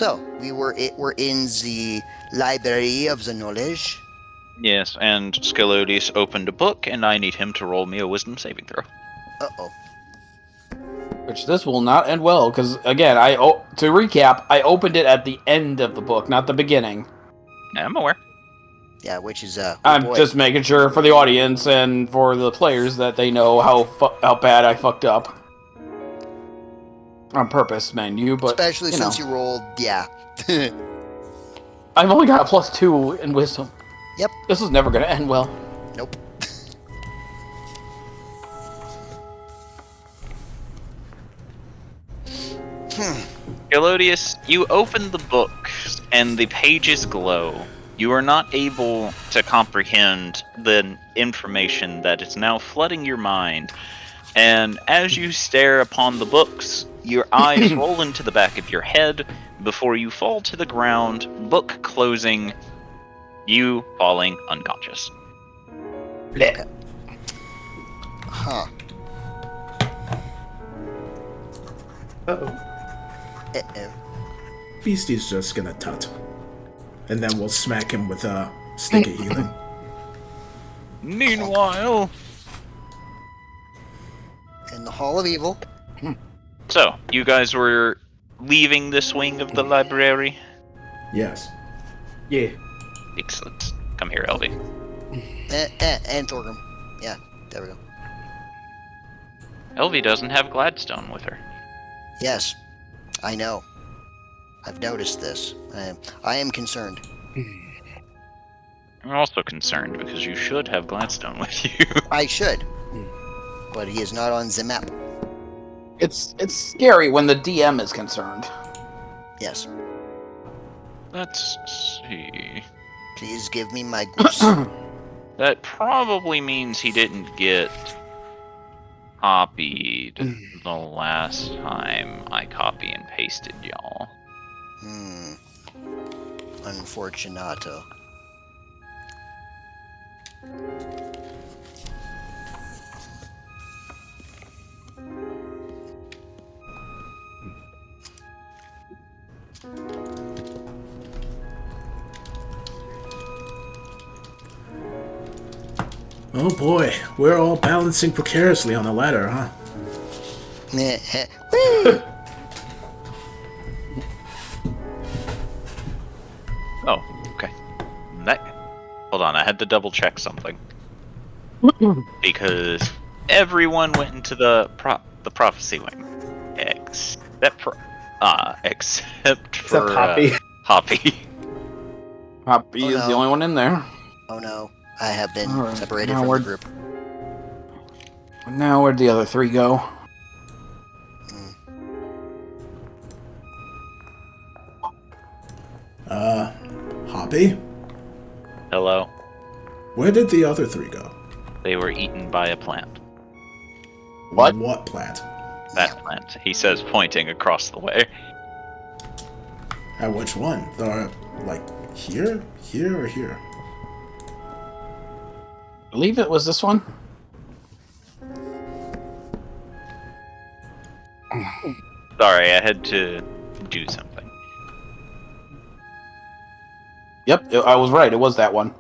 So, we're in the library of the knowledge. Yes, and Scalodius opened a book, and I need him to roll me a wisdom saving throw. Uh-oh. Which this will not end well, because, again, to recap, I opened it at the end of the book, not the beginning. I'm aware. Yeah, which is, I'm just making sure for the audience and for the players that they know how bad I fucked up. On purpose, man, but... Especially since you rolled, yeah. I've only got a +2 in wisdom. Yep. This is never going to end well. Nope. Elodius, you open the book, and the pages glow. You are not able to comprehend the information that is now flooding your mind. And as you stare upon the books, your eyes roll into the back of your head before you fall to the ground, book closing, you falling unconscious. Okay. Huh. Uh-oh. Uh-oh. Beastie's just gonna tut. And then we'll smack him with a stick of healing. Meanwhile... In the Hall of Evil. So, you guys were leaving this wing of the library? Yes. Yeah. Excellent. Come here, Elvie. And Thorgrim. Yeah, there we go. Elvie doesn't have Gladstone with her. Yes, I know. I've noticed this. I am concerned. I'm also concerned because you should have Gladstone with you. I should. But he is not on the map. It's scary when the DM is concerned. Yes. Let's see. Please give me my goose. That probably means he didn't get copied the last time I copy and pasted y'all. Unfortunato. Oh boy, we're all balancing precariously on the ladder, huh? Woo! Oh, okay. Hold on, I had to double check something. Because everyone went into the prophecy wing. Except for Hoppy. Hoppy. Hoppy is the only one in there. Oh no, I have been Alright, separated now from we're- the group. Now where'd the other 3 go? Hoppy? Hello. Where did the other 3 go? They were eaten by a plant. What? What plant? That plant, he says, pointing across the way. At which one? Like, here? Here or here? I believe it was this one. Sorry, I had to do something. Yep, I was right. It was that one.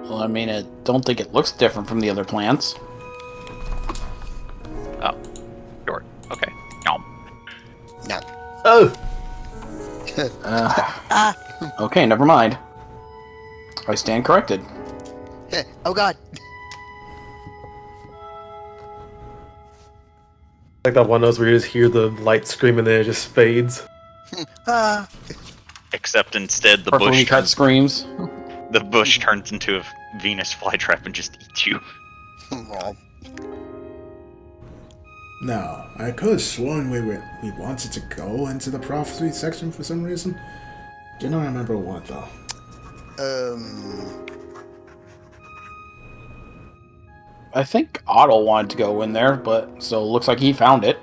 Well, I mean, I don't think it looks different from the other plants. Oh, sure. Okay. Nom. No. Oh! Okay, never mind. I stand corrected. Oh god. Like that one of those where you just hear the light scream and then it just fades. Except instead the Or when bush you cut screams. the bush turns into a Venus flytrap and just eats you. No, I could have sworn we wanted to go into the prophecy section for some reason. Do not remember what though. I think Otto wanted to go in there, but so it looks like he found it.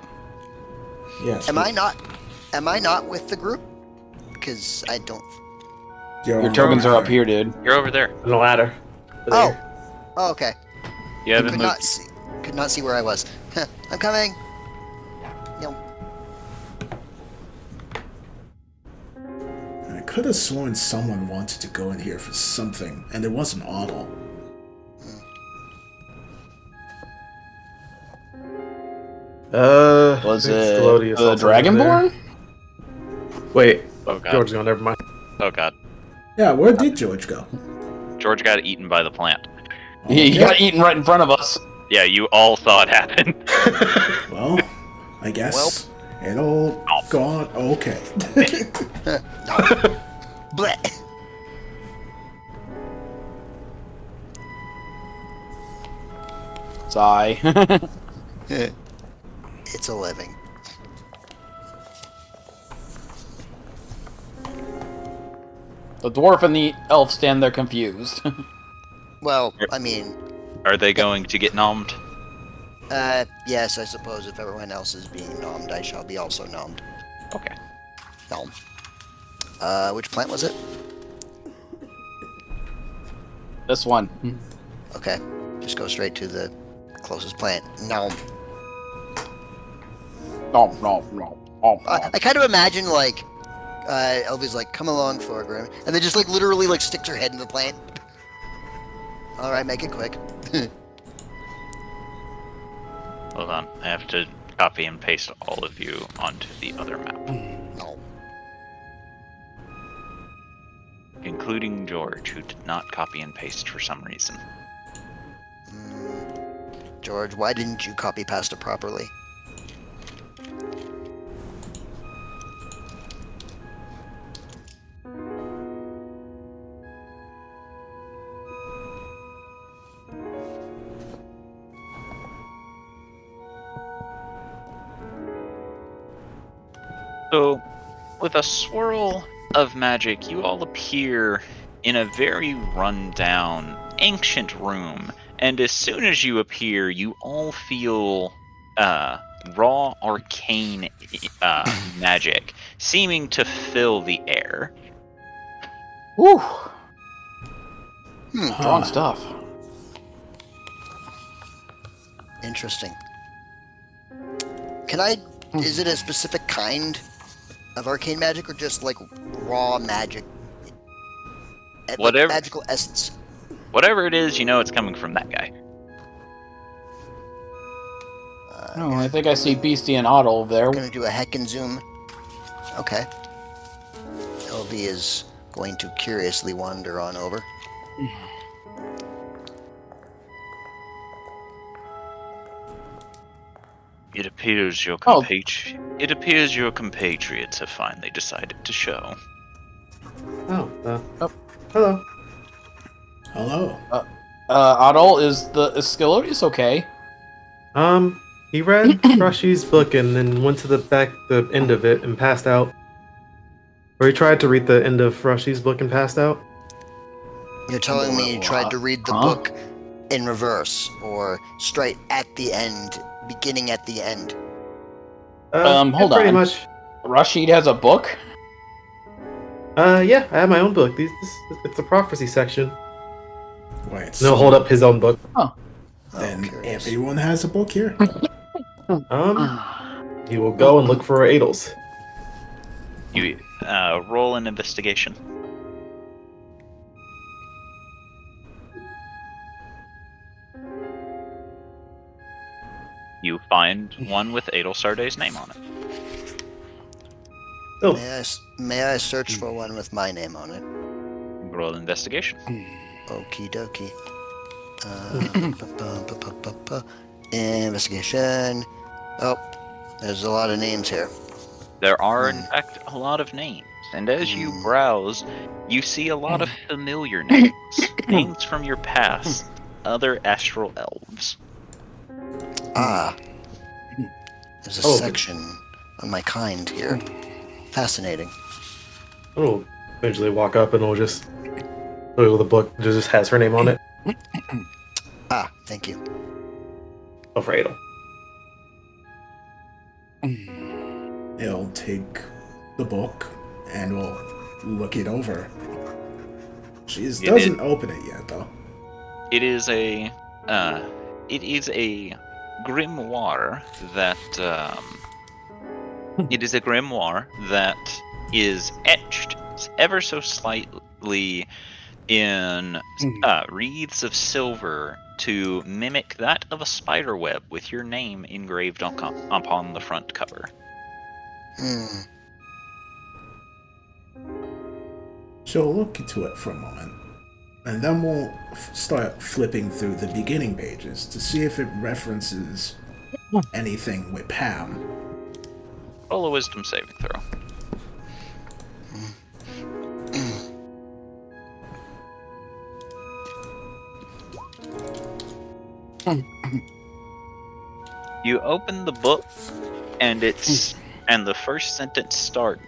Yes. Am I not with the group? Because I don't. Your tokens are up here, dude. You're over there. On the ladder. Oh, okay. You haven't Could moved. not see where I was. I'm coming. No. I could have sworn someone wanted to go in here for something, and it wasn't Otto. Was I think it Scalodius the also went Dragonborn? there. Wait, Oh god. George's gone. Never mind. Oh god. Yeah, where did George go? George got eaten by the plant. He got eaten right in front of us. Yeah, you all saw it happen. Well, I guess it all gone. Okay. No. Blech. Sigh. It's a living. The dwarf and the elf stand there confused. Well, I mean, Are they going to get nommed? yes, I suppose if everyone else is being nommed, I shall be also nommed. Okay. Nom. Which plant was it? This one. Okay. Just go straight to the closest plant. Nom. No. I kind of imagine, like, Elvy's like, come along, Thorgrim, and then just, like, literally, like, sticks her head in the plant. Alright, make it quick. Hold on. I have to copy and paste all of you onto the other map. No. Including George, who did not copy and paste for some reason. George, why didn't you copy pasta properly? So, with a swirl of magic, you all appear in a very run-down, ancient room, and as soon as you appear, you all feel raw arcane magic seeming to fill the air. Whew. Hmm. Strong stuff. Interesting. Can I... Is it a specific kind of arcane magic, or just, like, raw magic? Like, Whatever. magical essence. Whatever it is, you know it's coming from that guy. Oh, I think I see Beastie and Otto over there. Gonna do a heck and zoom. Okay. LV is going to curiously wander on over. It appears your compatriots have finally decided to show. Oh, Oh. hello. Hello. Otto, is Scalodius okay? He read Rashi's book and then went to the end of it and passed out. Or he tried to read the end of Rashi's book and passed out. You're telling me you tried to read the Huh? book in reverse, or straight at the end, beginning at the end? Hold pretty on. much. Rashid has a book? Yeah, I have my own book. It's a prophecy section. Wait. No, So hold up his own book. then curious. everyone has a book here? He will go and look for Adels. You roll an investigation. You find one with Adelsarde's name on it. Oh, May I search for one with my name on it? Roll investigation. Okie dokie. Investigation. Oh, there's a lot of names here. There are, in fact, a lot of names, and as you browse, you see a lot of familiar names. Names from your past, other astral elves. Ah. There's a Oh. section on my kind here. Fascinating. I'll eventually walk up and we'll just look at the book. It just has her name on it. Ah, thank you. Oh, for Adel. He'll take the book and we'll look it over. She doesn't open it yet, though. It is a It is a grimoire that is etched ever so slightly in wreaths of silver to mimic that of a spider web with your name engraved upon the front cover. Hmm. So we'll look into it for a moment, and then we'll start flipping through the beginning pages to see if it references anything with Pam. Roll a wisdom saving throw. You open the book, and the first sentence starts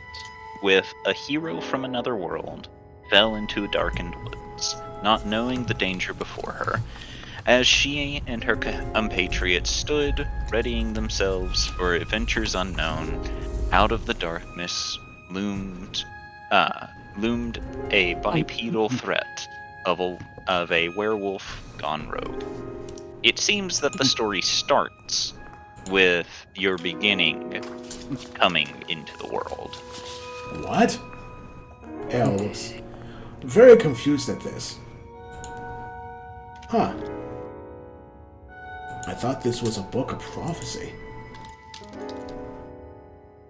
with a hero from another world fell into a darkened woods, not knowing the danger before her. As she and her compatriots stood, readying themselves for adventures unknown, out of the darkness loomed a bipedal threat of a werewolf gone rogue. It seems that the story starts with your beginning coming into the world. What? Elves. Very confused at this. Huh. I thought this was a book of prophecy.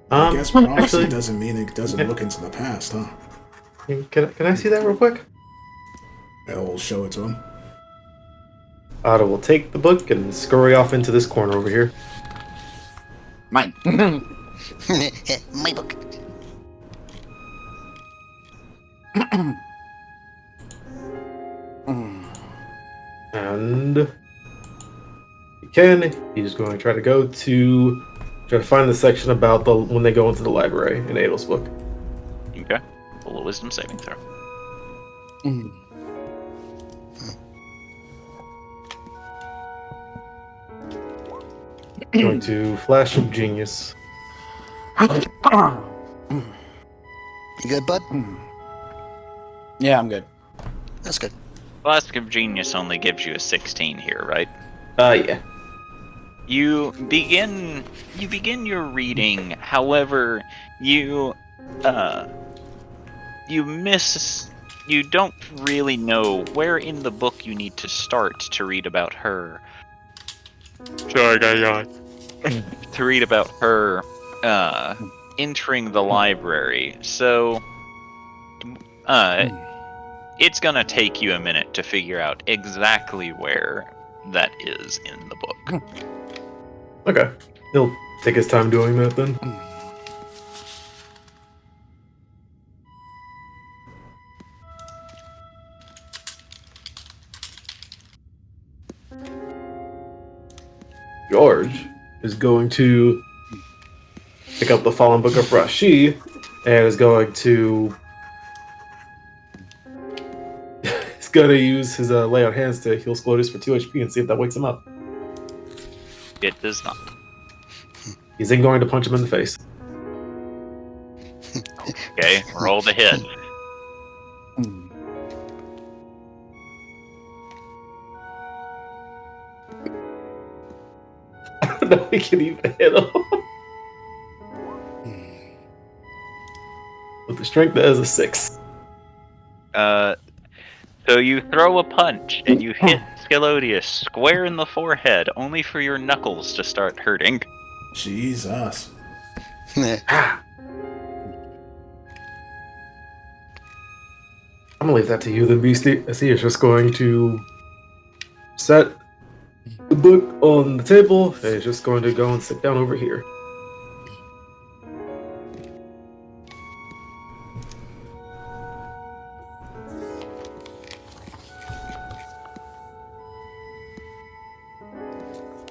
I guess prophecy actually, doesn't mean it doesn't look into the past, huh? can I see that real quick? We'll show it to him. Otto will take the book and scurry off into this corner over here. Mine. My book. And he's going to try to find the section about when they go into the library in Adel's book. Okay. Roll a wisdom saving throw. Going to flash of genius. You good, bud? Yeah, I'm good. That's good. Flask of Genius only gives you a 16 here, right? Yeah. You begin your reading. However, you don't really know where in the book you need to start to read about her. To read about her entering the library. So it's gonna take you a minute to figure out exactly where that is in the book. Okay. He'll take his time doing that then. George is going to pick up the Fallen Book of Rashi and is going to use his lay on hands to heal Squotus for 2 HP and see if that wakes him up. It does not. He's then going to punch him in the face. Okay, roll the hit. I don't know if we can even hit him. With the strength, that is a 6. So you throw a punch and you hit Scalodius square in the forehead, only for your knuckles to start hurting. Jesus. I'm gonna leave that to you then, Beastie. I see. Is just going to set the book on the table and he's just going to go and sit down over here.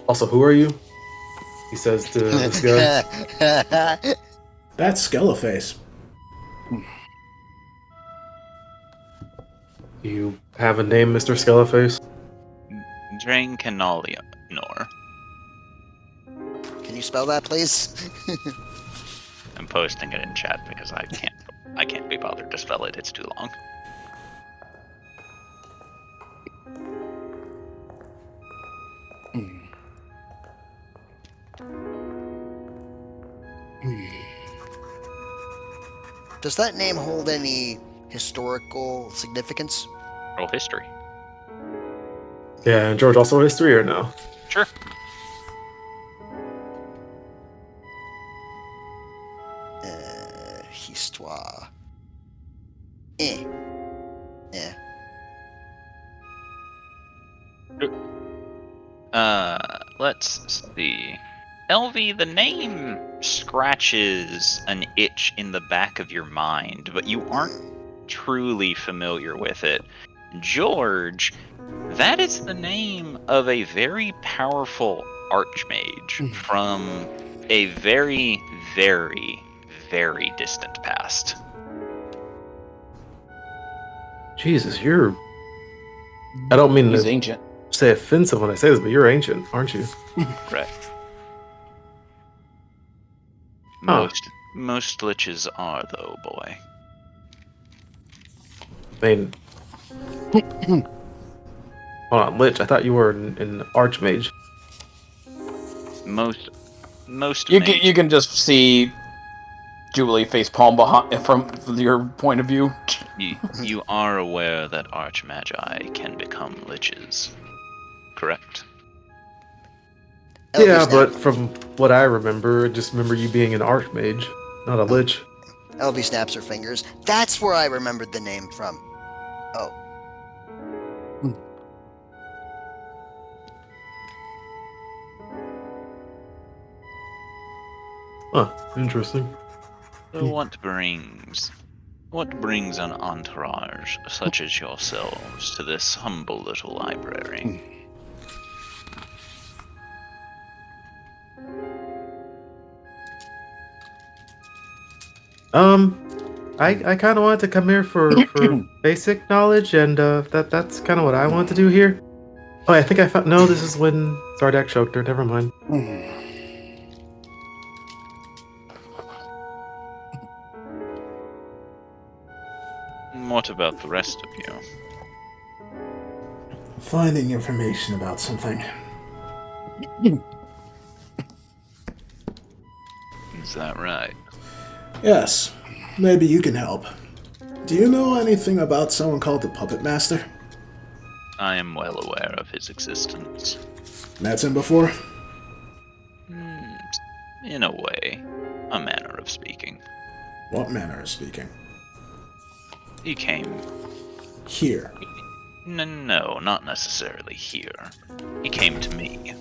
Also, who are you? He says to this guy. That's Skeleface. Do you have a name, Mr. Skeleface? Drain Canalia Nor. Can you spell that, please? I'm posting it in chat because I can't be bothered to spell it. It's too long. Does that name hold any historical significance? Roll history. Yeah, and George, also history or no? Sure. Histoire. Yeah. Let's see. LV, the name scratches an itch in the back of your mind, but you aren't truly familiar with it. George, that is the name of a very powerful archmage from a very, very, very distant past. Jesus, you're. I don't mean He's to ancient. say offensive when I say this, but you're ancient, aren't you? Right. Huh. Most liches are, though, boy. I mean, hold on, Lich. I thought you were an archmage. Most You mages- can just see Jubilee face palm behind from your point of view. You are aware that archmagi can become liches, correct? LV Yeah, snap- but from what I remember, I just remember you being an archmage, not a lich. LV snaps her fingers. That's where I remembered the name from. Oh. Huh, interesting. So what brings an entourage such as yourselves to this humble little library? I kind of wanted to come here for basic knowledge, and that's kind of what I want to do here. Oh, I think I found. No, this is when Sardak choked her. Never mind. What about the rest of you? Finding information about something. Is that right? Yes, maybe you can help. Do you know anything about someone called the Puppet Master? I am well aware of his existence. Met him before? In a way, a manner of speaking. What manner of speaking? He came. Here. No, not necessarily here. He came to me.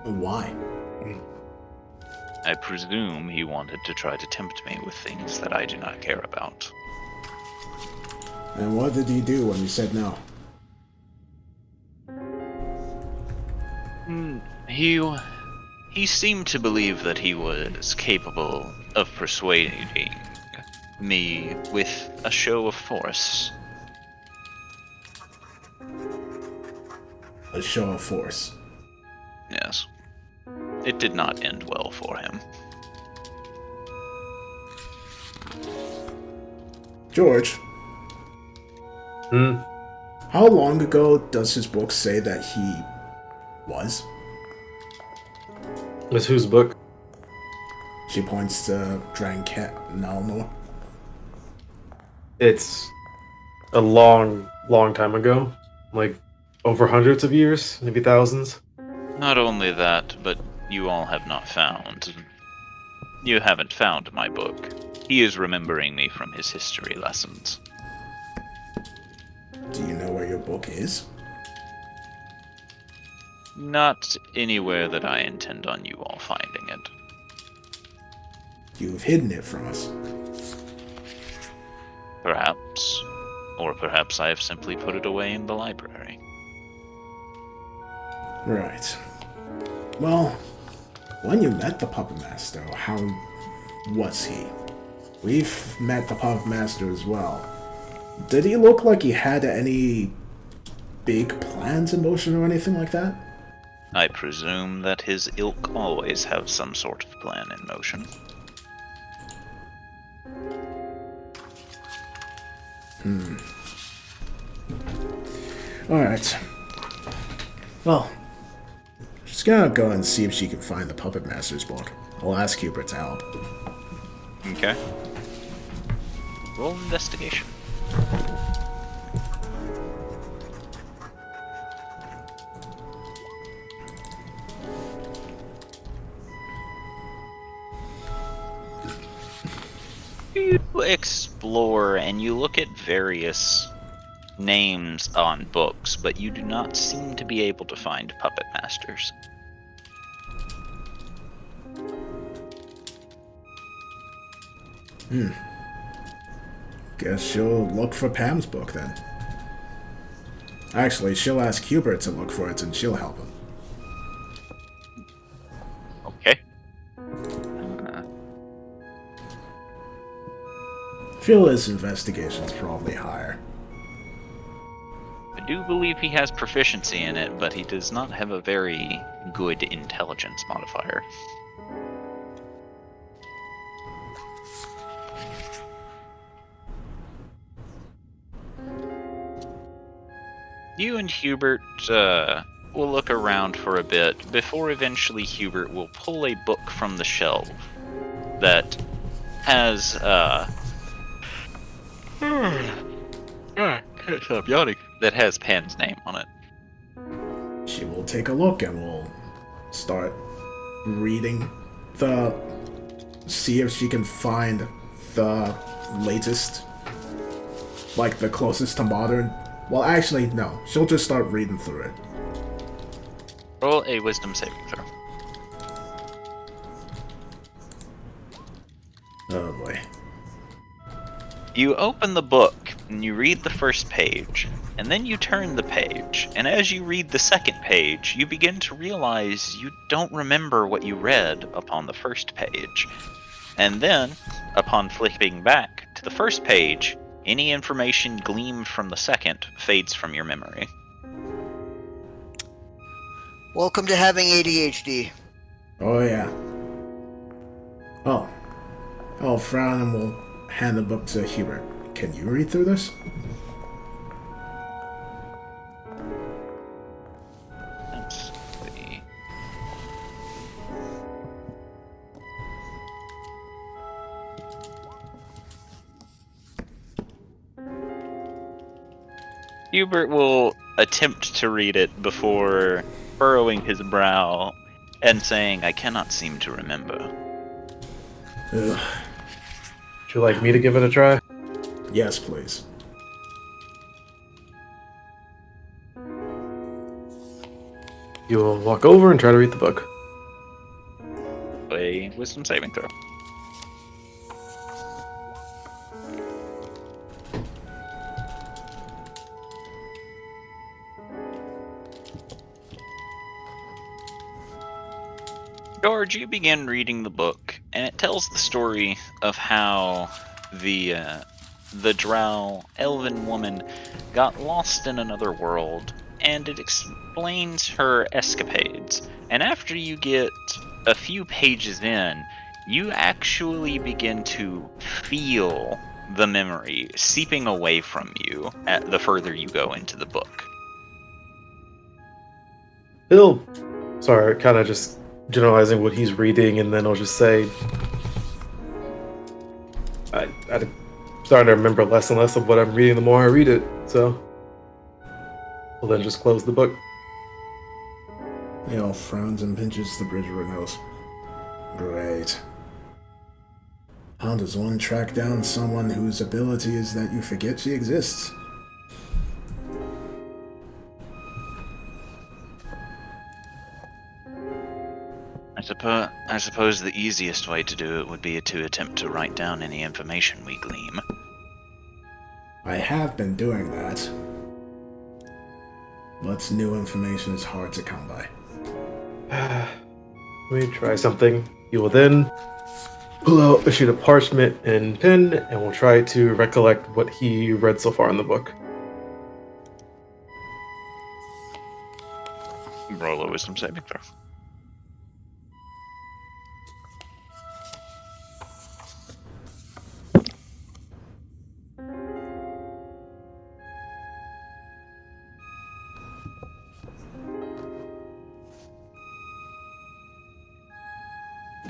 Why? I presume he wanted to try to tempt me with things that I do not care about. And what did he do when you said no? He seemed to believe that he was capable of persuading me with a show of force. A show of force. Yes. It did not end well for him. George, Hmm. how long ago does his book say that he was? It's whose book? She points to Dranket Nalno. It's a long, long time ago. Like over hundreds of years, maybe thousands. Not only that, but you all have not found. You haven't found my book. He is remembering me from his history lessons. Do you know where your book is? Not anywhere that I intend on you all finding it. You've hidden it from us. Perhaps. Or perhaps I have simply put it away in the library. Right. Well, when you met the Puppet Master, how was he? We've met the Puppet Master as well. Did he look like he had any big plans in motion or anything like that? I presume that his ilk always have some sort of plan in motion. Alright. Well, she's gonna go and see if she can find the Puppet Master's book. I'll ask Hubert to help. Okay. Roll investigation. You explore and you look at various names on books, but you do not seem to be able to find puppet masters. Guess she'll look for Pam's book then. Actually, she'll ask Hubert to look for it and she'll help him. Okay. I feel his investigation's probably higher. I do believe he has proficiency in it, but he does not have a very good intelligence modifier. You and Hubert will look around for a bit before eventually Hubert will pull a book from the shelf that has can't stop yawning. That has Pan's name on it. She will take a look and will start reading see if she can find the latest, like the closest to modern. Well, actually, no. She'll just start reading through it. Roll a wisdom saving throw. Oh boy. You open the book and you read the first page, and then you turn the page, and as you read the second page, you begin to realize you don't remember what you read upon the first page. And then, upon flipping back to the first page, any information gleaned from the second fades from your memory. Welcome to having ADHD. Oh yeah. Oh. I'll frown and we'll hand the book to Hubert. Can you read through this? Let's see. Hubert will attempt to read it before furrowing his brow and saying, "I cannot seem to remember." Ugh. Would you like me to give it a try? Yes, please. You will walk over and try to read the book. A wisdom saving throw. George, you begin reading the book, and it tells the story of how the drow elven woman got lost in another world, and it explains her escapades. And after you get a few pages in, you actually begin to feel the memory seeping away from you at the further you go into the book. Bill, sorry, kind of just generalizing what he's reading, and then I'll just say, I'm starting to remember less and less of what I'm reading the more I read it, so we'll then just close the book. He all frowns and pinches the bridge of her nose. Great. How does one track down someone whose ability is that you forget she exists? I suppose the easiest way to do it would be to attempt to write down any information we glean. I have been doing that. But new information is hard to come by. Let me try something. You will then pull out a sheet of parchment and pen, and we'll try to recollect what he read so far in the book. Roll a wisdom saving throw.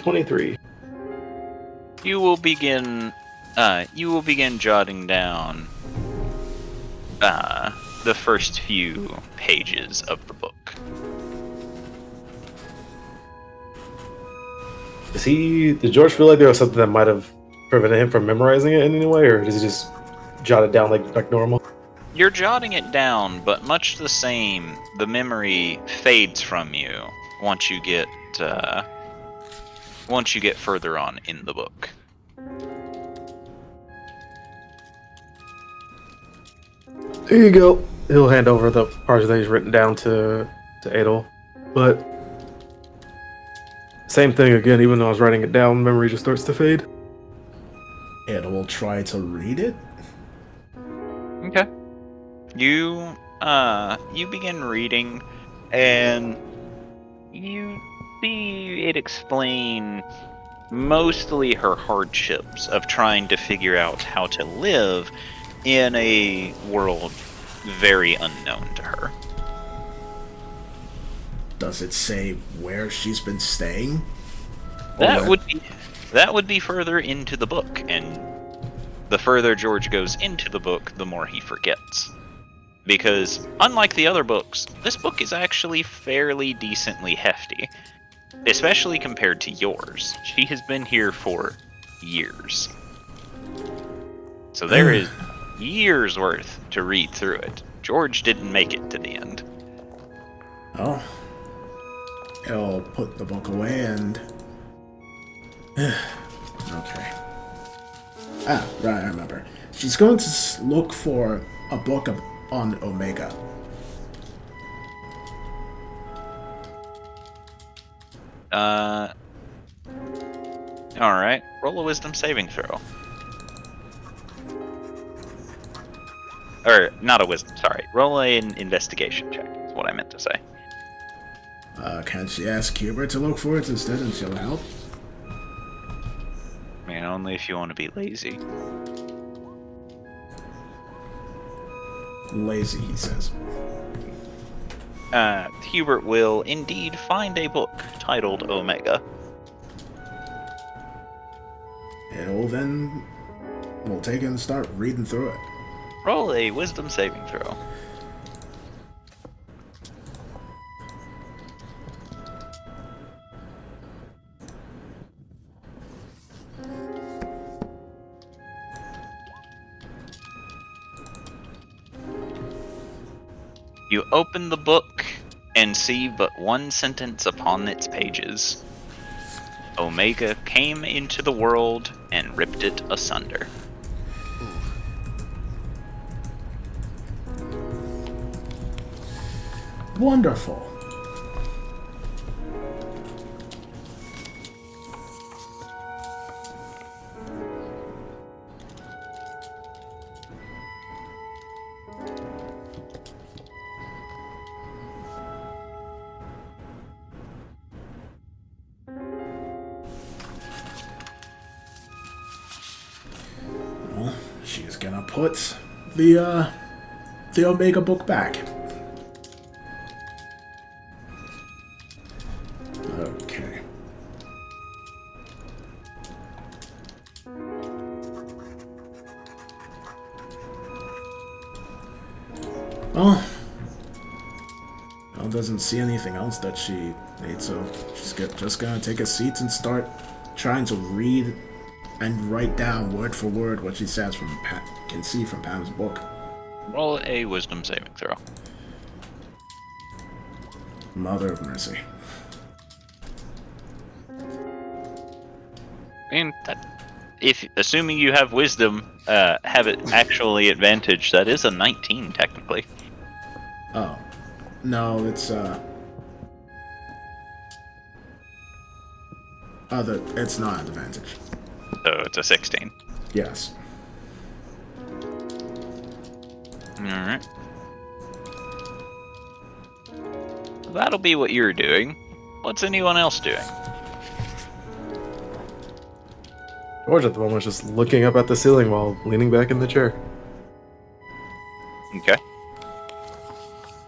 23. You will begin jotting down the first few pages of the book. Did George feel like there was something that might have prevented him from memorizing it in any way, or does he just jot it down like normal? You're jotting it down, but much the same, the memory fades from you once you get further on in the book. Here you go. He'll hand over the parts that he's written down to Adol. But same thing again, even though I was writing it down, memory just starts to fade. It will try to read it. Okay. You begin reading, and you see it explain mostly her hardships of trying to figure out how to live in a world very unknown to her. Does it say where she's been staying? That would be further into the book, and the further George goes into the book, the more he forgets. Because, unlike the other books, this book is actually fairly decently hefty. Especially compared to yours. She has been here for years. So there is years worth to read through it. George didn't make it to the end. Oh. I'll put the book away and... okay. Ah, right, I remember. She's going to look for a book on Omega. Alright. Roll a wisdom saving throw. Or, not a wisdom, sorry. Roll an investigation check, is what I meant to say. Can she ask Hubert to look for it instead and she'll help? I mean, only if you want to be lazy. Lazy, he says. Hubert will indeed find a book titled Omega. We'll take it and start reading through it. Roll a wisdom saving throw. You open the book and see but one sentence upon its pages. Omega came into the world and ripped it asunder. Wonderful. Well, she's gonna put the Omega book back. Okay. Well, doesn't see anything else that she needs, so she's just gonna take a seat and start trying to read and write down word for word what she says can see from Pam's book. Roll a wisdom saving throw. Mother of mercy. And if assuming you have wisdom, have it actually advantage, that is a 19 technically. Oh. No, it's it's not an advantage. So it's a 16. Yes. Alright. That'll be what you're doing. What's anyone else doing? George at the moment is just looking up at the ceiling while leaning back in the chair. Okay.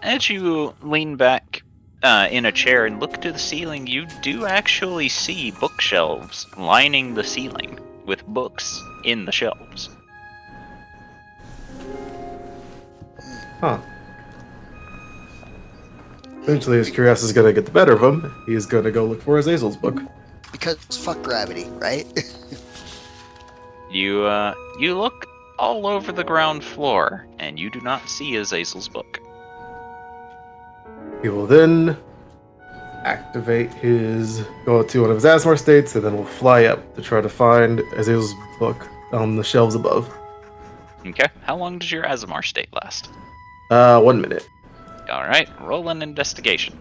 As you lean back in a chair and look to the ceiling, you do actually see bookshelves lining the ceiling with books in the shelves. Huh. Eventually, his curiosity is going to get the better of him. He's going to go look for Azazel's book. Because fuck gravity, right? You look all over the ground floor, and you do not see Azazel's book. He will then go to one of his Asmar states, and then will fly up to try to find Azazel's book on the shelves above. Okay, how long does your Azamar state last? 1 minute. Alright, roll an investigation.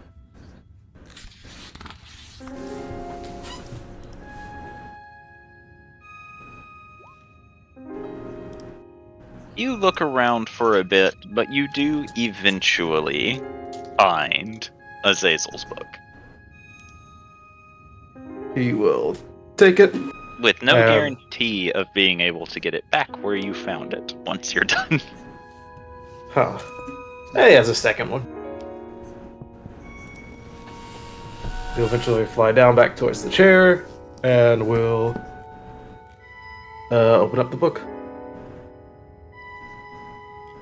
You look around for a bit, but you do eventually find Azazel's book. He will take it. With no guarantee of being able to get it back where you found it once you're done. Huh. He has a second one. He'll eventually fly down back towards the chair, and will open up the book.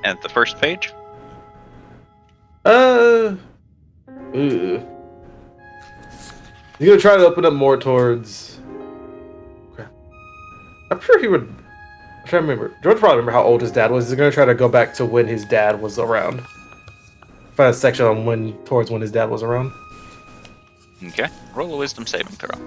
At the first page? He's gonna try to open up more towards. Okay. I'm sure he would. I'm trying to remember. George probably remember how old his dad was. He's gonna try to go back to when his dad was around. Find a section on towards when his dad was around. Okay. Roll a wisdom saving throw.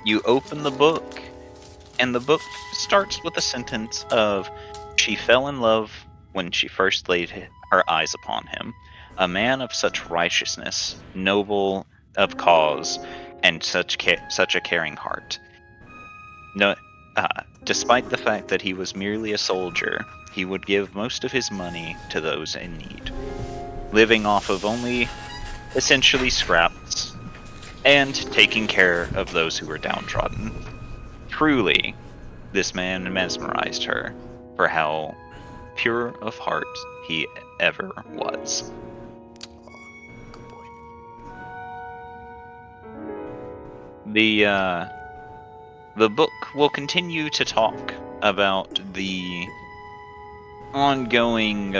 You open the book, and the book starts with a sentence of, "She fell in love when she first laid her eyes upon him, a man of such righteousness, noble of cause, and such a caring heart. No, despite the fact that he was merely a soldier, he would give most of his money to those in need, living off of only essentially scraps, and taking care of those who were downtrodden. Truly, this man mesmerized her for how pure of heart he ever was." Good boy. The book will continue to talk about the ongoing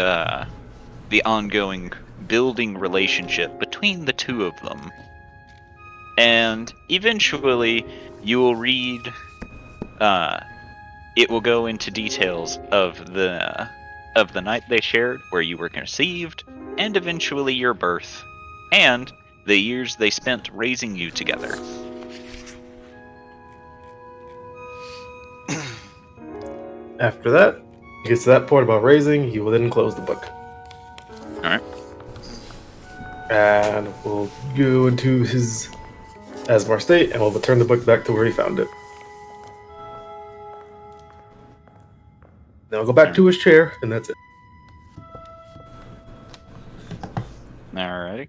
building relationship between the two of them. And eventually, you will read. It will go into details of the night they shared, where you were conceived, and eventually your birth, and the years they spent raising you together. After that, he gets to that point about raising. He will then close the book. All right. And we'll go into his Asmar state, and we'll return the book back to where he found it. Then I'll go back to his chair, and that's it. Alrighty.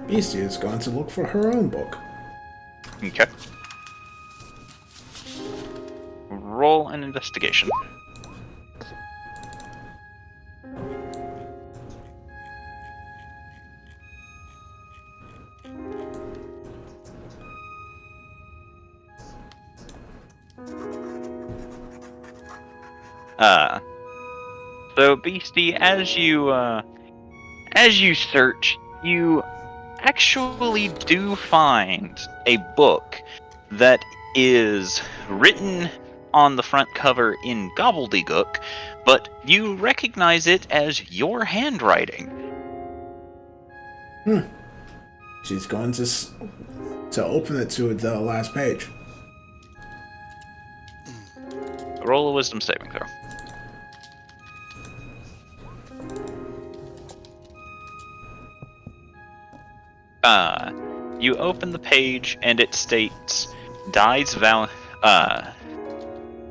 Beastie is going to look for her own book. Okay. Roll an investigation. So Beastie, as you search, you actually do find a book that is written on the front cover in gobbledygook, but you recognize it as your handwriting. She's going to open it to the last page. Roll a wisdom saving throw. You open the page and it states,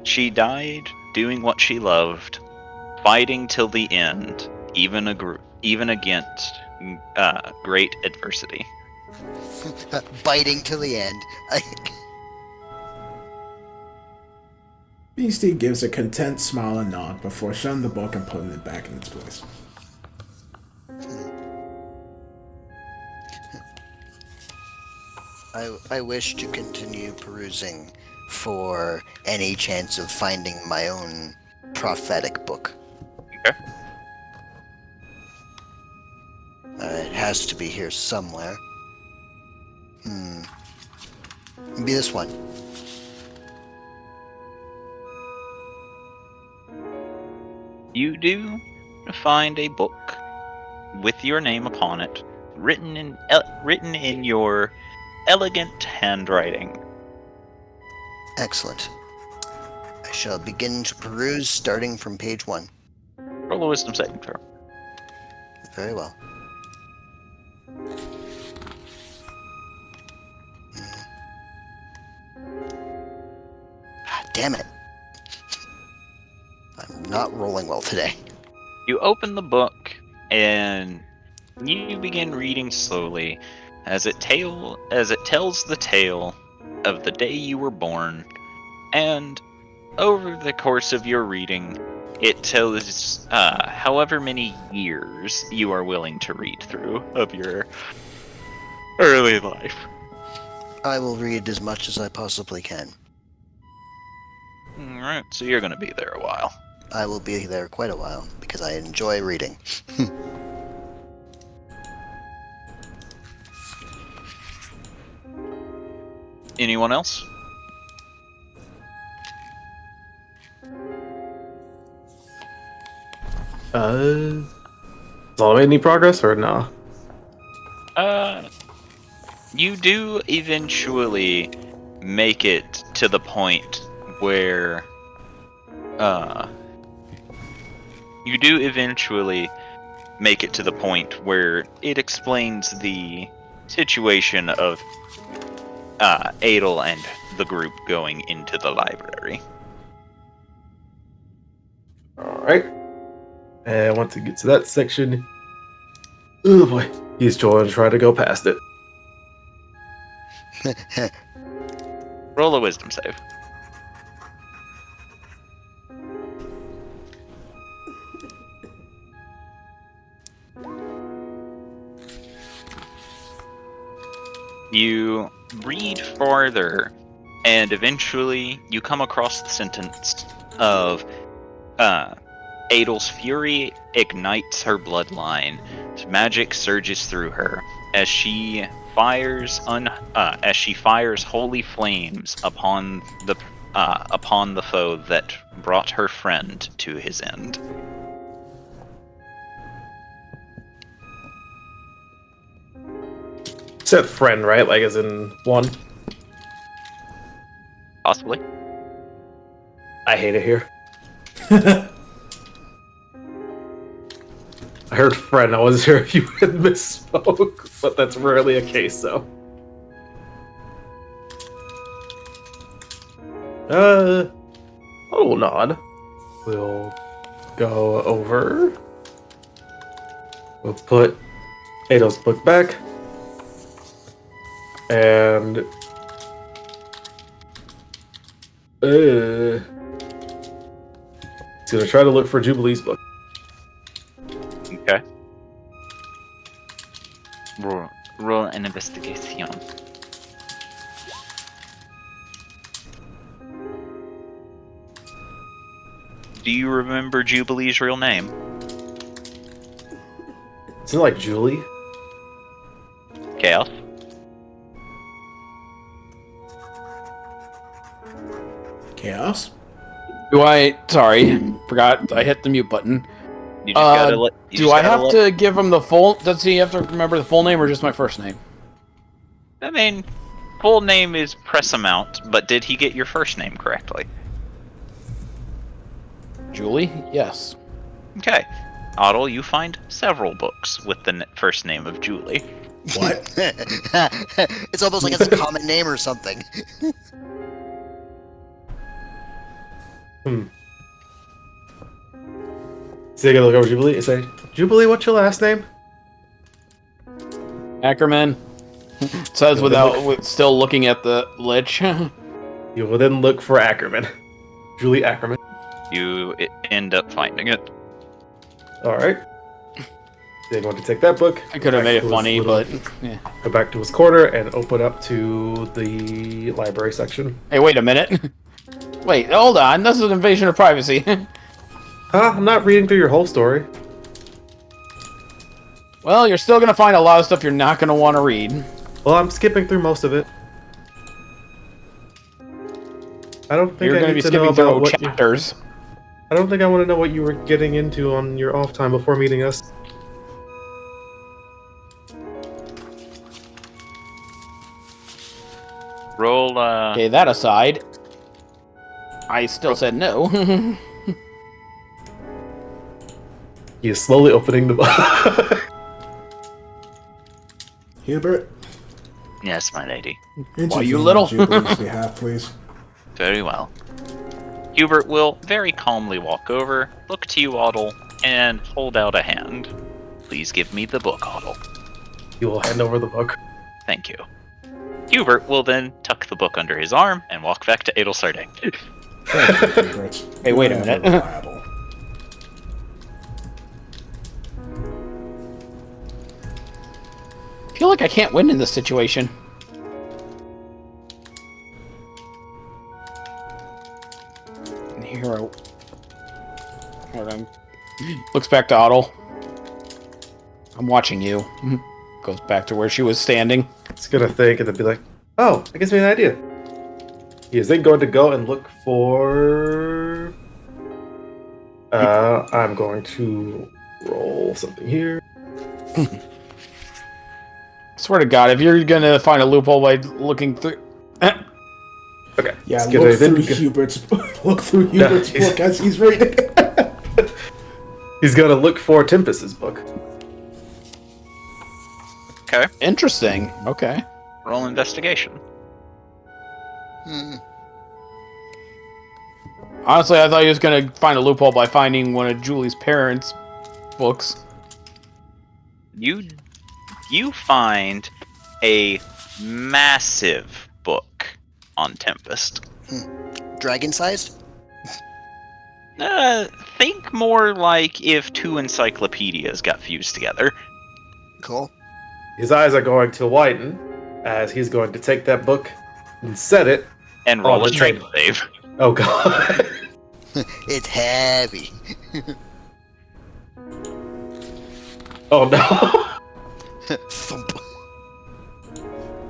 she died doing what she loved, fighting till the end, even against great adversity. Biting to the end. Beastie gives a content smile and nod before shutting the book and putting it back in its place. I wish to continue perusing for any chance of finding my own prophetic book. Okay. It has to be here somewhere. Maybe this one. You do find a book with your name upon it, written in your elegant handwriting. Excellent. I shall begin to peruse starting from page 1. Roll a wisdom saving throw. Very well. Damn it. I'm not rolling well today. You open the book and you begin reading slowly as it tells the tale of the day you were born, and over the course of your reading, it tells however many years you are willing to read through of your early life. I will read as much as I possibly can. Alright, so you're going to be there a while. I will be there quite a while because I enjoy reading. Anyone else? Does all made any progress or no? You do eventually make it to the point where it explains the situation of Adel and the group going into the library. Alright. And once it gets to that section, oh boy, he's trying to try to go past it. Roll a wisdom save. You read farther, and eventually you come across the sentence of Adel's fury ignites her bloodline. Magic surges through her as she fires holy flames upon the foe that brought her friend to his end. Said friend, right? Like as in one. Possibly. I hate it here. I heard friend. I wasn't sure if you had misspoke, but that's rarely a case, though. Little nod. We'll go over. We'll put Adel's book back. And he's gonna try to look for Jubilee's book. Okay. Roll an investigation. Do you remember Jubilee's real name? Isn't it like Julie? Chaos? Chaos? Sorry, forgot. I hit the mute button. You just gotta let. Do I have to give him the full? Does he have to remember the full name or just my first name? I mean, full name is press amount, but did he get your first name correctly? Julie? Yes. Okay. Otto, you find several books with the first name of Julie. What? It's almost like it's a common name or something. So you gotta look over Jubilee and say, Jubilee, what's your last name? Ackerman. Says still looking at the lich. You will then look for Ackerman. Julie Ackerman. You end up finding it. Alright. They're going to take that book. I could have made it funny, but yeah. Go back to his corner and open up to the library section. Hey, wait a minute. Wait, hold on. This is an invasion of privacy. I'm not reading through your whole story. Well, you're still gonna find a lot of stuff you're not gonna want to read. Well, I'm skipping through most of it. I don't think You're I gonna need be to know skipping about through what chapters. I don't think I want to know what you were getting into on your off time before meeting us. Roll, Okay, that aside, I still said no. He is slowly opening the book. Hubert, Yes, my lady. intervene you little? on Jupiter's behalf, please. Very well. Hubert will very calmly walk over, look to you, Otto, and hold out a hand. Please give me the book, Otto. He will hand over the book. Thank you. Hubert will then tuck the book under his arm and walk back to Adelsarding. Thank you, Hubert. Hey, wait a You are minute. reliable. I feel like I can't win in this situation. Hero. Hold on. Looks back to Otto. I'm watching you. Goes back to where she was standing. He's gonna think and then be like, "Oh, that gives me an idea." He is then going to go and look for. I'm going to roll something here. Swear to God, if you're gonna find a loophole by looking through. Okay. Yeah, he's gonna look through then- Hubert's book as he's reading. He's gonna look for Tempest's book. Okay. Interesting. Okay. Roll investigation. Hmm. Honestly, I thought he was gonna find a loophole by finding one of Julie's parents' books. You find a massive book on Tempest. Dragon-sized? Think more like if two encyclopedias got fused together. Cool. His eyes are going to widen as he's going to take that book and set it. And roll Oh, a strength okay. save. Oh god. It's heavy. Oh no. Thump.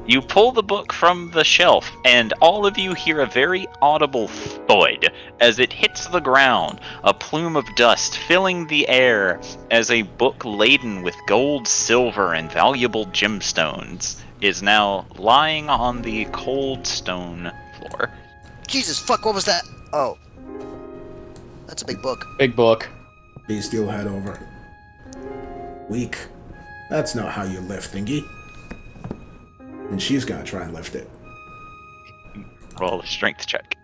You pull the book from the shelf, and all of you hear a very audible thud as it hits the ground, a plume of dust filling the air as a book laden with gold, silver, and valuable gemstones is now lying on the cold stone floor. Jesus, fuck, what was that? Oh. That's a big book. Big book. Beastie will head over. Weak. That's not how you lift, thingy. And she's gonna try and lift it. Roll a strength check.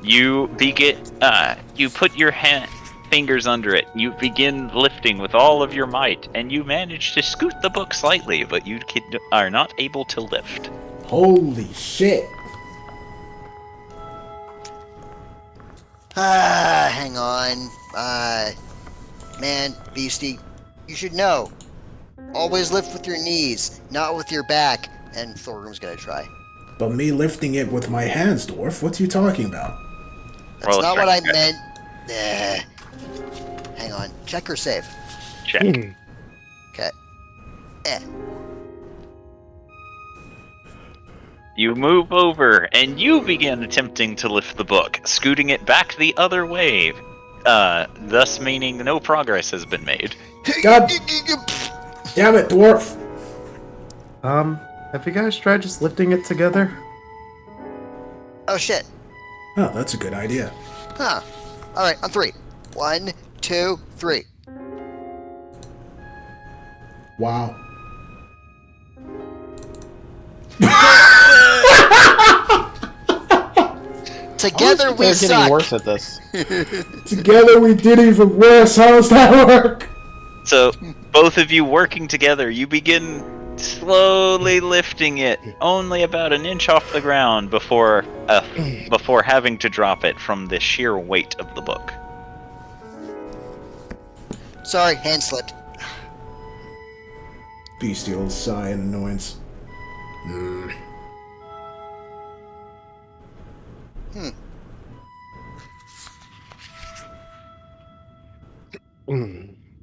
You you put your fingers under it. You begin lifting with all of your might, and you manage to scoot the book slightly, but you are not able to lift. Holy shit! Hang on. Man, Beastie, you should know. Always lift with your knees, not with your back. And Thorgrim's gonna try. But me lifting it with my hands, dwarf? What you talking about? That's Roll a not what I strength meant. Hang on. Check or save? Check. Okay. You move over, and you begin attempting to lift the book, scooting it back the other way, thus meaning no progress has been made. God damn it, dwarf! Have you guys tried just lifting it together? Oh shit. Oh, that's a good idea. Huh. Alright, on 3. 1, 2, 3. Wow. Together we They're getting suck. worse at this. Together we did even worse. How does that work? So, both of you working together, you begin slowly lifting it, only about an inch off the ground before having to drop it from the sheer weight of the book. Sorry, hand slipped. Bestial sigh in annoyance.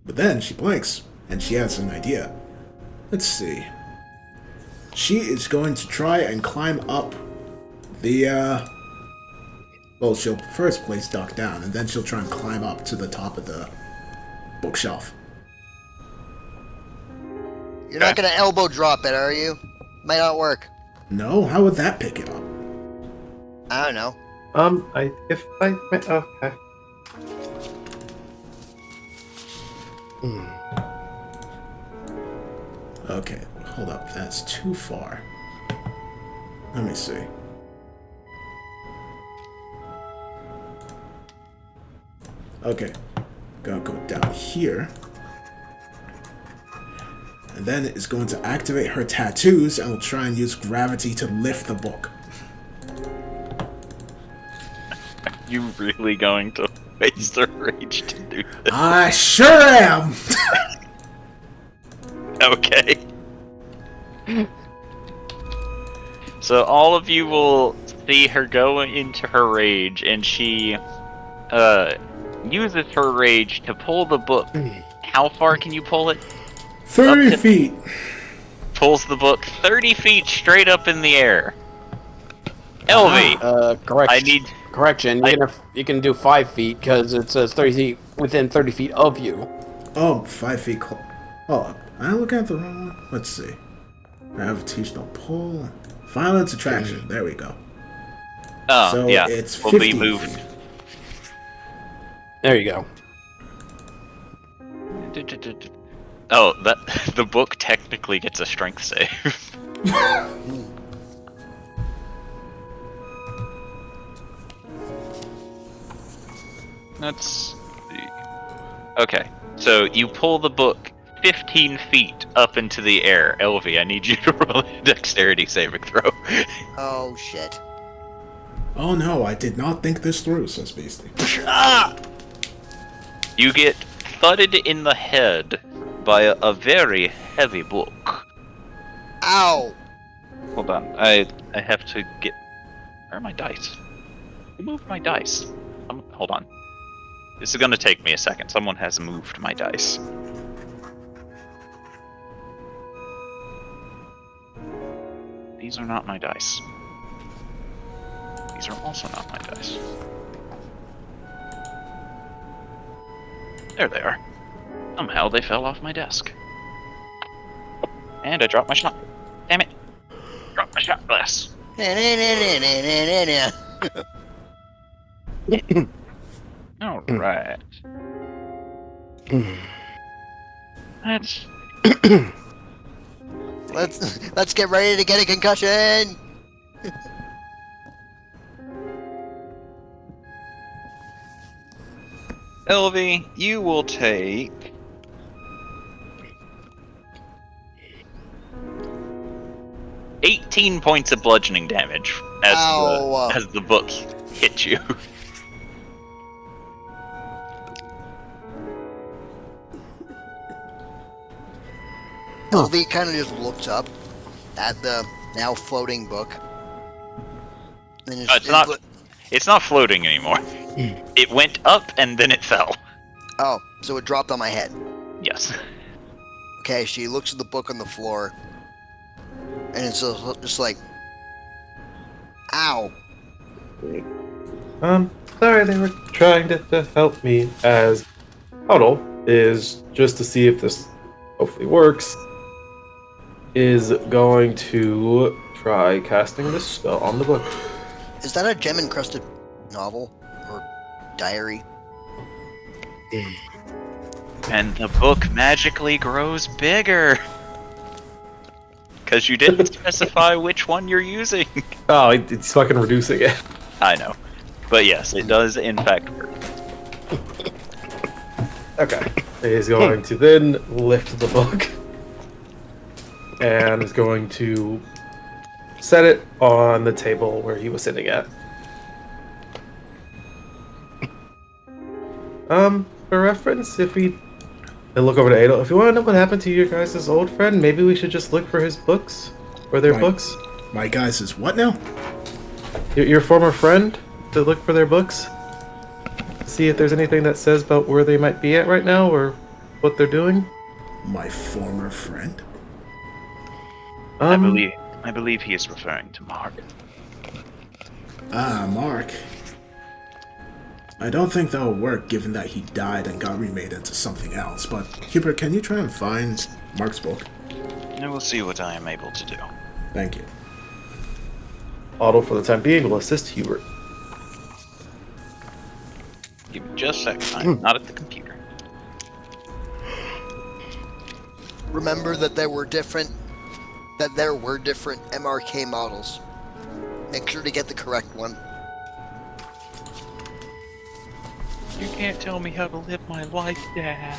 But then she blinks, and she has an idea. Let's see. She is going to try and climb up the, well, she'll first place duck down, and then she'll try and climb up to the top of the bookshelf. You're not gonna elbow drop it, are you? Might not work. No? How would that pick it up? I don't know. Okay. Okay, hold up. That's too far. Let me see. Okay. Gotta go down here. And then it's going to activate her tattoos and will try and use gravity to lift the book. You really going to waste the rage to do this? I sure am! Okay. So all of you will see her go into her rage, and she uses her rage to pull the book. How far can you pull it? 30 feet! Pulls the book 30 feet straight up in the air. LV, Correct. I need... Correction, you can do 5 feet, because it says 30 feet within 30 feet of you. Oh, 5 feet close. Hold up. Am I looking at the wrong one? Let's see. Gravitational pull. Violence attraction. There we go. Oh, So yeah. it's Will 50 be moved. feet. There you go. Oh, the book technically gets a strength save. Let's see. Okay, so you pull the book 15 feet up into the air. LV, I need you to roll a dexterity saving throw. Oh shit. Oh no, I did not think this through, says Beastie. Ah! You get thudded in the head by a very heavy book. Ow! Hold on, I have to get... Where are my dice? Who moved my dice? Hold on. This is gonna take me a second. Someone has moved my dice. These are not my dice. These are also not my dice. There they are. Somehow they fell off my desk. And I dropped my shot. Damn it. Dropped my shot glass. Alright. Let's get ready to get a concussion. Elvie, you will take 18 points of bludgeoning damage as the book hits you. LV kind of just looks up at the now floating book. And It's not floating anymore. It went up and then it fell. Oh, so it dropped on my head. Yes. Okay, she looks at the book on the floor, and it's just like, ow. Sorry, they were trying to help me. As Huddle is, just to see if this hopefully works, is going to try casting this spell on the book. Is that a gem-encrusted novel? Or diary? And the book magically grows bigger. Because you didn't specify which one you're using. Oh, it's fucking reducing it. I know. But yes, it does in fact work. Okay. He's going to then lift the book and is going to set it on the table where he was sitting at. For reference, if we look over to Adel, if you want to know what happened to your guys' old friend, maybe we should just look for his books or their books. My guys is what now? Your former friend, to look for their books, see if there's anything that says about where they might be at right now or what they're doing. My former friend? I believe he is referring to Mark. Ah, Mark. I don't think that'll work given that he died and got remade into something else, but Hubert, can you try and find Mark's book? I will see what I am able to do. Thank you. Otto, for the time being, will assist Hubert. Give me just a second. I'm not at the computer. Remember that there were different MRK models. Make sure to get the correct one. You can't tell me how to live my life, Dad.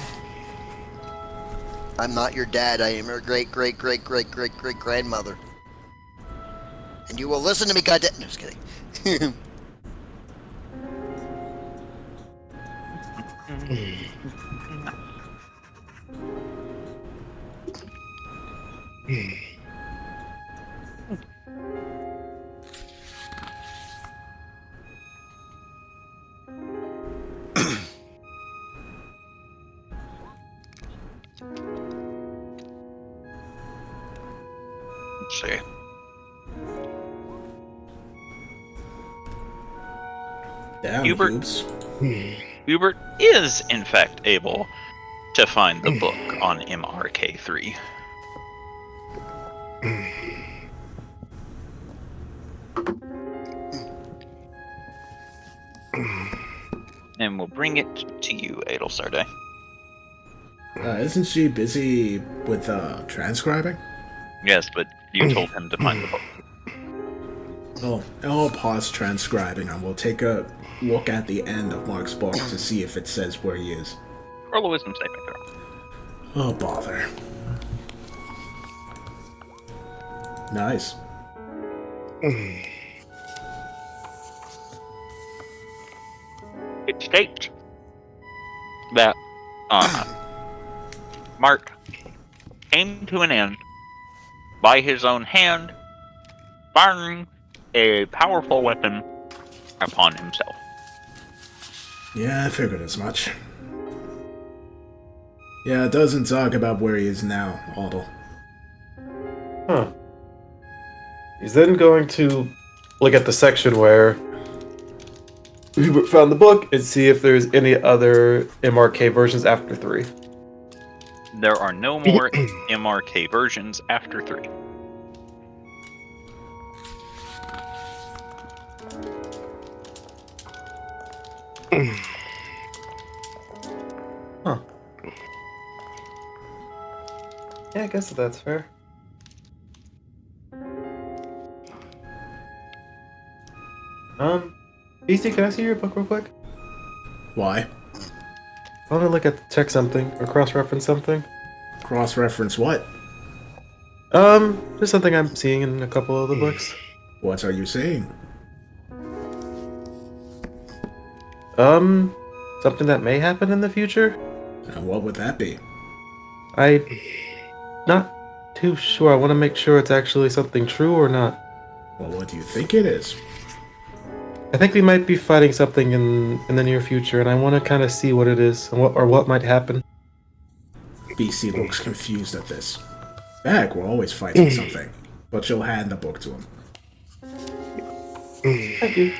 I'm not your dad. I am your great-great-great-great-great-great-grandmother. And you will listen to me, goddamn. No, just kidding. Let's see. Damn, Hubert. Hubes. Hubert is, in fact, able to find the book on MRK3. And we'll bring it to you, Adelsarde. Isn't she busy with transcribing? Yes, but you told him to find the book. Oh, I'll pause transcribing and we'll take a look at the end of Mark's book to see if it says where he is. Roll a wisdom saving throw. Oh, bother. Nice. It states that Mark came to an end by his own hand, firing a powerful weapon upon himself. Yeah, I figured as much. Yeah, it doesn't talk about where he is now, Otto. Huh. He's then going to look at the section where Hubert found the book and see if there's any other MRK versions after 3. There are no more MRK versions after 3. Huh. Yeah, I guess that's fair. BC, can I see your book real quick? Why? I want to look at, check something, or cross-reference something. Cross-reference what? Just something I'm seeing in a couple of the books. What are you saying? Something that may happen in the future? And what would that be? I'm not too sure. I want to make sure it's actually something true or not. Well, what do you think it is? I think we might be fighting something in the near future, and I want to kind of see what it is and what might happen. BC looks confused at this. Back, we're always fighting something. But she'll hand the book to him. Thank you.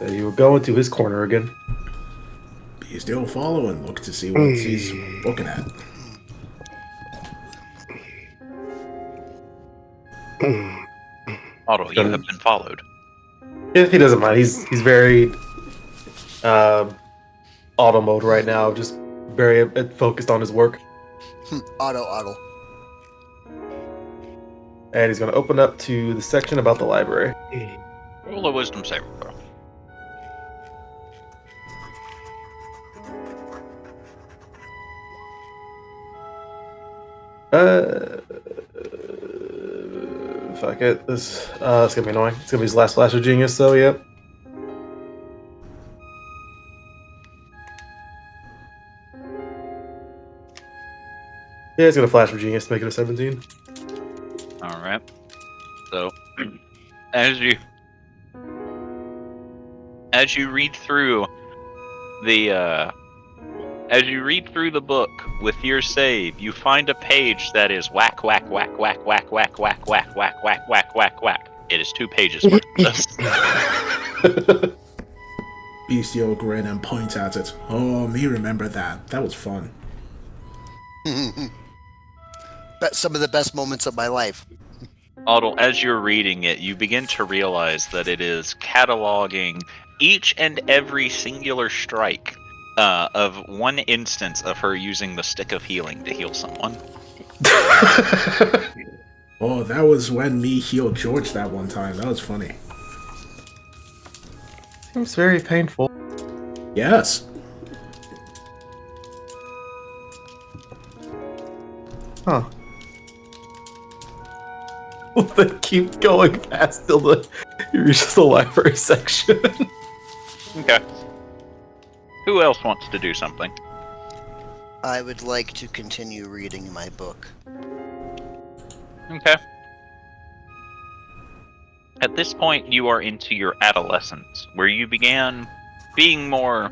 You were going to his corner again. Be still follow and look to see what he's looking at. Otto, you have been followed. Yeah, he doesn't mind. He's very auto mode right now, just very focused on his work. Auto. And he's going to open up to the section about the library. Roll a wisdom saving throw. Fuck it. This it's gonna be annoying. It's gonna be his last flash of genius, though. Yep. Yeah, it's gonna flash of genius to make it a 17. All right. So, as you read through the book with your save, you find a page that is whack whack whack whack whack whack whack whack whack whack whack whack whack. It is 2 pages worth of this. Bestial grin and points at it. Oh, me remember that. That was fun. Some of the best moments of my life. Otto, as you're reading it, you begin to realize that it is cataloging each and every singular strike of one instance of her using the stick of healing to heal someone. Oh, that was when me healed George that one time. That was funny. Seems very painful. Yes. Huh. They keep going past till you reach the library section. Okay. Who else wants to do something? I would like to continue reading my book. Okay. At this point, you are into your adolescence, where you began being more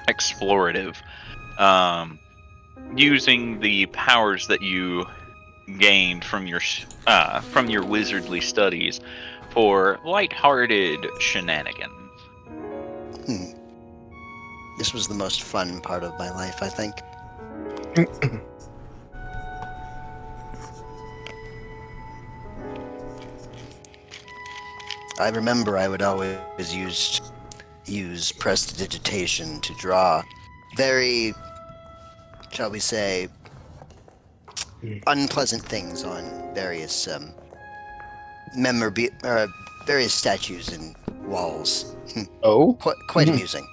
explorative, using the powers that you gained from your wizardly studies for lighthearted shenanigans. This was the most fun part of my life, I think. I remember I would always use prestidigitation to draw very, shall we say, unpleasant things on various various statues and walls. Oh? Quite amusing.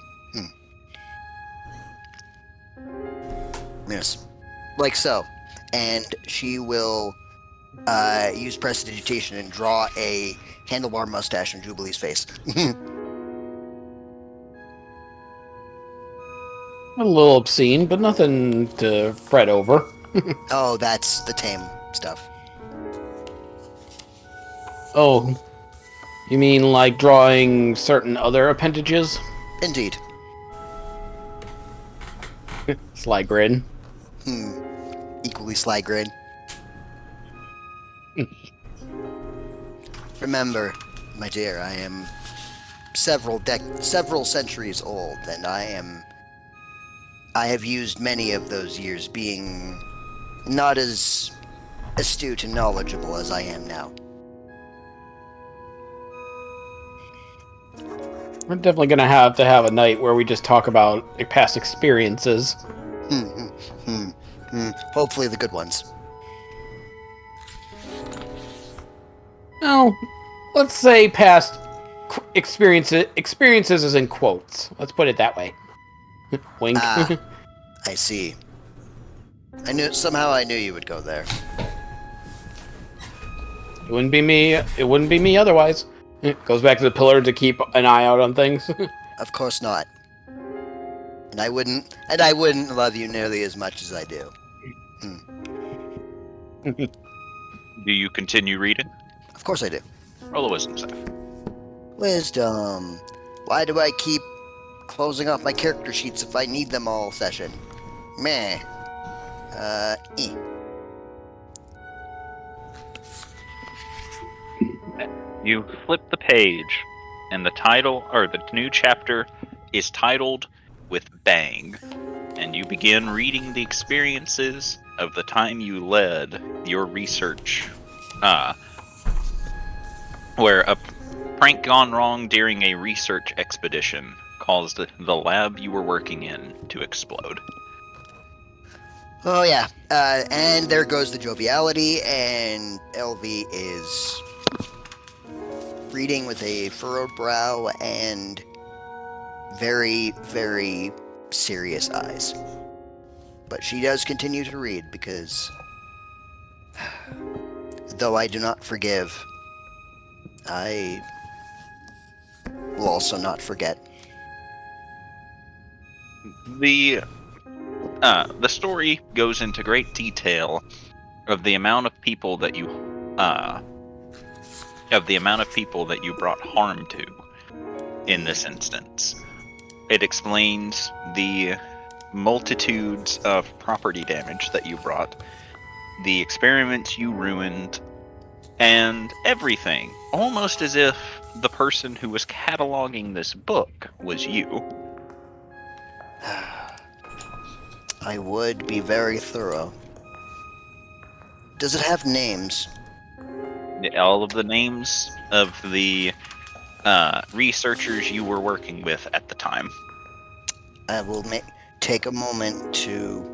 Yes, like so. And she will use prestidigitation and draw a handlebar mustache on Jubilee's face. A little obscene, but nothing to fret over. Oh, that's the tame stuff. Oh, you mean like drawing certain other appendages? Indeed. Sly grin. Equally sly grin. Remember, my dear, I am several centuries old, and I have used many of those years being not as astute and knowledgeable as I am now. We're definitely gonna have to have a night where we just talk about past experiences. Hopefully the good ones. No, let's say past experiences is in quotes. Let's put it that way. Wink. Ah, I see. I knew you would go there. It wouldn't be me. It wouldn't be me otherwise. It goes back to the pillar to keep an eye out on things. Of course not. And I wouldn't love you nearly as much as I do. Do you continue reading? Of course I do. Roll a wisdom save. Wisdom. Why do I keep closing off my character sheets if I need them all session? Meh. You flip the page, and the title, or the new chapter, is titled with Bang. And you begin reading the experiences of the time you led your research, where a prank gone wrong during a research expedition caused the lab you were working in to explode. Oh yeah. And there goes the joviality, and LV is reading with a furrowed brow and very, very serious eyes. But she does continue to read because, though I do not forgive, I will also not forget. The story goes into great detail of the amount of people that you brought harm to in this instance. It explains the multitudes of property damage that you brought, the experiments you ruined, and everything, almost as if the person who was cataloging this book was you. I would be very thorough. Does it have names? All of the names of the researchers you were working with at the time. I will take a moment to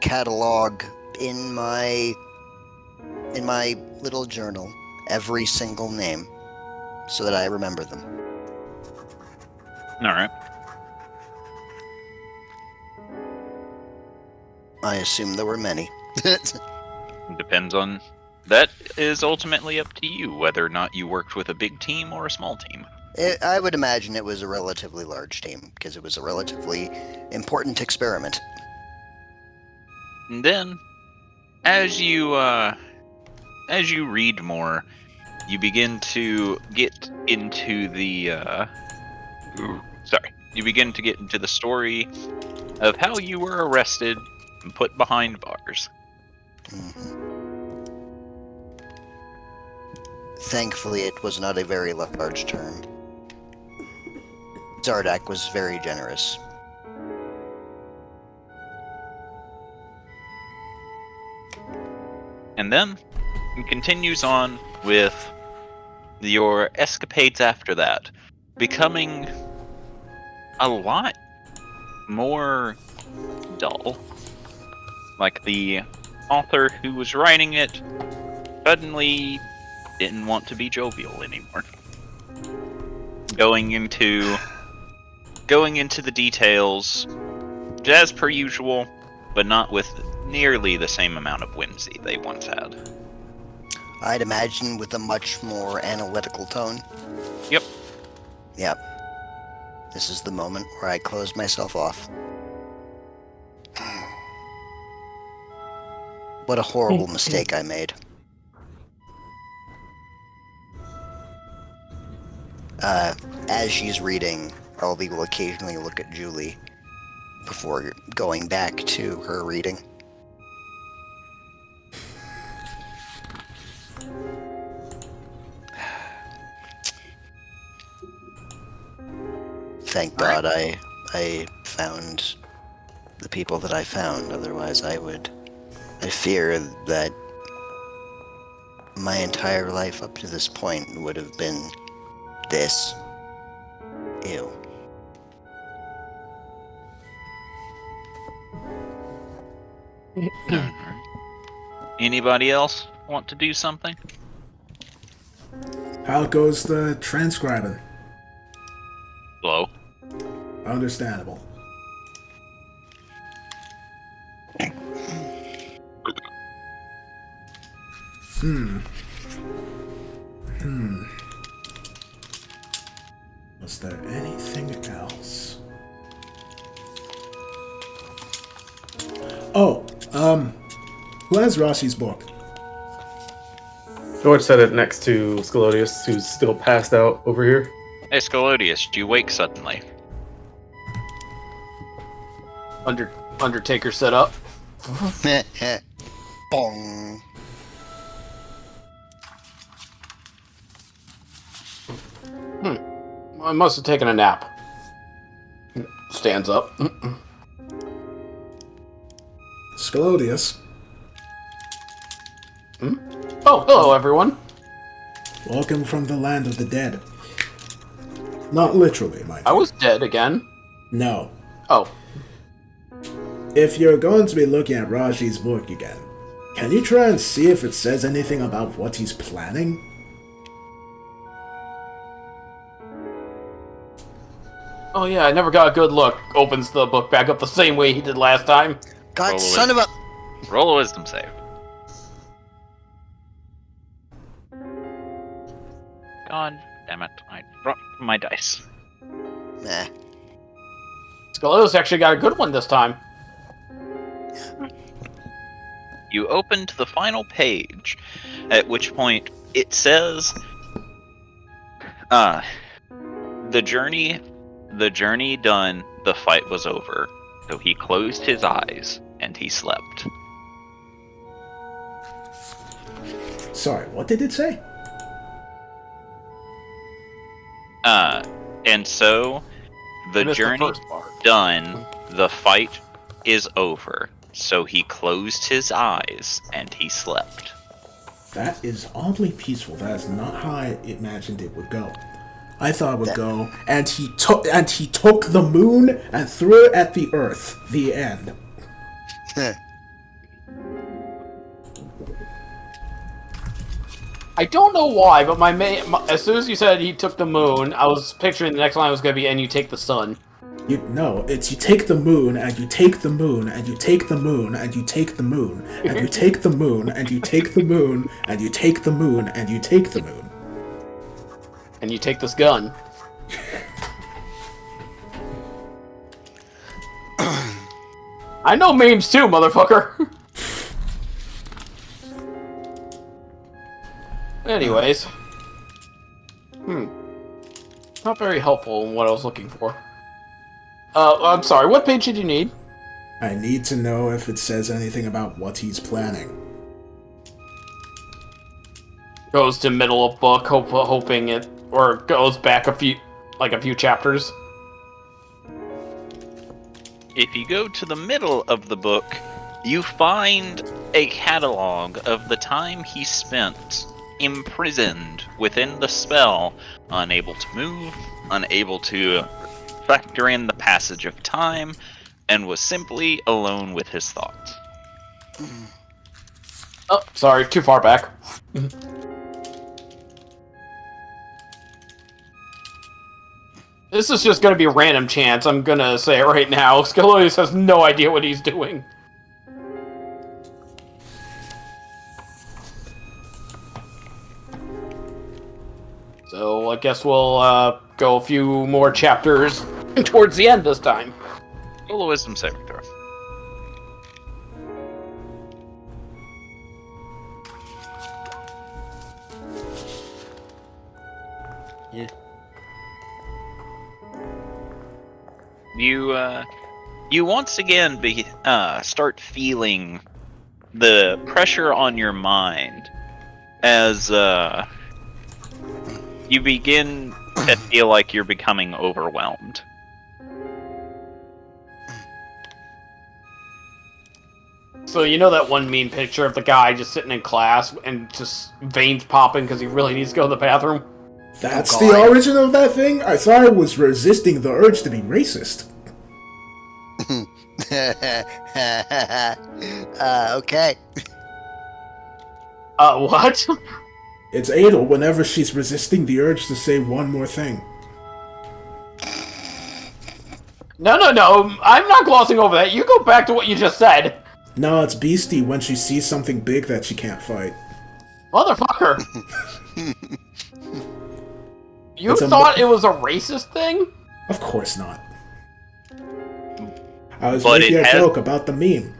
catalog in my little journal every single name so that I remember them. All right. I assume there were many. Depends on... That is ultimately up to you, whether or not you worked with a big team or a small team. I would imagine it was a relatively large team, because it was a relatively important experiment. And then, as you read more, you begin to get into the story of how you were arrested and put behind bars. Mm-hmm. Thankfully, it was not a very large term. Zardak was very generous. And then it continues on with your escapades after that, becoming a lot more dull. Like the author who was writing it suddenly didn't want to be jovial anymore. Going into the details, as per usual, but not with nearly the same amount of whimsy they once had. I'd imagine with a much more analytical tone. Yep. Yep. This is the moment where I close myself off. What a horrible mistake I made. As she's reading, Elvie will occasionally look at Julie before going back to her reading. Thank God I found the people that I found, otherwise I fear that my entire life up to this point would have been this. Ew. Anybody else want to do something? How goes the transcribing? Slow. Understandable. Was there anything else? Oh, who has Rashi's book? George said it next to Scalodius, who's still passed out over here. Hey, Scalodius, do you wake suddenly? Undertaker set up. Bong. I must have taken a nap. Stands up. Scalodius. Oh, hello everyone. Welcome from the land of the dead. Not literally, mind I you. was dead again. No. Oh, If you're going to be looking at Raji's book again, can you try and see if it says anything about what he's planning? oh yeah, I never got a good look. Opens the book back up the same way he did last time. God, Roll son of a... Roll a wisdom save. God damn it! I dropped my dice. Nah. Scolo's actually got a good one this time. You open to the final page, at which point it says, the journey done, the fight was over. So he closed his eyes and he slept. Sorry, what did it say? And so the Missed the journey first part. done, the fight is over. So he closed his eyes and he slept. That is oddly peaceful. That is not how I imagined it would go. I thought it would go, and he took the moon and threw it at the earth. The end. I don't know why, but as soon as you said he took the moon, I was picturing the next line was going to be, and you take the sun. It's you take the moon, and you take the moon, and you take the moon, and you take the moon, and you take the moon, and you take the moon, and you take the moon, and you take the moon. And you take this gun. I know memes too, motherfucker! Anyways. Not very helpful in what I was looking for. I'm sorry, what page did you need? I need to know if it says anything about what he's planning. Goes to middle of book, hoping it, or goes back a few chapters. If you go to the middle of the book, you find a catalog of the time he spent imprisoned within the spell, unable to move, unable to factor in the passage of time, and was simply alone with his thoughts. Oh, sorry, too far back. This is just going to be a random chance, I'm going to say it right now. Scalonius has no idea what he's doing. So I guess we'll go a few more chapters towards the end this time. Roll a wisdom saving throw. Yeah. You once again start feeling the pressure on your mind as you begin to feel like you're becoming overwhelmed. So you know that one meme picture of the guy just sitting in class and just veins popping because he really needs to go to the bathroom? That's the origin of that thing? I thought I was resisting the urge to be racist. Okay. What? It's Adel whenever she's resisting the urge to say one more thing. No, I'm not glossing over that. You go back to what you just said. No, it's Beastie when she sees something big that she can't fight. Motherfucker. You It's thought it was a racist thing? Of course not. I was But making it a has- joke about the meme.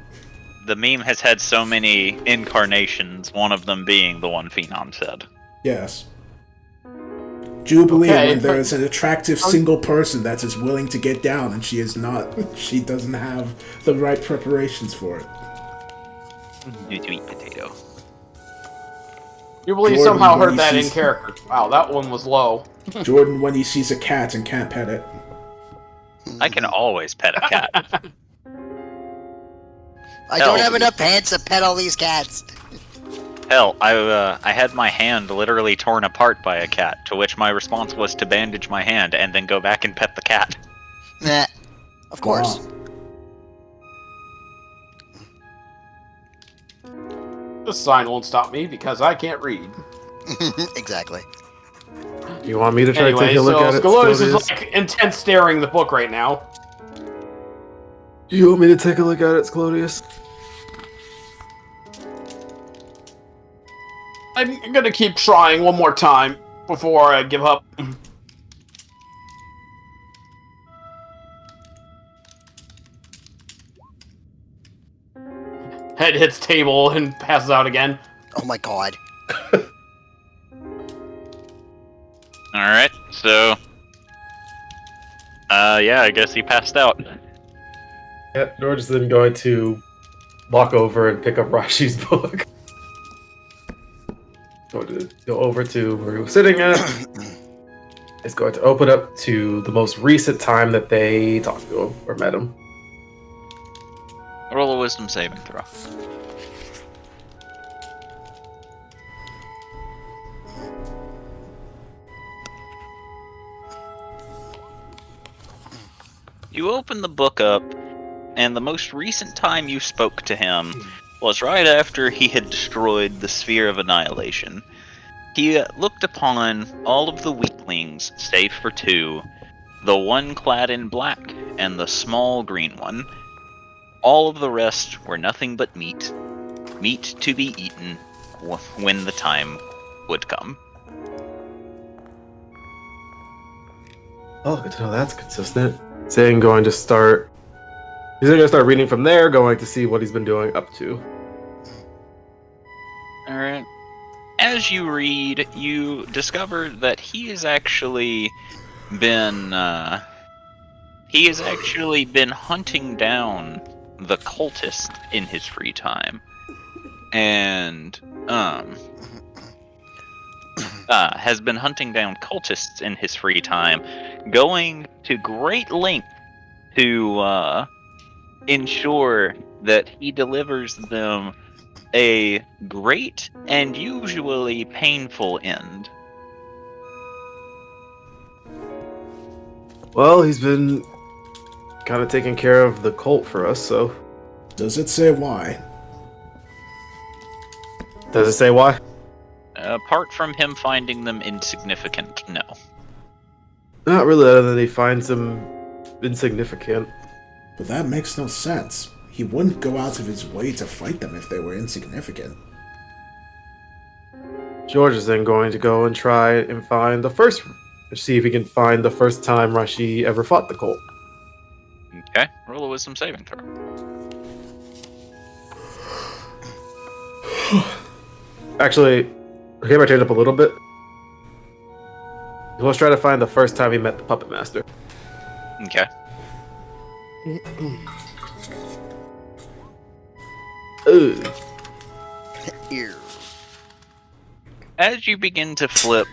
The meme has had so many incarnations, one of them being the one Phenom said. Yes. Jubilee, Okay, when there but- is an attractive single person that is willing to get down and she is not, she doesn't have the right preparations for it. You to eat potato. You believe Jordan, somehow when heard he that in sees- character. Wow, that one was low. Jordan when he sees a cat and can't pet it. I can always pet a cat. I don't have enough pants to pet all these cats. Hell, I had my hand literally torn apart by a cat, to which my response was to bandage my hand and then go back and pet the cat. Nah. Of course. Wow. This sign won't stop me because I can't read. Exactly. You want me to try to Anyway, take a look so at it? Scalonius is Scalonius? like intense staring the book right now. Do you want me to take a look at it, Clodius? I'm gonna keep trying one more time before I give up. Head hits table and passes out again. Oh my god. Alright, so... yeah, I guess he passed out. Yeah, George is then going to walk over and pick up Rashi's book. Going to go over to where he was sitting at. Is going to open up to the most recent time that they talked to him or met him. Roll a wisdom saving throw. You open the book up, and the most recent time you spoke to him was right after he had destroyed the Sphere of Annihilation. He looked upon all of the weaklings, save for two, the one clad in black and the small green one. All of the rest were nothing but meat. Meat to be eaten when the time would come. Oh, good to know that's consistent. Saying going to start. He's going to start reading from there, going to see what he's been doing up to. Alright. As you read, you discover that he has actually been hunting down the cultist in his free time. And has been hunting down cultists in his free time, going to great length to ensure that he delivers them a great and usually painful end. Well, he's been kind of taking care of the cult for us, so. Does it say why? Does it say why? Apart from him finding them insignificant, no. Not really, other than he finds them insignificant. But that makes no sense. He wouldn't go out of his way to fight them if they were insignificant. George is then going to go and try and find see if he can find the first time Rashi ever fought the cult. Okay, roll a wisdom saving throw. Actually, okay, I turned up a little bit. Let's try to find the first time he met the Puppet Master. Okay. Ooh. Ew. As you begin to flip,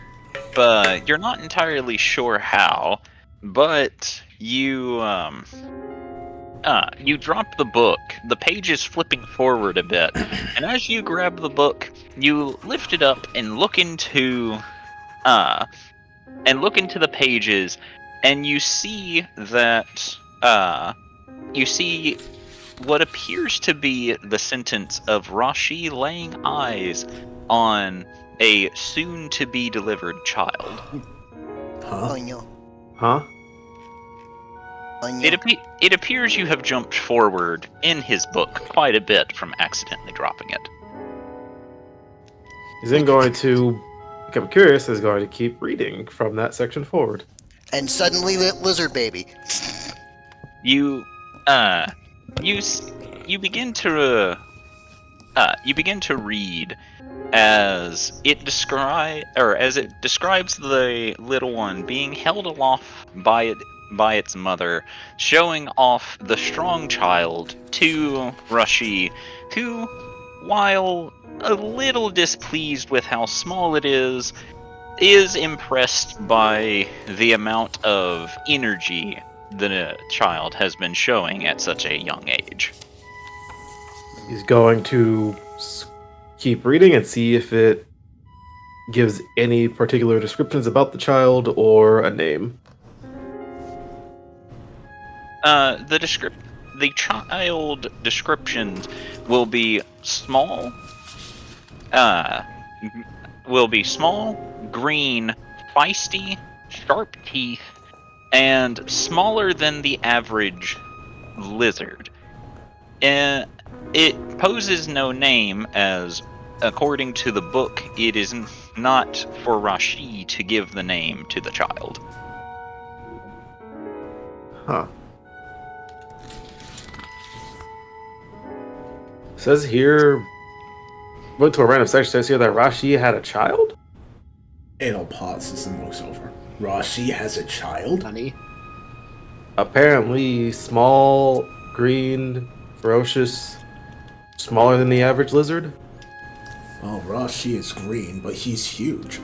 you're not entirely sure how, but you drop the book. The page is flipping forward a bit, and as you grab the book, you lift it up and look into the pages, and you see that you see what appears to be the sentence of Rashi laying eyes on a soon-to-be-delivered child. Huh? Oh no. Huh? Oh no. It appears you have jumped forward in his book quite a bit from accidentally dropping it. He's then going to become curious, is going to keep reading from that section forward. And suddenly, lizard baby. You begin to read as it describes the little one being held aloft by its mother, showing off the strong child to Rashi, who, while a little displeased with how small it is impressed by the amount of energy the child has been showing at such a young age. He's going to keep reading and see if it gives any particular descriptions about the child or a name. The child descriptions will be small, green, feisty, sharp teeth, and smaller than the average lizard. And it poses no name, as according to the book, it is not for Rashi to give the name to the child. Huh. Says here, went to a random section, says here that Rashi had a child? Adol pauses and looks over. Rashi has a child? Honey. Apparently small, green, ferocious, smaller than the average lizard. Well, Rashi is green, but he's huge.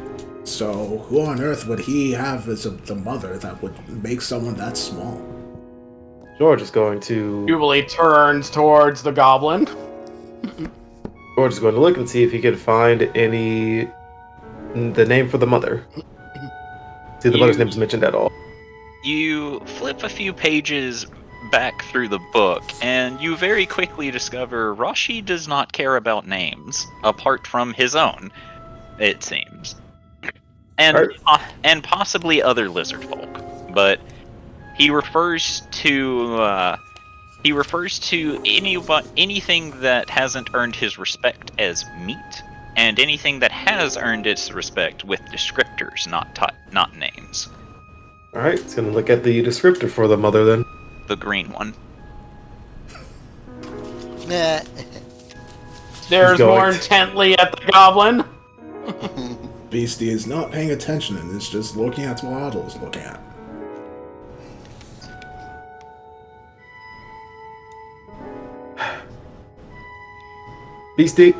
So, who on earth would he have as the mother that would make someone that small? George is going to Jubilee turns towards the goblin. look and see if he can find the name for the mother. See if the mother's name is mentioned at all. You flip a few pages back through the book, and you very quickly discover Rashi does not care about names, apart from his own, it seems. And possibly other lizard folk. But he refers to anything that hasn't earned his respect as meat, and anything that has earned its respect with descriptors, not names. Alright, it's gonna look at the descriptor for the mother then. The green one. Nah. Stares more intently at the goblin. Beastie is not paying attention and is just looking at what Otto is looking at. Beastie,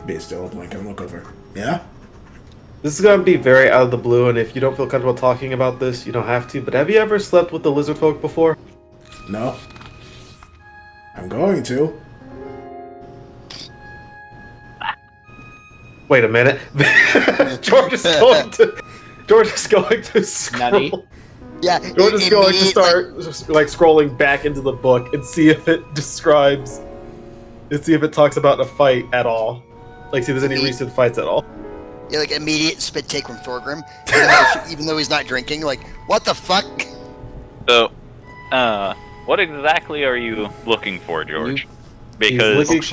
Beastie will blink and look over. Yeah? this is gonna be very out of the blue, and if you don't feel comfortable talking about this, you don't have to, but have you ever slept with the lizard folk before? No. I'm going to. Wait a minute. George is going to scroll. Nutty. Yeah. George is going to start scrolling back into the book and see if it describes, and see if it talks about a fight at all. Like, see if there's any recent fights at all. Yeah, like immediate spit take from Thorgrim, even though he's not drinking. Like, what the fuck? So, what exactly are you looking for, George? Because he's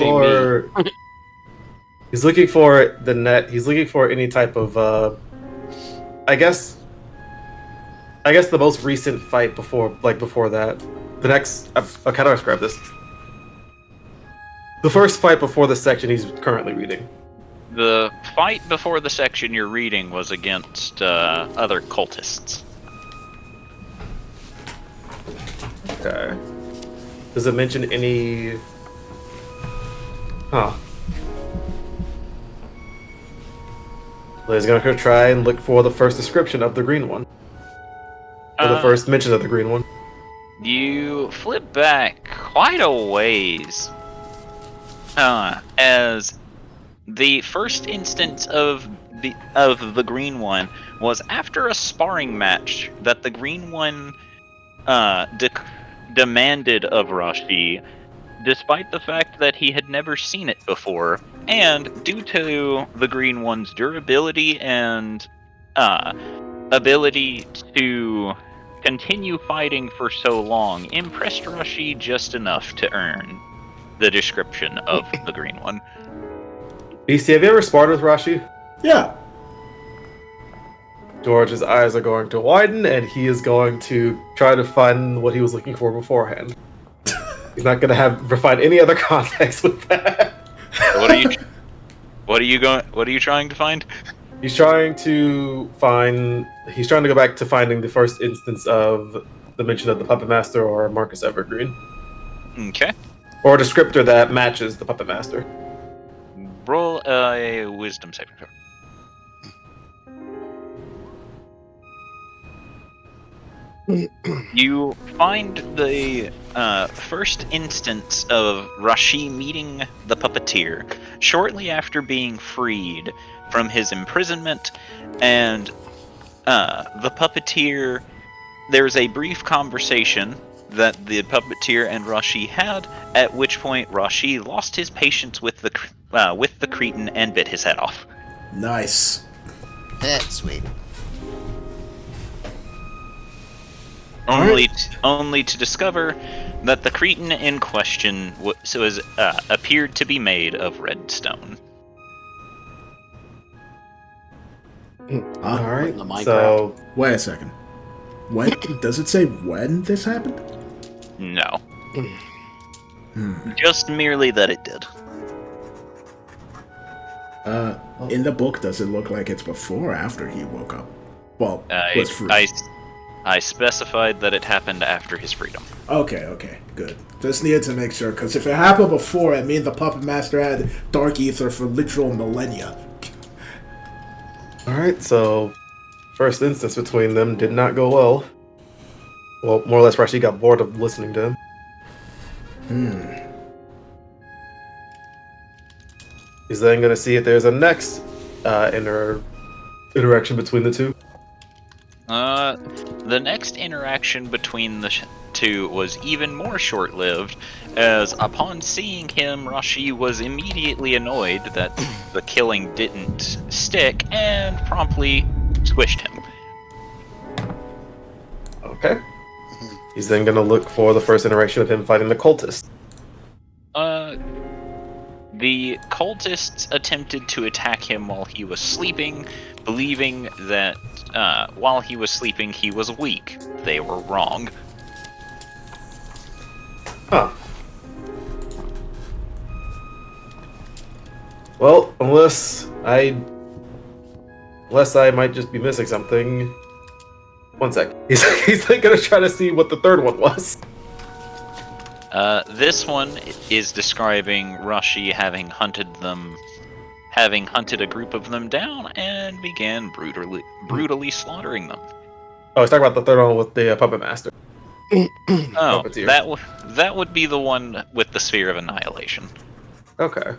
looking for the net. He's looking for any type of, I guess the most recent fight before that. The next, how do I describe this? The first fight before the section he's currently reading. the fight before the section you're reading was against other cultists. Okay. Does it mention any? Huh. Liz gonna go try and look for the first description of the green one. Or the first mention of the green one. You flip back quite a ways. As the first instance of the green one was after a sparring match that the green one demanded of Rashi, despite the fact that he had never seen it before, and due to the green one's durability and ability to continue fighting for so long, impressed Rashi just enough to earn the description of the green one. BC, have you ever sparred with Rashi? Yeah. George's eyes are going to widen, and he is going to try to find what he was looking for beforehand. He's not going to find any other context with that. What are you trying to find? He's trying to go back to finding the first instance of the mention of the Puppet Master or Marcus Evergreen. Okay. Or a descriptor that matches the Puppet Master. Roll a wisdom saving throw. You find the first instance of Rashi meeting the puppeteer shortly after being freed from his imprisonment, and the puppeteer, there's a brief conversation that the puppeteer and Rashi had, at which point Rashi lost his patience with the Cretan and bit his head off. Nice. Sweet. only to discover that the cretin in question appeared to be made of red stone. All right. in the Minecraft. So Wait a second. When does it say when this happened? No. Just merely that it did. In the book, does it look like it's before or after he woke up? Well, was free. I specified that it happened after his freedom. Okay, good. Just needed to make sure, because if it happened before, it means the Puppet Master had Dark Ether for literal millennia. all right. So first instance between them did not go well. Well, more or less, Rashi got bored of listening to him. He's then going to see if there's a next interaction between the two. The next interaction between the two was even more short-lived, as upon seeing him, Rashi was immediately annoyed that the killing didn't stick and promptly squished him. Okay. He's then going to look for the first interaction of him fighting the cultist. The cultists attempted to attack him while he was sleeping, believing that while he was sleeping he was weak. They were wrong. Huh. Well, unless I might just be missing something. One sec. He's like gonna try to see what the third one was. This one is describing Rashi having hunted a group of them down and began brutally slaughtering them. Oh, he's talking about the third one with the Puppet Master. Oh, Puppeteer. that would be the one with the Sphere of Annihilation. Okay.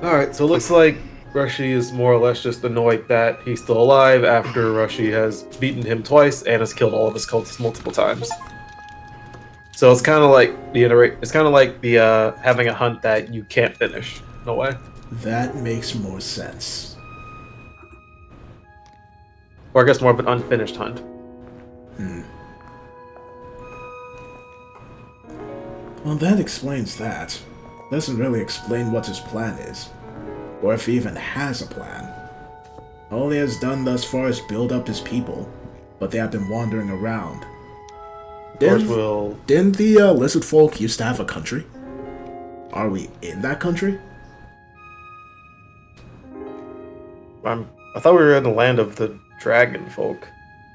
Alright, so it looks like Rashi is more or less just annoyed that he's still alive after Rashi has beaten him twice and has killed all of his cultists multiple times. So it's kind of like the having a hunt that you can't finish. No way. That makes more sense. Or I guess more of an unfinished hunt. Well, that explains that. Doesn't really explain what his plan is. Or if he even has a plan. All he has done thus far is build up his people, but they have been wandering around. Didn't the lizard folk used to have a country? Are we in that country? I thought we were in the land of the dragon folk.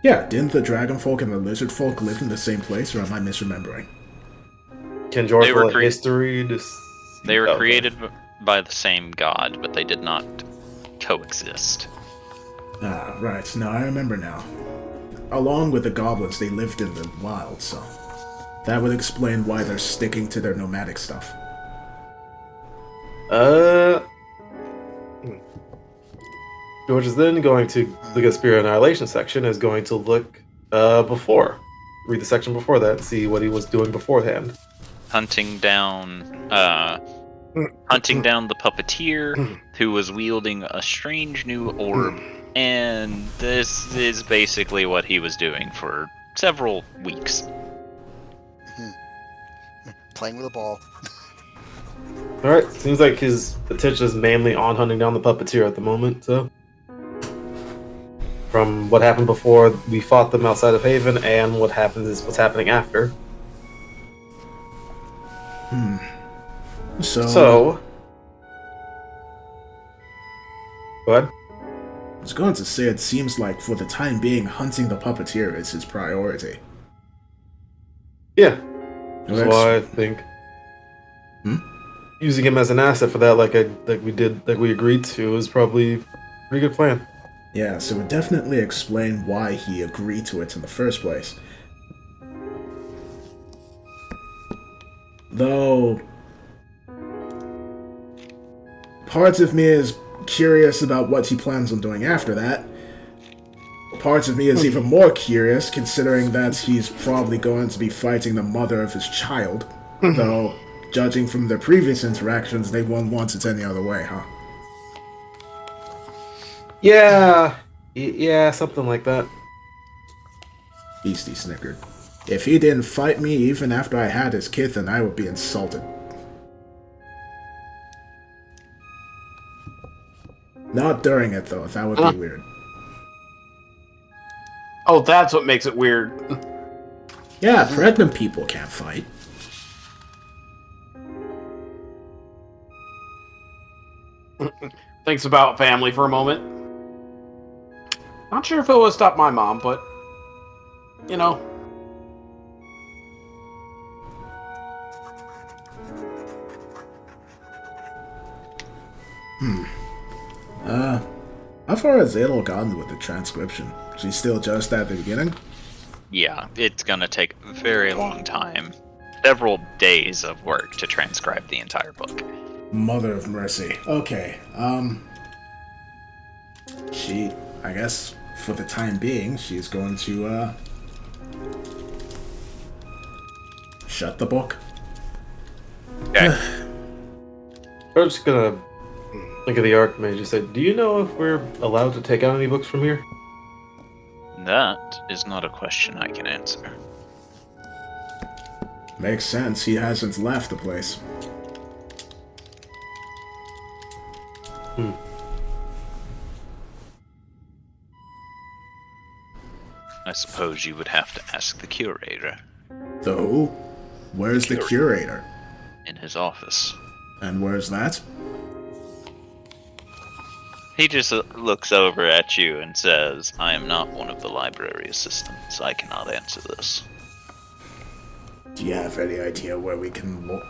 Yeah, didn't the dragon folk and the lizard folk live in the same place, or am I misremembering? Can George They were roll a history to They were created by the same god, but they did not coexist. Ah, right. No, I remember now. Along with the goblins, they lived in the wild, so that would explain why they're sticking to their nomadic stuff. George is then going to look at Spirit Annihilation section, is going to look read the section before that, and see what he was doing beforehand. Hunting down the puppeteer who was wielding a strange new orb, and this is basically what he was doing for several weeks. Playing with a ball. Alright, seems like his attention is mainly on hunting down the puppeteer at the moment, so. From what happened before we fought them outside of Haven, and what's happening after. So. Go ahead. I was going to say it seems like for the time being, hunting the puppeteer is his priority. Yeah. That's why I think using him as an asset for that, like we agreed to, is probably a pretty good plan. Yeah, so it would definitely explain why he agreed to it in the first place. Though, parts of me is curious about what he plans on doing after that. Parts of me is even more curious, considering that he's probably going to be fighting the mother of his child. Though, judging from their previous interactions, they won't want it any other way, huh? Yeah, something like that. Beastie snickered. If he didn't fight me even after I had his kith, then I would be insulted. Not during it, though. That would be weird. Oh, that's what makes it weird. Yeah, pregnant people can't fight. Thinks about family for a moment. Not sure if it would stop my mom, but, you know. How far has Adel gotten with the transcription? She's still just at the beginning? Yeah, it's gonna take a very long time. Several days of work to transcribe the entire book. Mother of mercy. Okay, she, I guess, for the time being, she's going to, shut the book. Okay. I'm just gonna look at the Archmage and say, do you know if we're allowed to take out any books from here? That is not a question I can answer. Makes sense, he hasn't left the place. I suppose you would have to ask the curator The who? Where's the curator? in his office. And where's that? He just looks over at you and says, I am not one of the library assistants. I cannot answer this. Do you have any idea where we can look?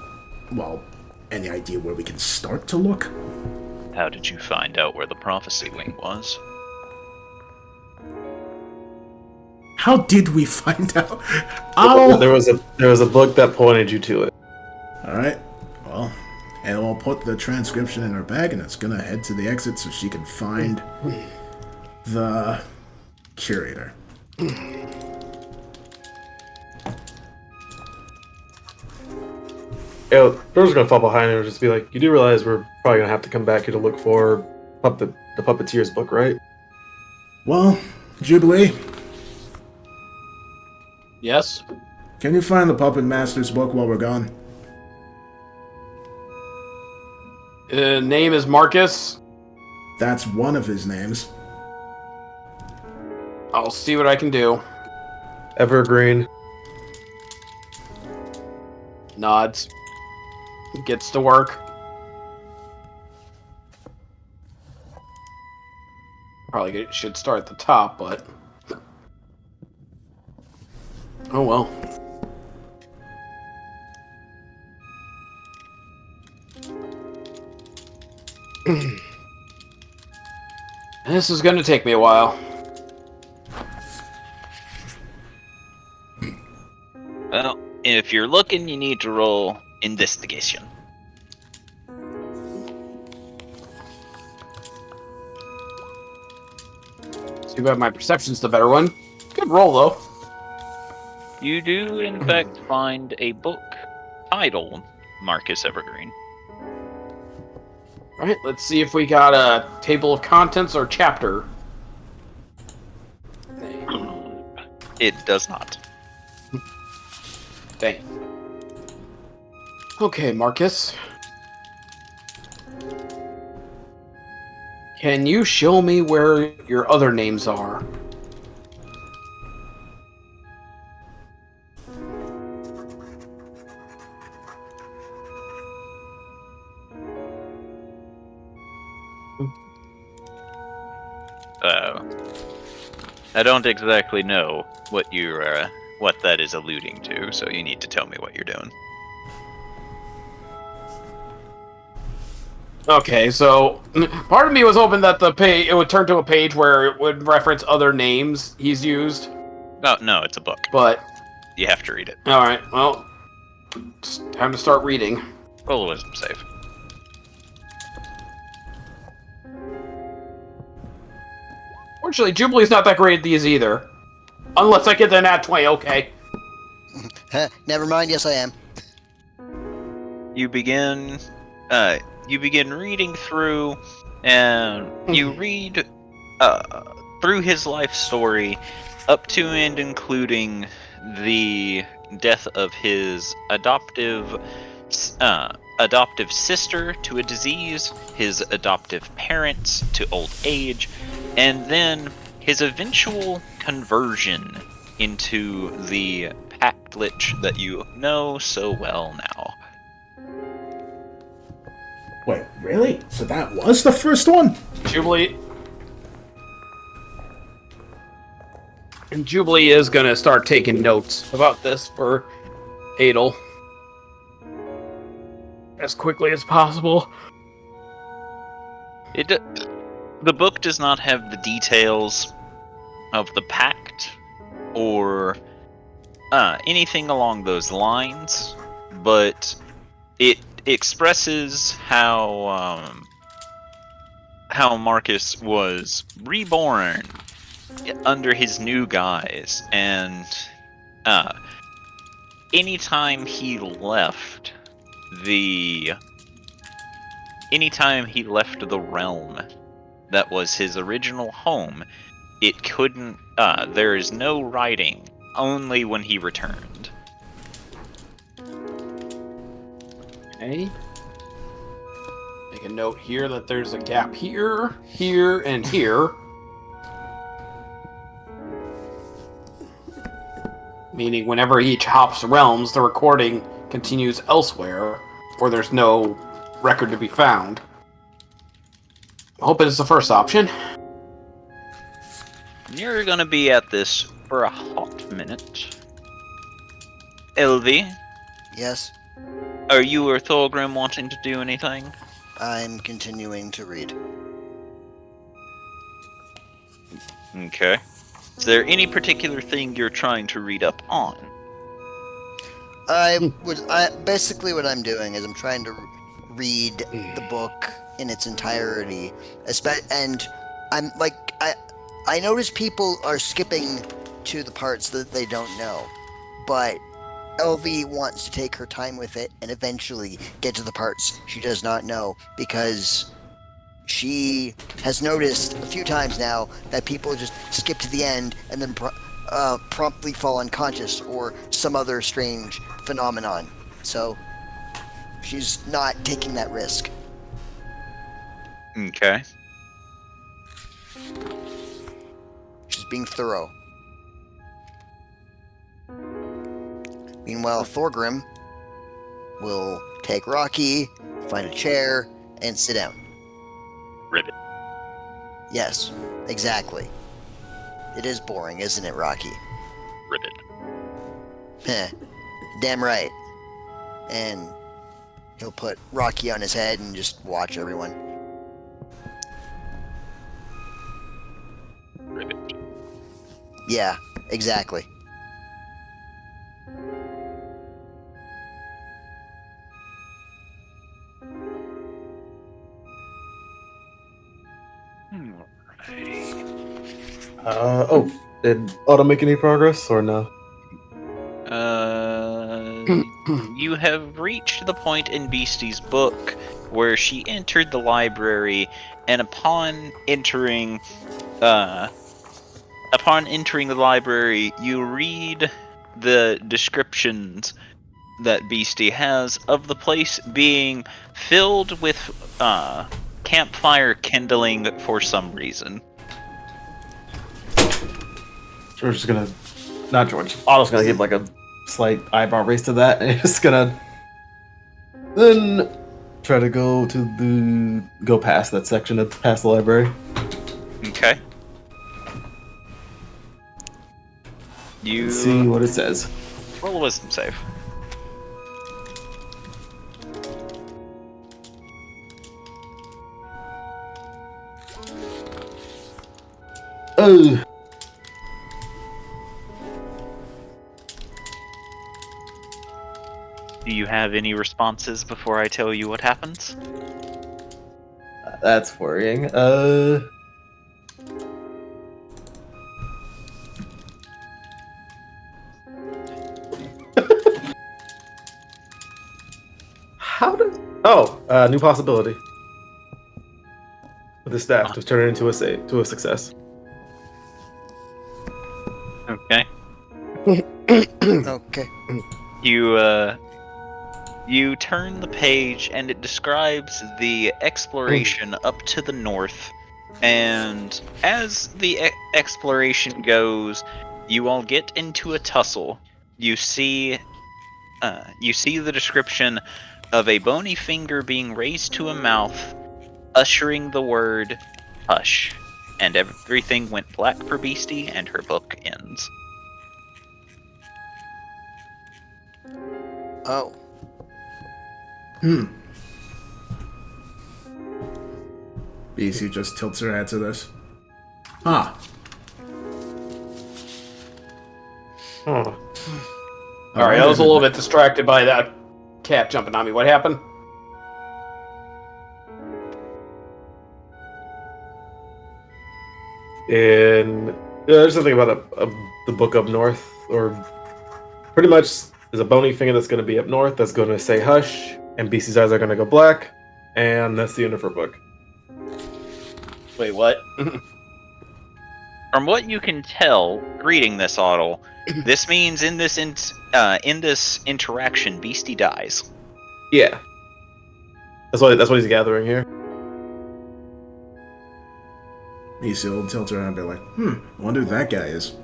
Well, any idea where we can start to look? How did you find out where the prophecy wing was? How did we find out? Oh! There was a book that pointed you to it. Alright, well, and we'll put the transcription in her bag and it's gonna head to the exit so she can find the curator. Yeah, George's gonna fall behind her and just be like, you do realize we're probably gonna have to come back here to look for the Puppeteer's book, right? Well, Jubilee, Yes? can you find the Puppet Master's book while we're gone? Name is Marcus. That's one of his names. I'll see what I can do. Evergreen. Nods. Gets to work. Probably should start at the top, but... Oh well. This is gonna take me a while. Well, if you're looking, you need to roll investigation. Too bad my perception's the better one. Good roll, though. You do, in fact, find a book titled Marcus Evergreen. Alright, let's see if we got a table of contents or chapter. It does not. Dang. Okay, Marcus. Can you show me where your other names are? I don't exactly know what you're, what that is alluding to, so you need to tell me what you're doing. Okay, so part of me was hoping that the page it would turn to a page where it would reference other names he's used, Oh, no, it's a book. but You have to read it. all right, well, it's time to start reading. Roll a wisdom save. Fortunately, Jubilee's not that great at these either, unless I get the nat 20. Okay. Never mind, yes I am. You begin reading through, and you read through his life story up to and including the death of his adoptive sister to a disease, his adoptive parents to old age, and then his eventual conversion into the pact lich that you know so well now. Wait, really? So that was the first one? Jubilee. And Jubilee is gonna start taking notes about this for Adel as quickly as possible. The book does not have the details of the pact or anything along those lines, but it expresses how Marcus was reborn under his new guise, and anytime he left the realm that was his original home, it couldn't there is no writing, only when he returned. Okay. Make a note here that there's a gap here, here, and here. Meaning whenever each hops realms, the recording continues elsewhere, or there's no record to be found. I hope it's the first option. You're gonna be at this for a hot minute. LV, Yes, are you or Thorgrim wanting to do anything? I'm continuing to read. Okay. Is there any particular thing you're trying to read up on? Basically what I'm doing is I'm trying to read the book in its entirety, and I'm like I notice people are skipping to the parts that they don't know, but LV wants to take her time with it and eventually get to the parts she does not know, because she has noticed a few times now that people just skip to the end and then promptly fall unconscious or some other strange phenomenon. So she's not taking that risk. Okay. She's being thorough. Meanwhile, Thorgrim will take Rocky, find a chair, and sit down. Ribbit. Yes, exactly. It is boring, isn't it, Rocky? Ribbit. Heh. Damn right. And he'll put Rocky on his head and just watch everyone. Ribbit. Yeah, exactly. Did Autumn make any progress or no? You have reached the point in Beastie's book where she entered the library, and upon entering the library, you read the descriptions that Beastie has of the place being filled with campfire kindling for some reason. George is gonna, not George. Otto's gonna give like a slight eyebrow raise to that, and he's gonna then try to go past that section of past the library. Okay. You Let's see what it says. roll a wisdom save. Oh. Do you have any responses before I tell you what happens? That's worrying. How did? Oh, new possibility. With the staff to turn it into a success. Okay. Okay. You turn the page and it describes the exploration up to the north. And as the exploration goes, you all get into a tussle. You see the description of a bony finger being raised to a mouth, ushering the word hush. And everything went black for Beastie, and her book ends. Oh. BC just tilts her head to this. Huh. Huh. Alright, I was a little bit distracted by that cat jumping on me. What happened? And there's something about the book up north, or pretty much there's a bony finger that's going to be up north that's going to say hush, and BC's eyes are going to go black, and that's the end of her book. Wait, what? From what you can tell, reading this, Otto, this means in this interaction, Beastie dies. Yeah. That's what he's gathering here. BC will tilt her head and be like, wonder who that guy is.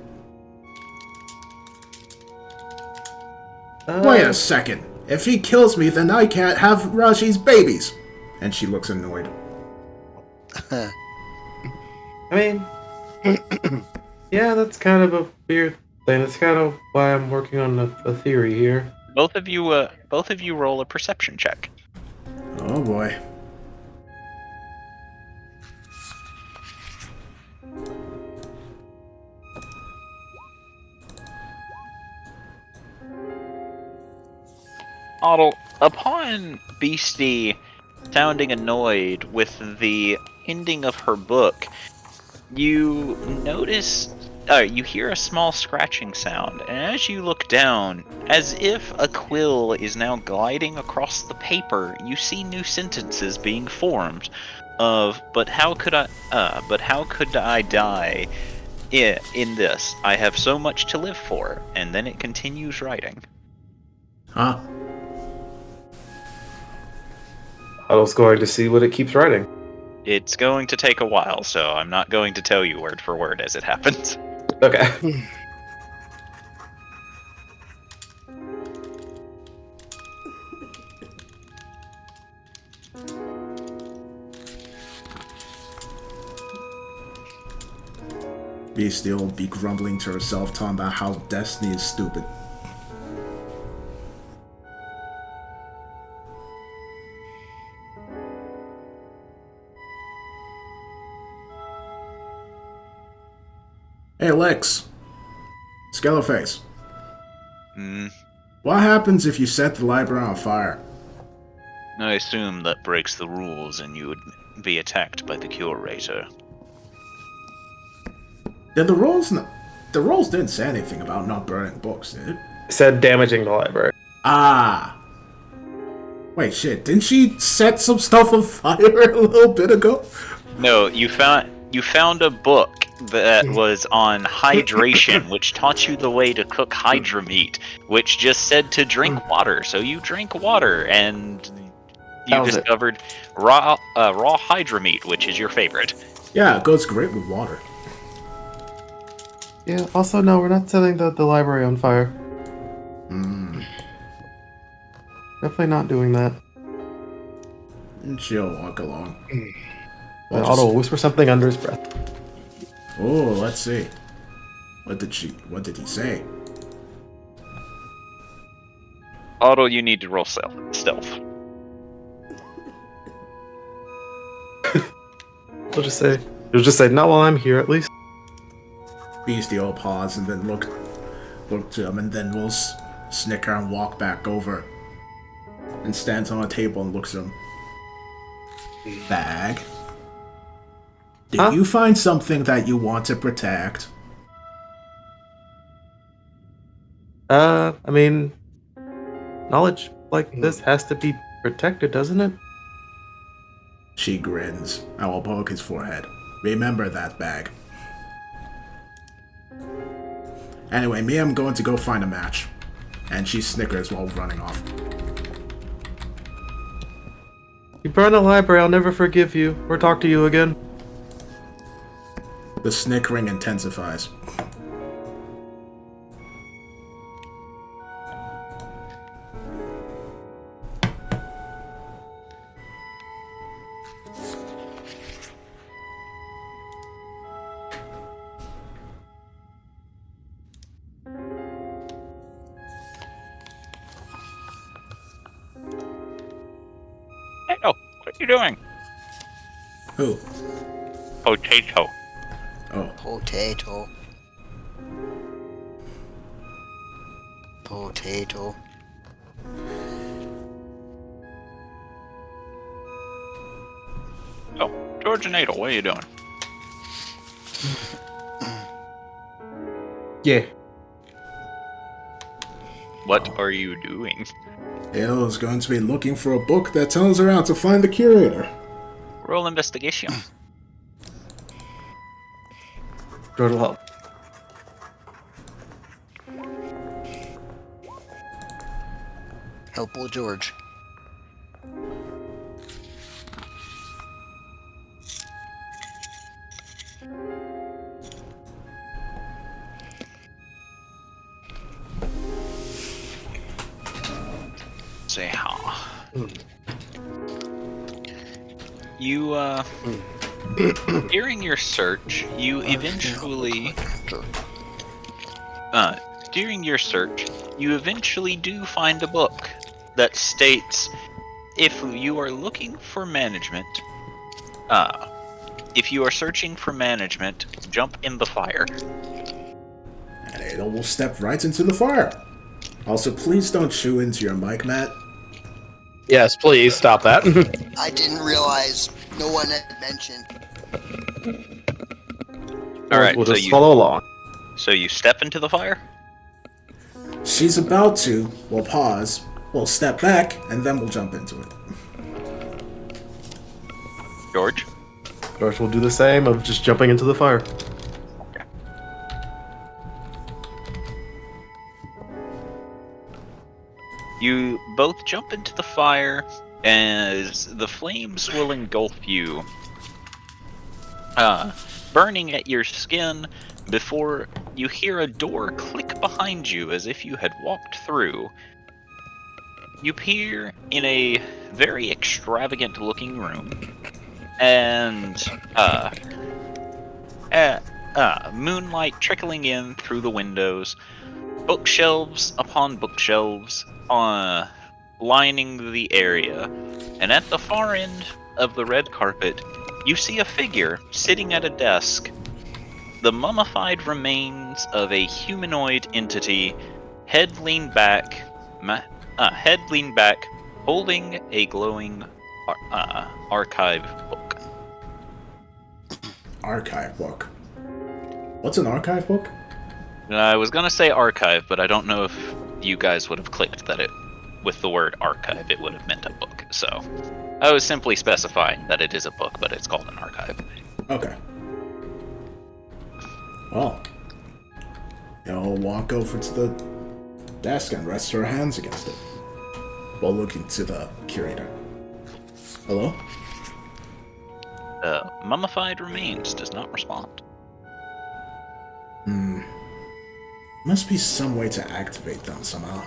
Wait a second. If he kills me, then I can't have Raji's babies. And she looks annoyed. I mean, yeah, that's kind of a weird thing. That's kind of why I'm working on a theory here. Both of you roll a perception check. Oh boy. Otto, upon Beastie sounding annoyed with the ending of her book, you hear a small scratching sound, and as you look down, as if a quill is now gliding across the paper, you see new sentences being formed of, but how could I die in this? I have so much to live for, and then it continues writing. Huh? I was going to see what it keeps writing. It's going to take a while, so I'm not going to tell you word for word as it happens. Okay. Beastie will be grumbling to herself, talking about how Destiny is stupid. Hey, Lex. Skellerface. What happens if you set the library on fire? I assume that breaks the rules and you would be attacked by the curator. Did the rules didn't say anything about not burning books, did it? It said damaging the library. Ah. Wait, shit, didn't she set some stuff on fire a little bit ago? No, you found a book that was on hydration, which taught you the way to cook hydra meat, which just said to drink water. So you drank water, and you discovered raw hydra meat, which is your favorite. Yeah, it goes great with water. Yeah, also, no, we're not setting the library on fire. Definitely not doing that. And she'll walk along. And Otto will whisper something under his breath. Oh, let's see. What did he say? Otto, you need to roll stealth. You'll just say, not while I'm here, at least. Beastie will pause and then look to him, and then will snicker and walk back over. And stands on a table and looks at him. Bag. Did you find something that you want to protect? I mean, knowledge like this has to be protected, doesn't it? She grins. I will poke his forehead. Remember that, Bag. Anyway, me, I'm going to go find a match. And she snickers while running off. You burned the library, I'll never forgive you or talk to you again. The snickering intensifies. Hey, what are you doing? Who? Potato. Oh. Potato. Potato. Oh, George and Adel, what are you doing? Yeah. What are you doing? Hale is going to be looking for a book that tells her how to find the curator. Roll investigation. George will help. Helpful George. Say ha. You, during your search, you eventually, do find a book that states if you are looking for management, if you are searching for management, jump in the fire. And Adel will step right into the fire. Also, please don't chew into your mic, Matt. Yes, please stop that. I didn't realize no one had mentioned. Alright, We'll so just follow along. So you step into the fire? She's about to. We'll pause. We'll step back, and then we'll jump into it. George? George will do the same of just jumping into the fire. You both jump into the fire as the flames will engulf you, burning at your skin before you hear a door click behind you as if you had walked through. You peer in a very extravagant looking room, and moonlight trickling in through the windows, bookshelves upon bookshelves lining the area, and at the far end of the red carpet, you see a figure sitting at a desk, the mummified remains of a humanoid entity, head leaned back, holding a glowing archive book. Archive book. What's an archive book? I was gonna say archive, but I don't know if you guys would have clicked that it, with the word archive, it would have meant a book. So I was simply specifying that it is a book, but it's called an archive. Okay. Well, you'll walk over to the desk and rest her hands against it while looking to the curator. Hello? Mummified remains does not respond. Must be some way to activate them somehow.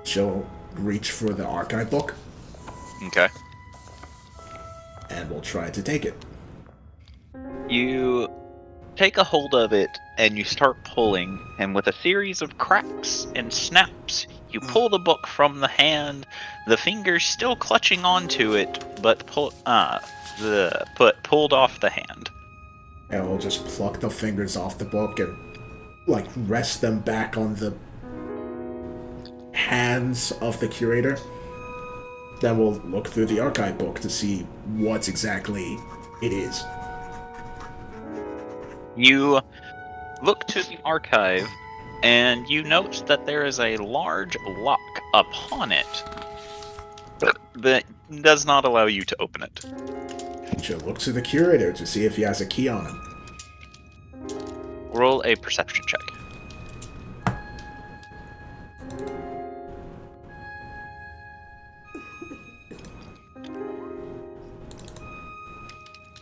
She'll reach for the archive book, Okay. and we'll try to take it. You take a hold of it and you start pulling, and with a series of cracks and snaps, you pull the book from the hand, the fingers still clutching onto it, but pulled off the hand. And we'll just pluck the fingers off the book and, like, rest them back on the hands of the curator. Then we'll look through the archive book to see what exactly it is. You look to the archive, and you note that there is a large lock upon it that does not allow you to open it. She'll look to the curator to see if he has a key on him. roll a perception check.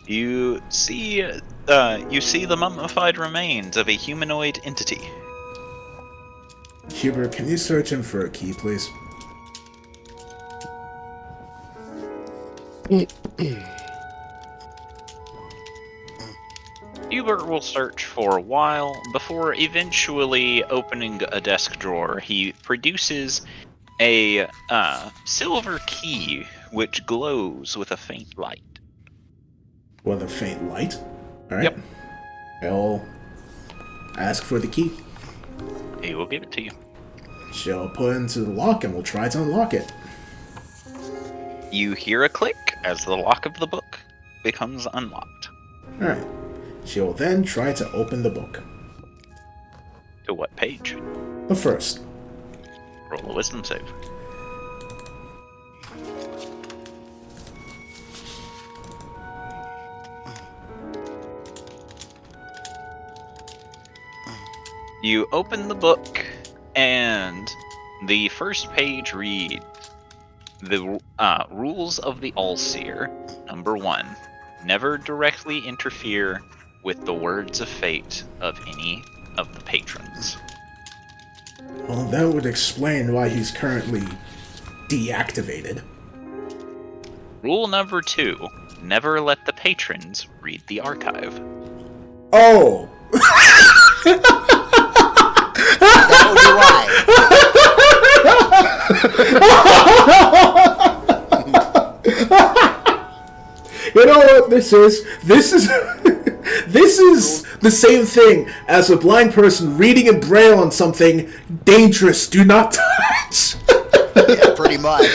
You see the mummified remains of a humanoid entity. Hubert, can you search him for a key, please? Hubert will search for a while before eventually opening a desk drawer. He produces a silver key which glows with a faint light. With a faint light? Alright. Yep. I'll ask for the key. He will give it to you. She'll put it into the lock and we'll try to unlock it. You hear a click as the lock of the book becomes unlocked. Alright. She'll then try to open the book. To what page? The first. Roll a wisdom save. You open the book, and the first page reads, the rules of the All-Seer. Number 1, never directly interfere with the words of fate of any of the patrons. Well, that would explain why he's currently deactivated. Rule number 2, never let the patrons read the archive. Oh! That would be why. You know what this is? This is this is the same thing as a blind person reading in Braille on something dangerous. Do not touch. Yeah, pretty much.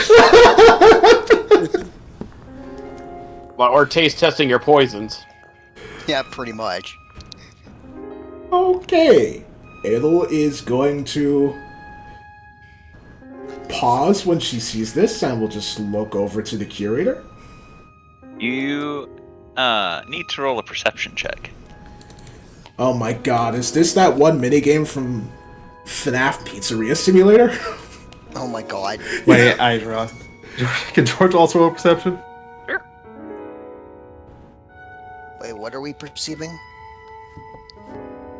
Or taste testing your poisons. Yeah, pretty much. Okay. Adel is going to pause when she sees this and will just look over to the curator. You need to roll a perception check. Oh my god, is this that one minigame from FNAF Pizzeria Simulator? Oh my god. Wait, can George also roll perception? Sure. Wait, what are we perceiving?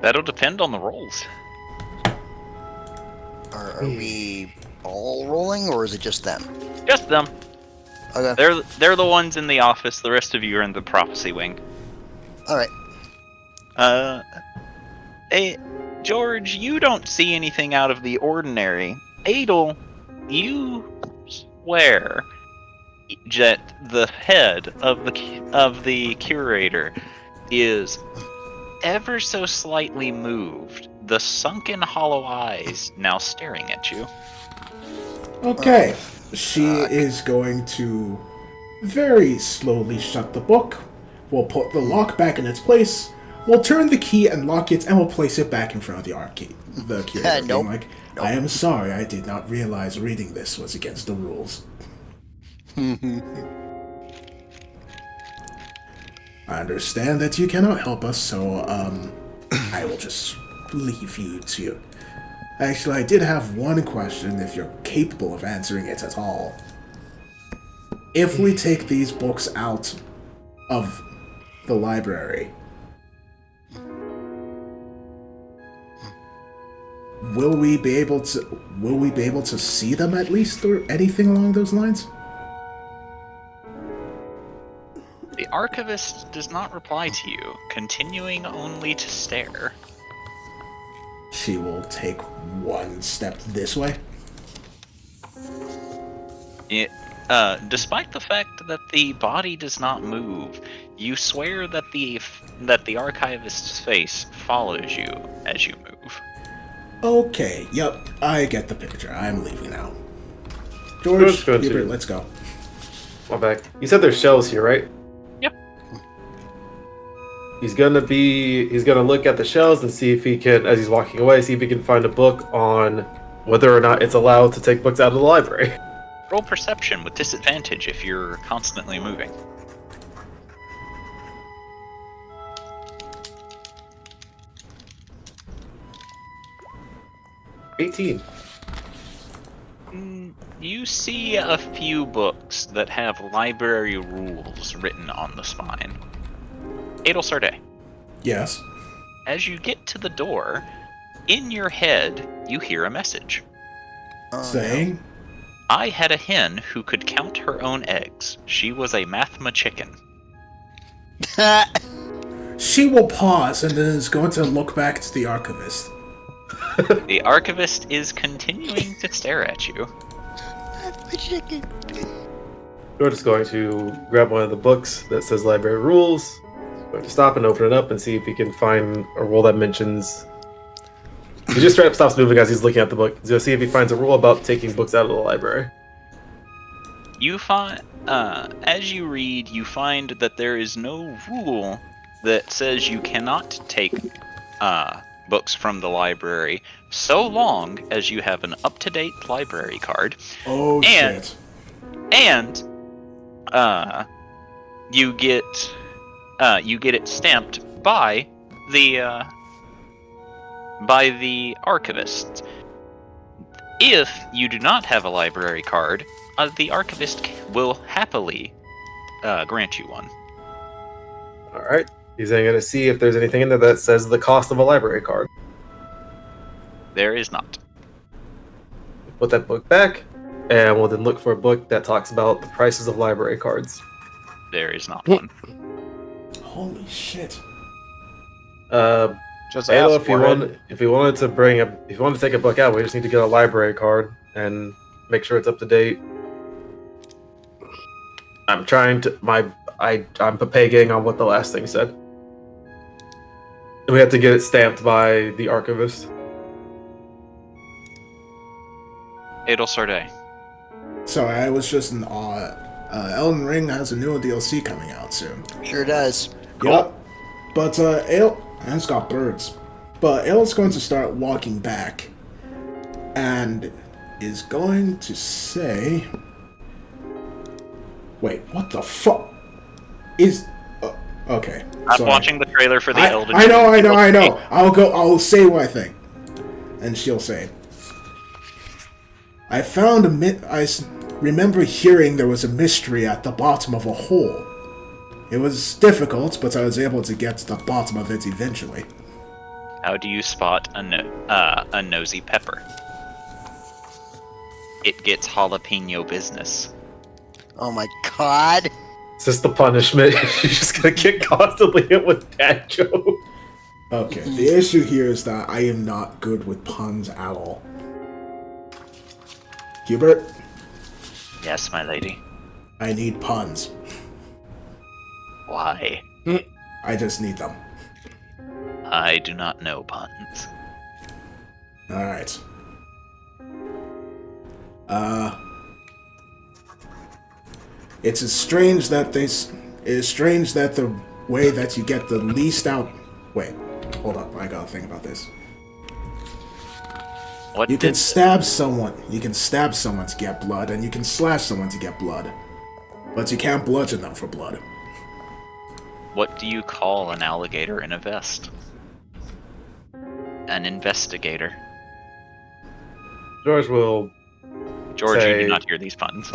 That'll depend on the rolls. Are we all rolling, or is it just them? Just them. Okay. They're the ones in the office. The rest of you are in the prophecy wing. Alright. Hey, George, you don't see anything out of the ordinary. Adel, you swear that the head of the curator is ever so slightly moved. The sunken hollow eyes now staring at you. Okay. She is going to very slowly shut the book. We'll put the lock back in its place. We'll turn the key and lock it, and we'll place it back in front of the arcade. The curator Nope. being like, I am sorry, I did not realize reading this was against the rules. I understand that you cannot help us, so, I will just leave you to... Actually, I did have one question, if you're capable of answering it at all. If we take these books out of the library, will we be able to see them at least, or anything along those lines? The archivist does not reply to you, continuing only to stare. She will take one step this way. Despite the fact that the body does not move, you swear that the archivist's face follows you as you move. Okay, yep, I get the picture. I'm leaving now. George, Good, Hubert, too. let's go. My back. You said there's shells here, right? Yep. He's gonna look at the shells and see if he can, as he's walking away, see if he can find a book on whether or not it's allowed to take books out of the library. Roll perception with disadvantage if you're constantly moving. 18. You see a few books that have library rules written on the spine. Adel Sarday, Yes. as you get to the door, in your head, you hear a message. Oh, Saying, I had a hen who could count her own eggs. She was a mathma chicken. no. she will pause and then is going to look back to the archivist. The archivist is continuing to stare at you. My chicken. George is going to grab one of the books that says library rules. Going to stop and open it up and see if he can find a rule that mentions. He just straight up stops moving as he's looking at the book. He's going to see if he finds a rule about taking books out of the library. You find, as you read, you find that there is no rule that says you cannot take books from the library so long as you have an up-to-date library card. Oh, And- shit. And you get it stamped by the archivist. If you do not have a library card, the archivist will happily grant you one. Alright. He's then going to see if there's anything in there that says the cost of a library card. There is not. Put that book back, and we'll then look for a book that talks about the prices of library cards. There is not one. Holy shit. Just Halo, ask for it. if you wanted to take a book out, we just need to get a library card and make sure it's up to date. I'm trying to I'm papagang on what the last thing said. And we have to get it stamped by the archivist. Adel Sarday. Sorry, I was just in awe. Elden Ring has a new DLC coming out soon. Sure does. Yup. But Ale, and it's got birds. But Ale's going to start walking back, and is going to say, "Wait, what the fuck is?" Okay. I'm sorry. watching the trailer for the Elden I know. Ring. I'll say what I think, and she'll say, "I found remember hearing there was a mystery at the bottom of a hole. It was difficult, but I was able to get to the bottom of it eventually." How do you spot a nosy pepper? It gets jalapeno business. Oh my god. It's just the punishment. You're just gonna get constantly hit with dad joke. Okay, the issue here is that I am not good with puns at all. Hubert, Yes, my lady. I need puns. Why? I just need them. I do not know puns. Alright. It's strange that the way that you get the least out. Wait, hold up, I gotta think about this. What You did can stab someone. You can stab someone to get blood, and you can slash someone to get blood. But you can't bludgeon them for blood. What do you call an alligator in a vest? An investigator. George will, George, you Say- do not hear these puns.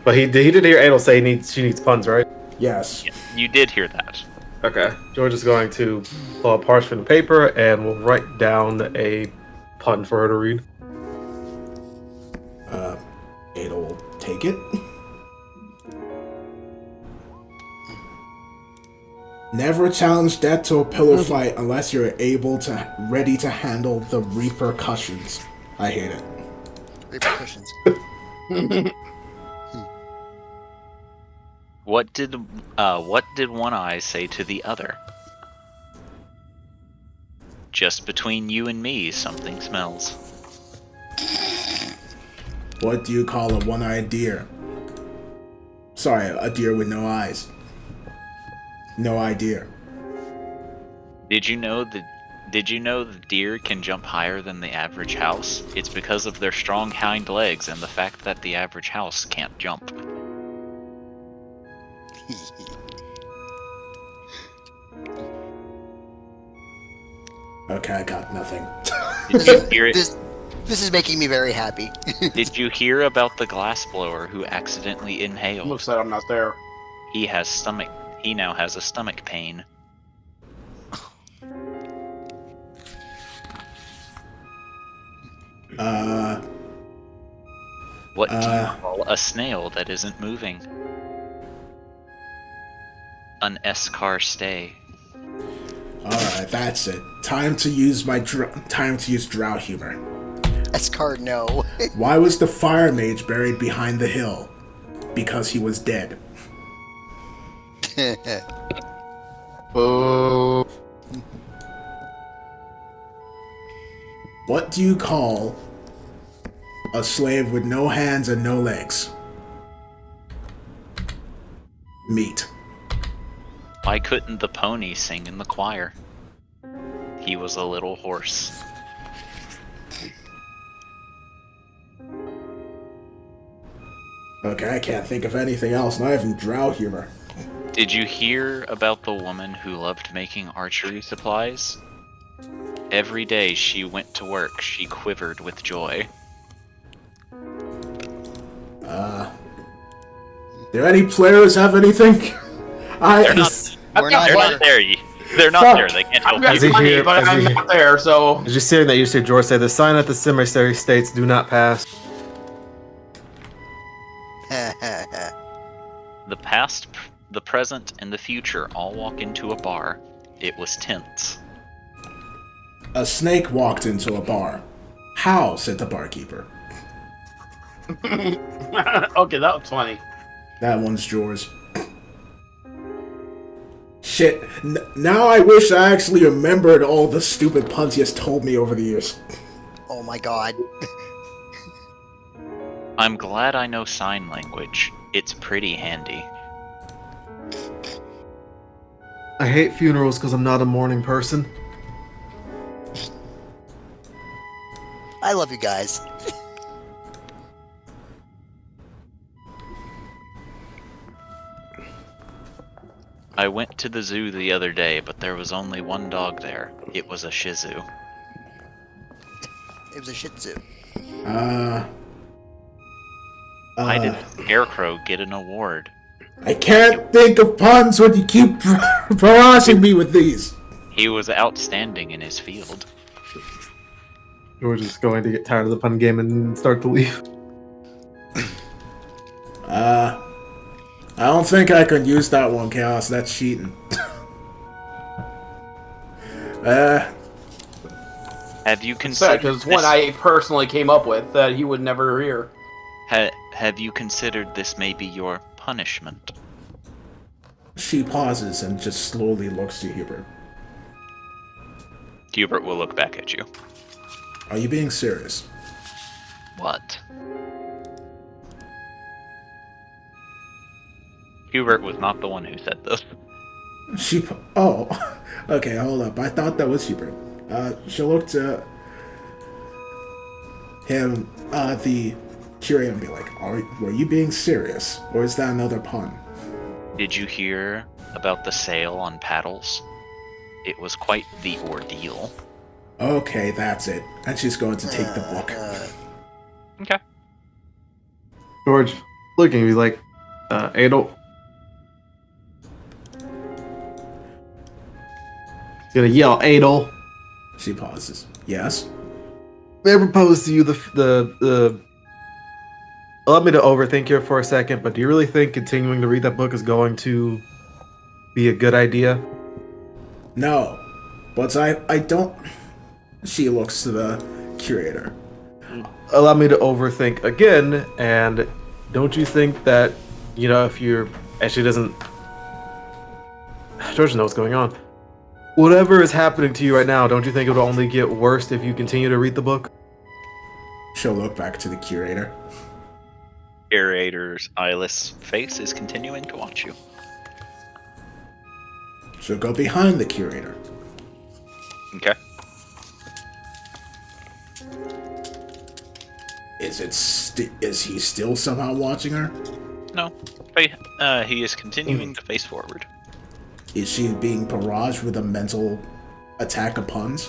but he did hear Adel say she needs puns, right? Yes. You did hear that. Okay. George is going to pull out parchment and paper and will write down a pun for her to read. Ada will take it. Never challenge death to a pillow fight unless you're ready to handle the repercussions. I hate it. Repercussions. What did One Eye say to the other? Just between you and me, something smells. What do you call a one-eyed deer? Sorry, a deer with no eyes. No idea. Did you know the deer can jump higher than the average house? It's because of their strong hind legs and the fact that the average house can't jump. Okay, I got nothing. Did you hear it? This is making me very happy. Did you hear about the glassblower who accidentally inhaled? Looks like I'm not there. He now has a stomach pain. What do you call a snail that isn't moving? An S-car stay. Alright, that's it. Time to use drow humor. Escar, no. Why was the fire mage buried behind the hill? Because he was dead. Boo. What do you call a slave with no hands and no legs? Meat. Why couldn't the pony sing in the choir? He was a little horse. Okay, I can't think of anything else, not even drow humor. Did you hear about the woman who loved making archery supplies? Every day she went to work, she quivered with joy. Do any players have anything? They're not there. They're not there. They can't help I've got you. money, but I'm not there, so... Did you see that? You see George say the sign at the cemetery states "Do not pass." The past, the present, and the future all walk into a bar. It was tense. A snake walked into a bar. How? Said the barkeeper. Okay, that was funny. That one's yours. Shit. Now I wish I actually remembered all the stupid puns he has told me over the years. Oh my god. I'm glad I know sign language. It's pretty handy. I hate funerals because I'm not a morning person. I love you guys. I went to the zoo the other day, but there was only one dog there. It was a Shih Tzu. It was a Shih Tzu. Why did Scarecrow get an award? I can't think of puns when you keep barraging me with these. He was outstanding in his field. George is going to get tired of the pun game and start to leave. I don't think I can use that one, Chaos. That's cheating. Have you considered Because one I personally came up with that he would never hear. Have you considered this may be your punishment? She pauses and just slowly looks to Hubert. Hubert will look back at you. Are you being serious? What? Hubert was not the one who said this. Oh, okay, hold up. I thought that was Hubert. She'll look to him, the curator, and be like, were you being serious? Or is that another pun? Did you hear about the sale on paddles? It was quite the ordeal. Okay, that's it. And she's going to take the book. Okay. George, looking at me like, Adel. He's gonna yell, Adel. She pauses. Yes? May I propose to you the allow me to overthink here for a second, but do you really think continuing to read that book is going to be a good idea? No. But I don't... She looks to the curator. Allow me to overthink again, and don't you think that, you know, if you're... Actually doesn't... George knows what's going on. Whatever is happening to you right now, don't you think it will only get worse if you continue to read the book? She'll look back to the curator. Curator's eyeless face is continuing to watch you. She'll go behind the curator. Okay. Is he still somehow watching her? No. He is continuing to face forward. Is she being barraged with a mental attack of puns?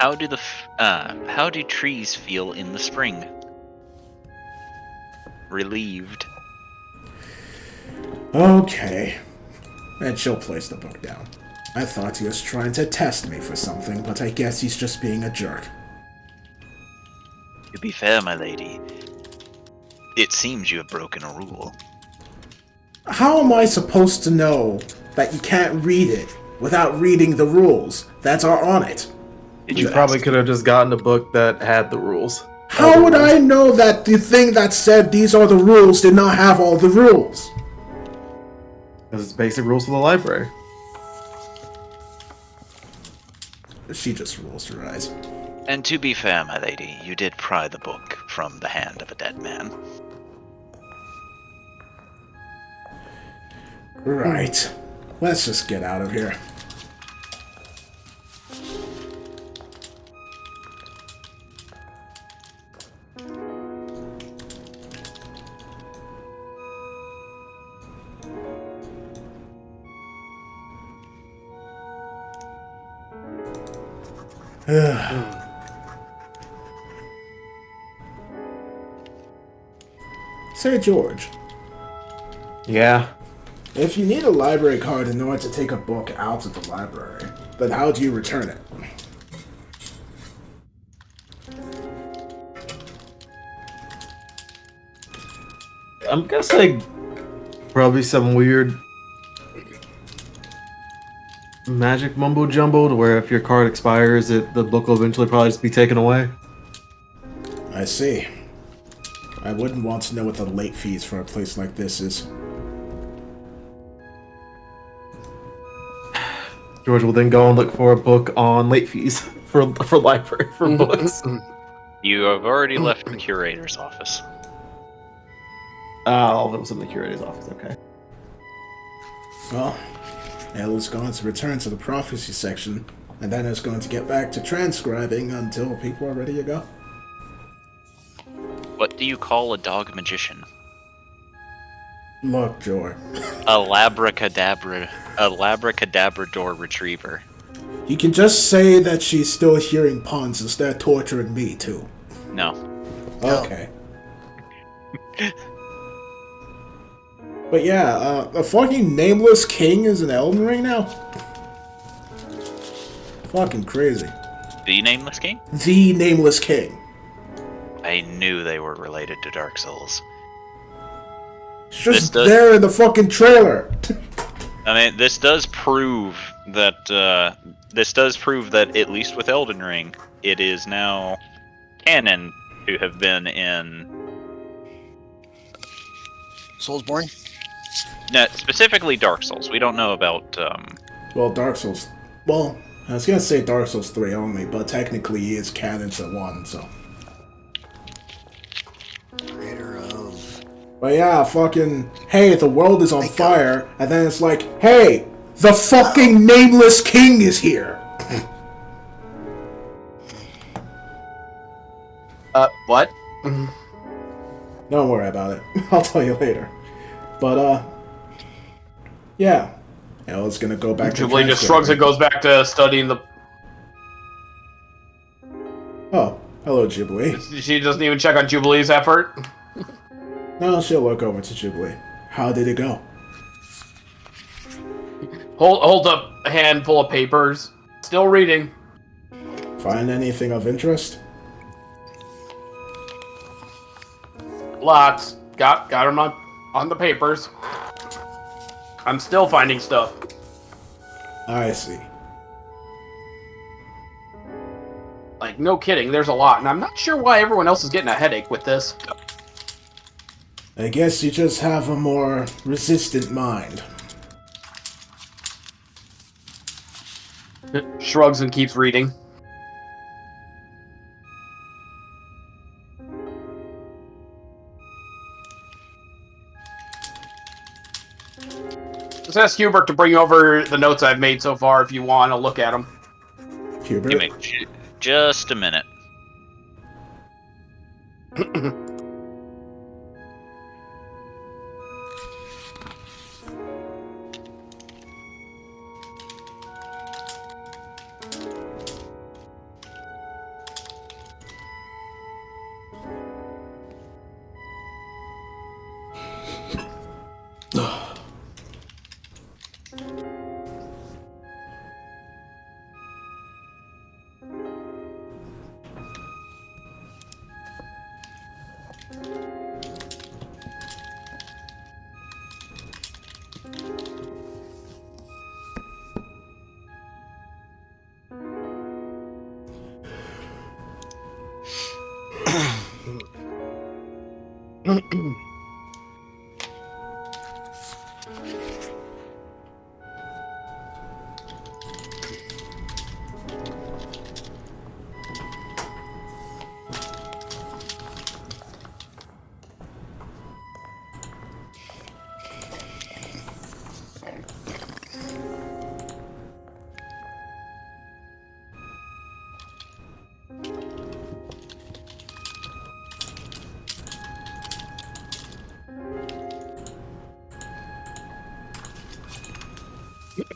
How do trees feel in the spring? Relieved. Okay. And she'll place the book down. I thought he was trying to test me for something, but I guess he's just being a jerk. To be fair, my lady, it seems you have broken a rule. How am I supposed to know that you can't read it without reading the rules that are on it? Did You you probably ask? could have just gotten a book that had the rules. How would I know that the thing that said these are the rules did not have all the rules? Because it's basic rules for the library. She just rolls her eyes. And to be fair, my lady, you did pry the book from the hand of a dead man. Right. Let's just get out of here. Say, George, Yeah. if you need a library card in order to take a book out of the library, then how do you return it? I'm guessing probably some weird magic mumbo jumbo to where if your card expires, the book will eventually probably just be taken away. I see. I wouldn't want to know what the late fees for a place like this is. George will then go and look for a book on late fees for library for books. You have already left the curator's office. Oh, that was in the curator's office. Okay. Well, Ella's going to return to the prophecy section, and then is going to get back to transcribing until people are ready to go. What do you call a dog magician? Look, Jor, A labracadabrador retriever. you can just say that she's still hearing puns instead of torturing me, too. No. Okay. But yeah, a fucking nameless king is in Elden Ring now? Fucking crazy. The Nameless King? The nameless king. I knew they were related to Dark Souls. It's just This does- there in the fucking trailer. I mean, this does prove that at least with Elden Ring, it is now canon to have been in Soulsborne? specifically Dark Souls. We don't know about Well, Dark Souls. Well, I was gonna say Dark Souls 3 only, but technically he is canon to 1, so. Creator of. But yeah, fucking, hey, the world is on fire, and then it's like, hey, the fucking nameless king is here. What? Don't worry about it. I'll tell you later. But, yeah. Ella's gonna go back to Jubilee just shrugs and goes back to studying the. Oh, hello, Jubilee. She doesn't even check on Jubilee's effort. No, she'll look over to Jubilee. How did it go? Hold up a handful of papers. Still reading. Find anything of interest? Lots. Got them on the papers. I'm still finding stuff. I see. Like, no kidding, there's a lot, and I'm not sure why everyone else is getting a headache with this. I guess you just have a more resistant mind. Shrugs and keeps reading. Just ask Hubert to bring over the notes I've made so far if you want to look at them. Hubert? Give me just a minute.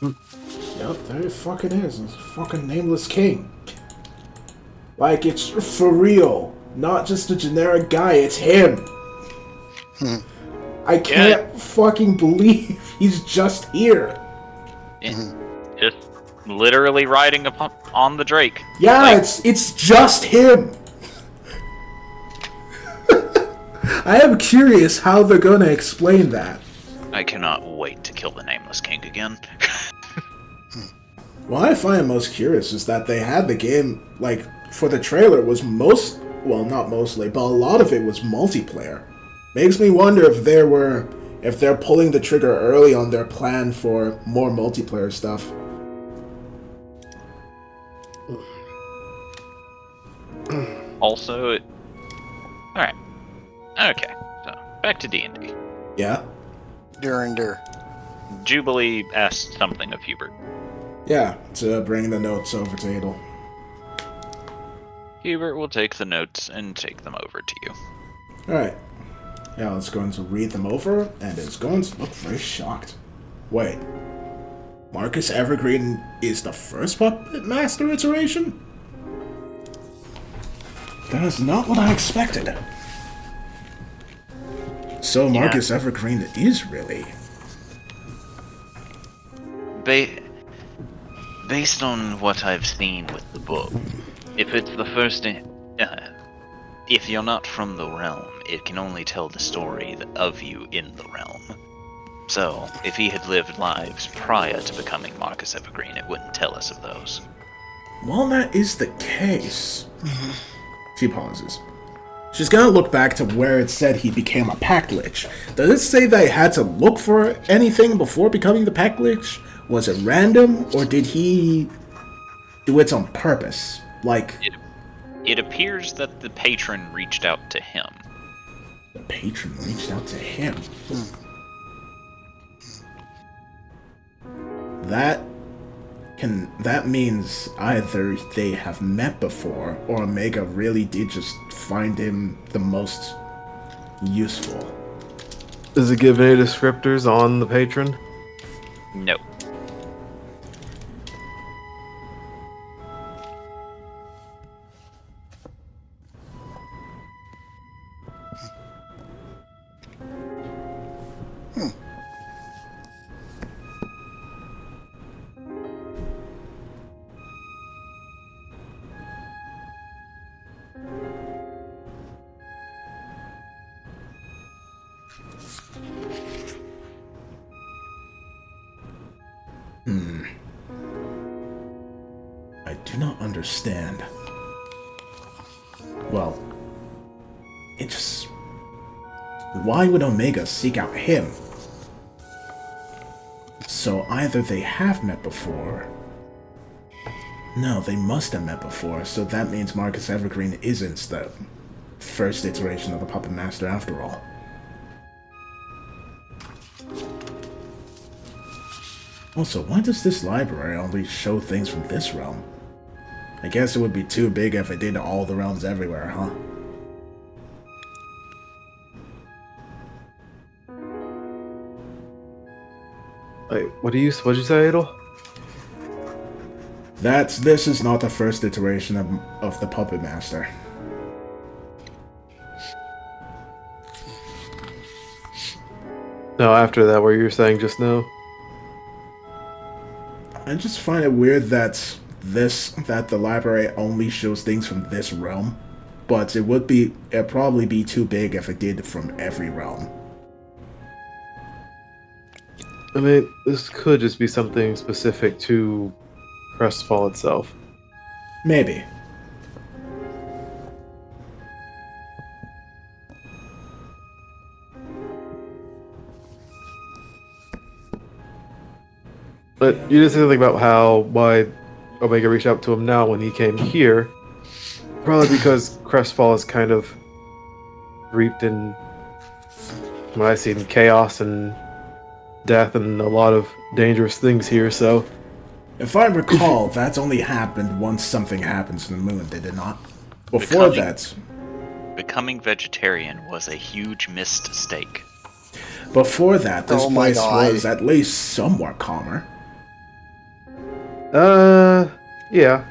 Yep, there it fucking is. It's a fucking nameless king. Like, it's for real. Not just a generic guy, it's him. I can't fucking believe he's just here. Just literally riding on the Drake. Yeah, Like- it's just him. I am curious how they're gonna explain that. I cannot wait to kill the Nameless King again. What I find most curious is that they had the game, like, for the trailer was not mostly, but a lot of it was multiplayer. Makes me wonder if they're pulling the trigger early on their plan for more multiplayer stuff. Also, alright. Okay, so back to D&D. Yeah? Durender. Jubilee asked something of Hubert. Yeah, to bring the notes over to Adel. Hubert will take the notes and take them over to you. Alright. Yeah, it's going to read them over, and it's going to look very shocked. Wait. Marcus Evergreen is the first Puppet Master iteration? That is not what I expected. So Marcus Evergreen is really... Based on what I've seen with the book, if it's the first... if you're not from the realm, it can only tell the story of you in the realm. So, if he had lived lives prior to becoming Marcus Evergreen, it wouldn't tell us of those. Well, that is the case. She pauses. She's gonna look back to where it said he became a Pact Lich. Does it say they had to look for anything before becoming the Pact Lich? Was it random, or did he do it on purpose? Like... It appears that the patron reached out to him. The patron reached out to him? That means either they have met before, or Omega really did just find him the most useful. Does it give any descriptors on the patron? No. I do not understand. Well, it just... Why would Omega seek out him? So either they have met before... No, they must have met before, so that means Marcus Evergreen isn't the first iteration of the Puppet Master after all. Also, why does this library only show things from this realm? I guess it would be too big if it did all the realms everywhere, huh? Wait, what'd you say, Adel? This is not the first iteration of the Puppet Master. No, after that, what you were saying just now? I just find it weird that the library only shows things from this realm. but it'd probably be too big if it did from every realm. I mean, this could just be something specific to Crestfall itself. Maybe. But you did say something about why Omega reached out to him now when he came here. Probably because Crestfall is kind of reaped in what I've seen, chaos and death and a lot of dangerous things here, so... If I recall, that's only happened once something happened to the moon, did it not? Before that... Becoming vegetarian was a huge mistake. Before that, this Oh my place God. was at least somewhat calmer. Yeah.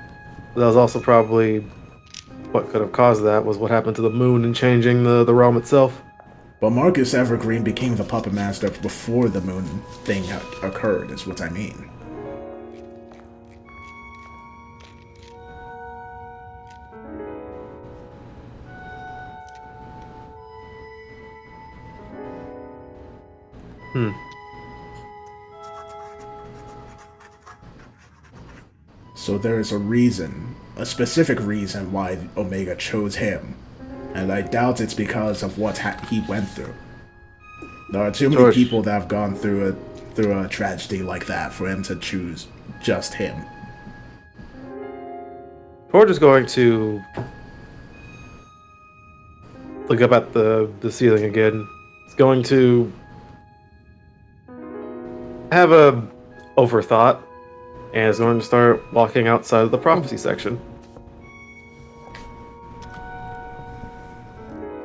That was also probably what could have caused that, was what happened to the moon and changing the realm itself. But Marcus Evergreen became the Puppet Master before the moon thing occurred, is what I mean. So there is a reason, a specific reason why Omega chose him. And I doubt it's because of what he went through. There are too many George. people that have gone through a tragedy like that for him to choose just him. George is going to look up at the ceiling again. He's going to have a overthought and is going to start walking outside of the prophecy section.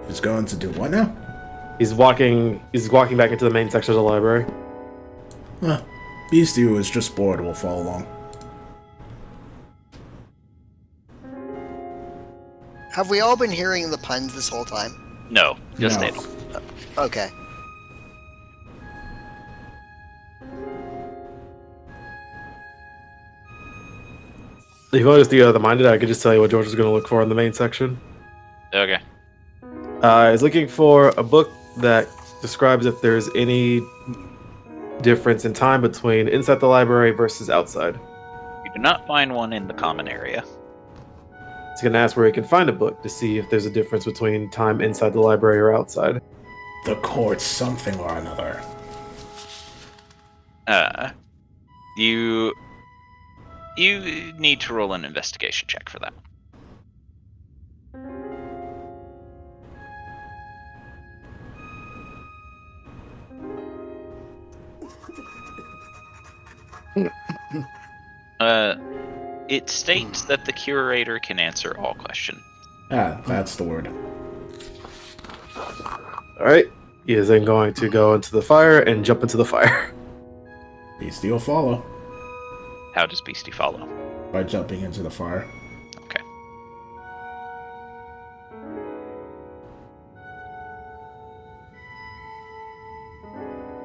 He's going to do what now? He's walking back into the main section of the library. Beastie, who is just bored, will follow along. Have we all been hearing the puns this whole time? No, just No. Adel. Okay. If you want to just be other-minded, I could just tell you what George is going to look for in the main section. Okay. He's looking for a book that describes if there's any difference in time between inside the library versus outside. You do not find one in the common area. He's going to ask where he can find a book to see if there's a difference between time inside the library or outside. The court something or another. You need to roll an investigation check for that. It states that the curator can answer all questions. That's the word. Alright, he is then going to go into the fire and jump into the fire. Beastie will follow How does Beastie follow? by jumping into the fire. Okay.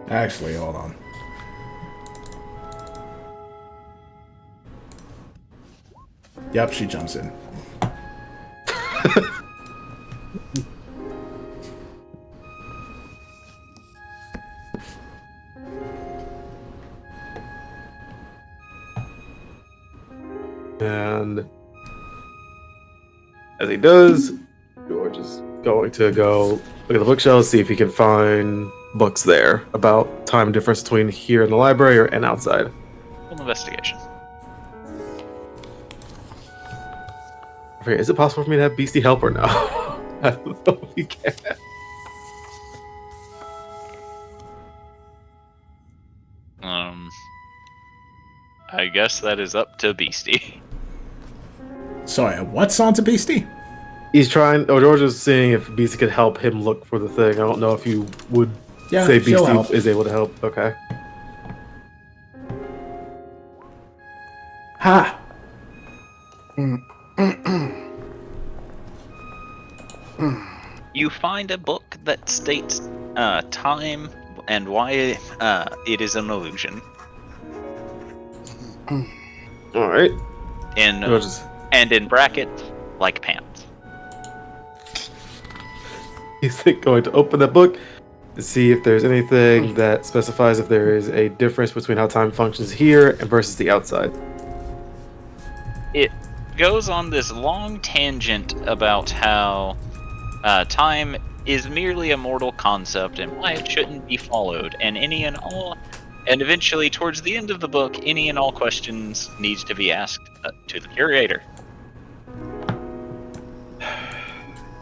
Actually, hold on. Yep, she jumps in. And as he does, George is going to go look at the bookshelves, see if he can find books there about time difference between here in the library and outside. Roll investigation. Okay, is it possible for me to have Beastie help or no? I don't know if he can. I guess that is up to Beastie. Sorry, what's on to Beastie? He's trying. Oh, George is seeing if Beastie could help him look for the thing. I don't know if you would Yeah, say she'll help. Beastie is able to help. Okay. Ha! You find a book that states time and why it is an illusion. All right. In George is and in brackets, like pants. He's going to open the book to see if there's anything that specifies if there is a difference between how time functions here and versus the outside. It goes on this long tangent about how time is merely a mortal concept and why it shouldn't be followed, and and eventually towards the end of the book, any and all questions needs to be asked to the curator.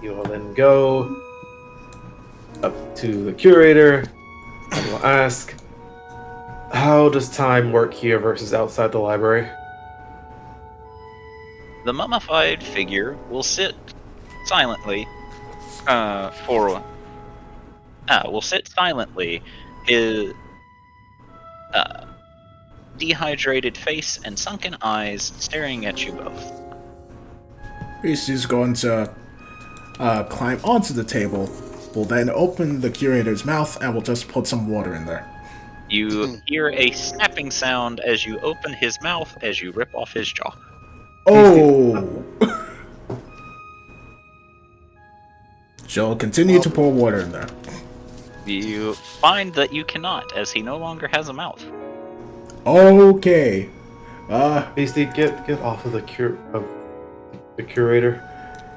You will then go up to the curator and will ask, how does time work here versus outside the library? The mummified figure will sit silently will sit silently, his dehydrated face and sunken eyes staring at you both. Priest is going to climb onto the table. Will then open the curator's mouth and will just put some water in there. You hear a snapping sound as you open his mouth as you rip off his jaw. Oh! She'll continue to pour water in there. You find that you cannot, as he no longer has a mouth. Okay. Beastie, get off of the curator.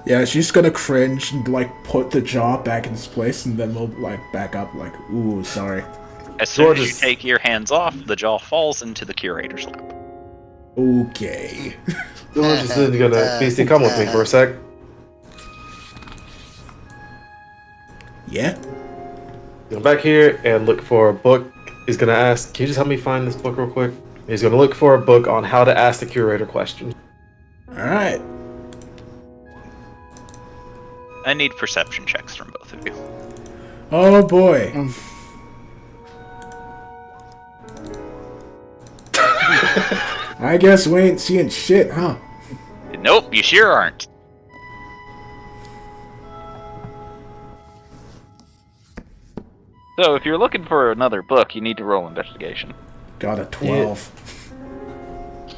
Yeah, she's gonna cringe and like put the jaw back in its place, and then we'll like back up like, ooh, sorry. As soon as you take your hands off, the jaw falls into the curator's lap. Okay. George is then gonna Beastie, come with me for a sec. Yeah. Go back here and look for a book. He's gonna ask, can you just help me find this book real quick? He's gonna look for a book on how to ask the curator questions. Alright. I need perception checks from both of you. Oh boy. I guess we ain't seeing shit, huh? Nope, you sure aren't. So if you're looking for another book, you need to roll investigation. Got a 12.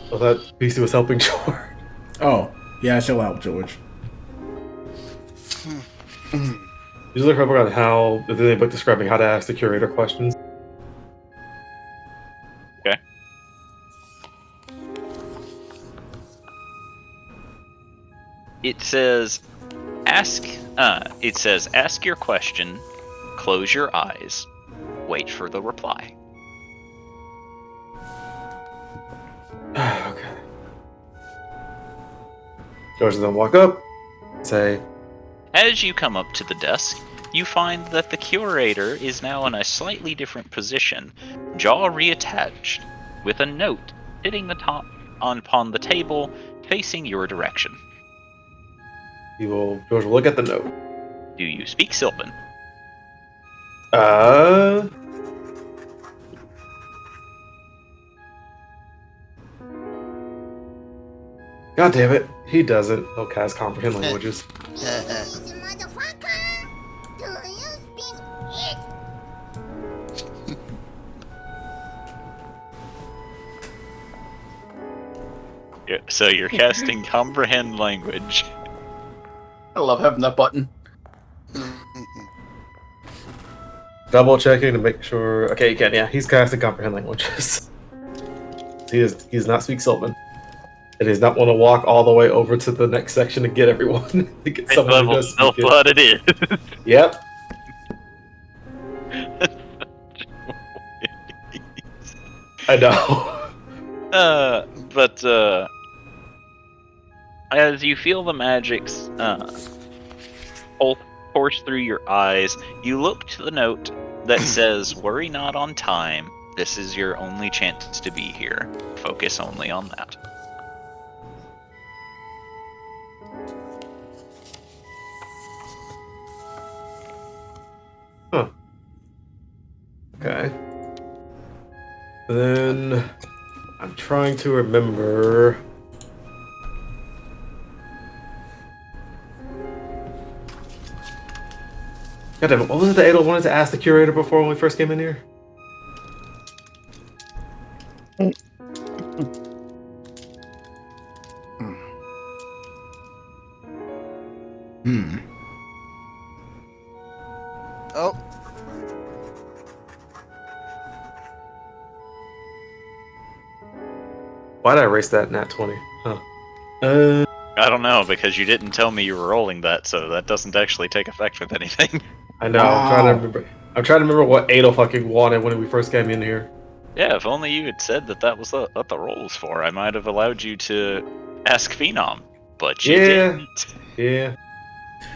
Well, that Beastie was helping George. Oh, yeah, she'll help George. Just look up on how, if there's any book describing how to ask the curator questions. Okay. It says, ask your question, close your eyes, wait for the reply. Okay. George will then walk up, say, As you come up to the desk, you find that the curator is now in a slightly different position, jaw reattached, with a note sitting upon the table, facing your direction. George will look at the note. Do you speak Sylvan? God damn it, he doesn't. He'll cast comprehend languages. So you're casting comprehend language. I love having that button. Double checking to make sure. Okay, you can. Yeah, he's casting comprehend languages. He does not speak Sylvan. And he does not want to walk all the way over to the next section to get everyone. To get someone who does speak it. What it is. Yep. I know. But as you feel the magics course through your eyes, you look to the note that says, "Worry not on time. This is your only chance to be here. Focus only on that." Huh. Okay. Then I'm trying to remember. God damn it, what was it that Adel wanted to ask the curator before when we first came in here? Oh, Why'd I erase that nat 20? Huh. I don't know, because you didn't tell me you were rolling that, so that doesn't actually take effect with anything. I know. I'm trying to remember. I'm trying to remember what Adel fucking wanted when we first came in here. Yeah, if only you had said that was what the roll was for, I might have allowed you to ask Phenom, but you didn't. Yeah.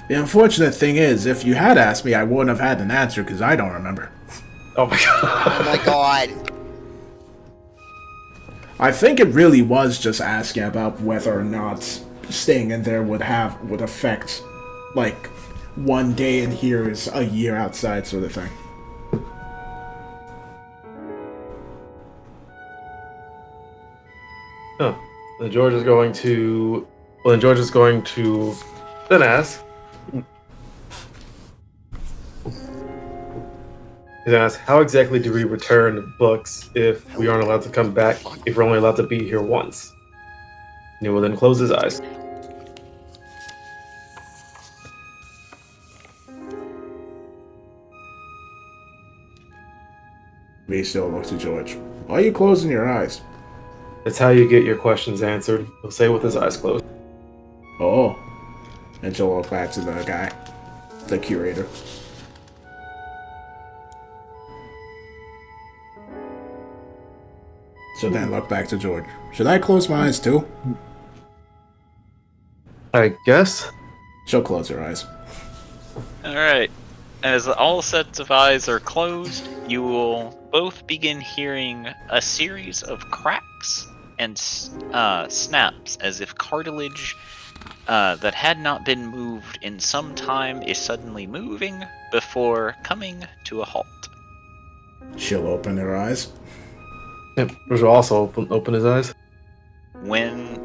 The unfortunate thing is, if you had asked me, I wouldn't have had an answer because I don't remember. Oh my god. oh my god. I think it really was just asking about whether or not staying in there would affect, like, one day in here is a year outside sort of thing. Huh. Then George is going to. Well, then George is going to then ask. He's gonna ask, how exactly do we return books if we aren't allowed to come back? If we're only allowed to be here once? And he will then close his eyes. Me still looks at George. Why are you closing your eyes? That's how you get your questions answered. He'll say with his eyes closed. Oh. And she'll look back to the guy. The curator. So then look back to George. Should I close my eyes too? I guess. She'll close her eyes. Alright. As all sets of eyes are closed, you will both begin hearing a series of cracks and snaps as if cartilage that had not been moved in some time is suddenly moving before coming to a halt. She'll open her eyes. Yep. George will also open his eyes. When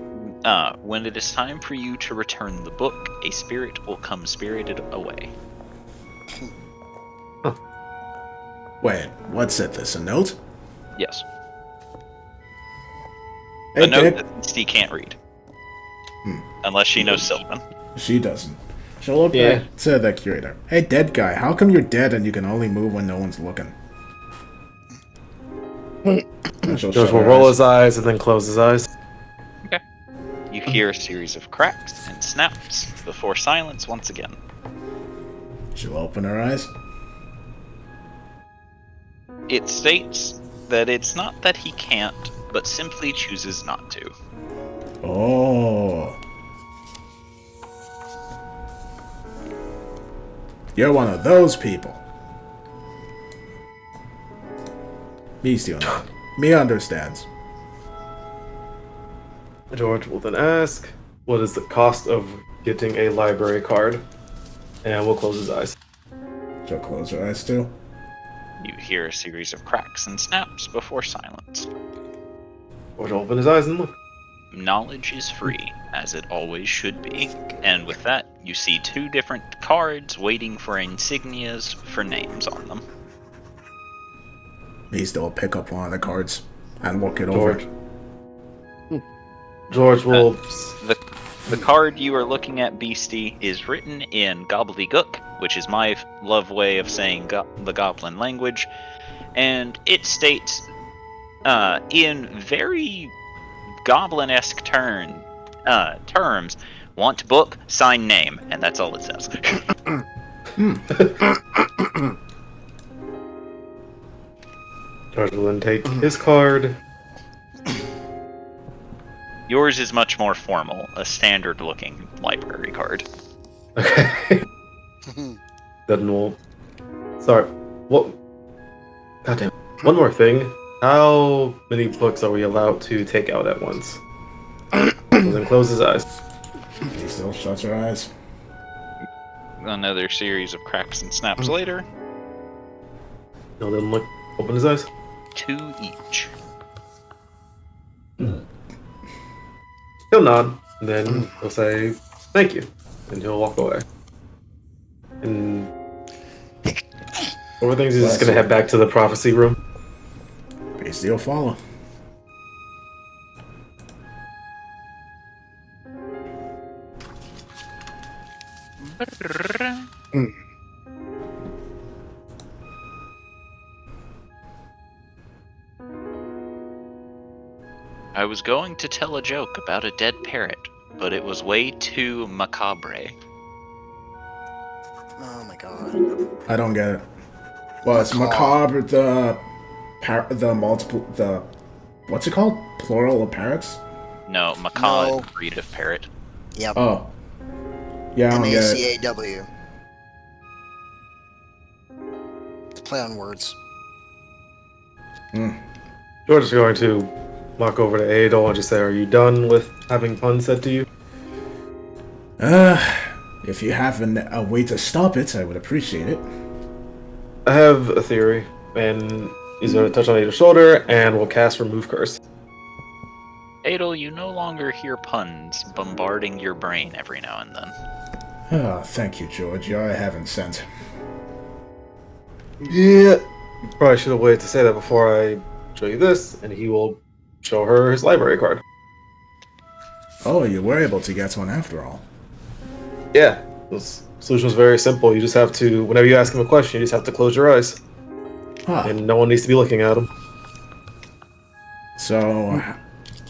it is time for you to return the book, a spirit will come spirited away. Wait, what's it? This a note? Yes. Hey, A note Dick. that Steve can't read. Unless she knows Sylvan. She doesn't. She'll look Yeah. back to the curator. Hey, dead guy, how come you're dead and you can only move when no one's looking? And she'll George shut will her roll eyes. his eyes and then close his eyes. You hear a series of cracks and snaps before silence once again. She'll open her eyes. It states that it's not that he can't, but simply chooses not to. Oh. You're one of those people. Me still not. Me understands. George will then ask, what is the cost of getting a library card? And we'll close his eyes. She'll close her eyes too. You hear a series of cracks and snaps before silence. George will open his eyes and look. Knowledge is free, as it always should be. And with that, you see two different cards waiting for insignias for names on them. Me still pick up one of the cards and look it George. over. George will. The card you are looking at, Beastie, is written in gobbledygook, which is my love way of saying the goblin language, and it states, in very goblin-esque terms, want book, sign name, and that's all it says. George will then take his card. Yours is much more formal, a standard-looking library card. Okay. Then we'll. Sorry. What? Goddamn. One more thing. How many books are we allowed to take out at once? We'll then close his eyes. He still shuts her eyes. Another series of cracks and snaps later, He'll then look. Open his eyes. 2 each. He'll nod. And then he'll say, thank you. And he'll walk away. And over things, he's just gonna head back to the prophecy room. They still follow. I was going to tell a joke about a dead parrot, but it was way too macabre. Oh my god. I don't get it. Well, it's macabre the multiple the what's it called? Plural of parrots? No, macaw No. is a breed of parrot. Yep. Oh. Yeah, I don't get it. MACAW. It's a play on words. George is going to walk over to Adol and just say, "Are you done with having puns said to you?" If you have a way to stop it, I would appreciate it. I have a theory, and he's going to touch on either shoulder, and we'll cast Remove Curse. Adel, you no longer hear puns bombarding your brain every now and then. Oh, thank you, George. You're a heaven sent. Yeah. Probably should have waited to say that before I show you this, and he will show her his library card. Oh, you were able to get one after all. Yeah. The solution was very simple. You just have to, whenever you ask him a question, you just have to close your eyes. Huh. And no one needs to be looking at him. So,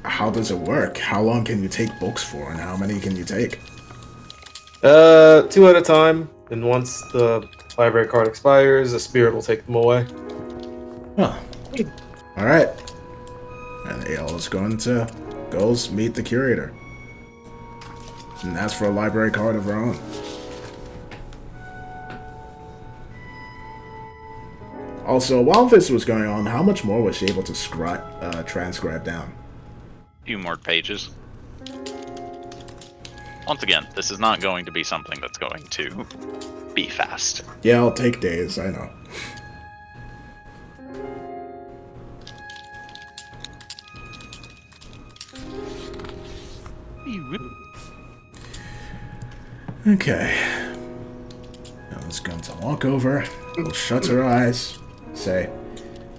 how does it work? How long can you take books for, and how many can you take? 2 at a time, and once the library card expires, a spirit will take them away. Huh. Alright. And Ale is going to go meet the curator. And ask for a library card of her own. Also, while this was going on, how much more was she able to transcribe down? A few more pages. Once again, this is not going to be something that's going to be fast. Yeah, I'll take days, I know. Okay. Ella's going to walk over, will shut her eyes, say,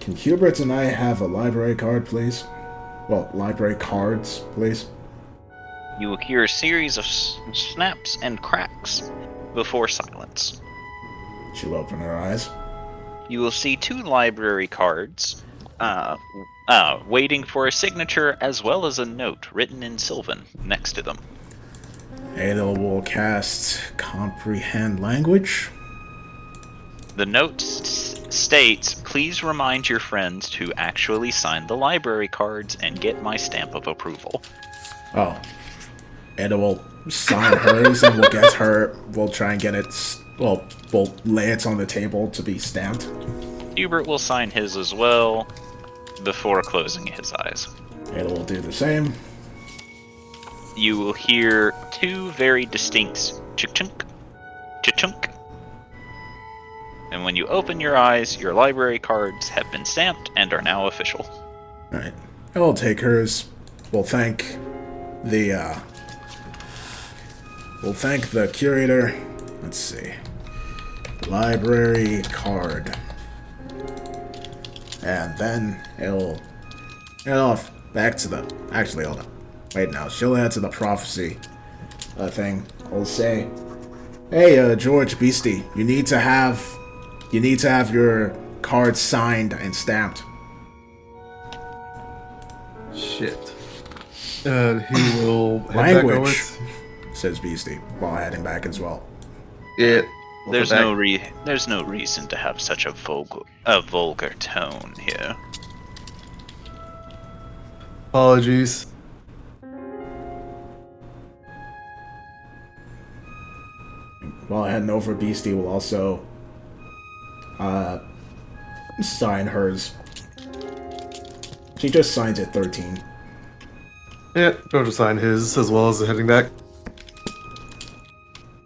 "Can Hubert and I have a library card, please? Well, library cards, please." You will hear a series of snaps and cracks before silence. She'll open her eyes. You will see 2 library cards waiting for a signature as well as a note written in Sylvan next to them. Adel will cast Comprehend Language. The note states, "Please remind your friends to actually sign the library cards and get my stamp of approval." Oh. Adel will sign hers and we'll try and get it, we'll lay it on the table to be stamped. Hubert will sign his as well before closing his eyes. Adel will do the same. You will hear 2 very distinct chunk, chunk. And when you open your eyes, your library cards have been stamped and are now official. Alright. I will take hers. We'll thank the curator. Let's see. Library card. And then it'll head off back to the... Actually, hold on. Wait, now. She'll head to the prophecy thing. I'll say, "Hey, George Beastie, you need to have your card signed and stamped." Shit. And he will head back over Language, says Beastie, while heading back as well. it. There's no reason to have such a vulgar tone here. Apologies. While heading over, Beastie will also sign hers. She just signs at 13. Yeah, George will sign his as well as heading back.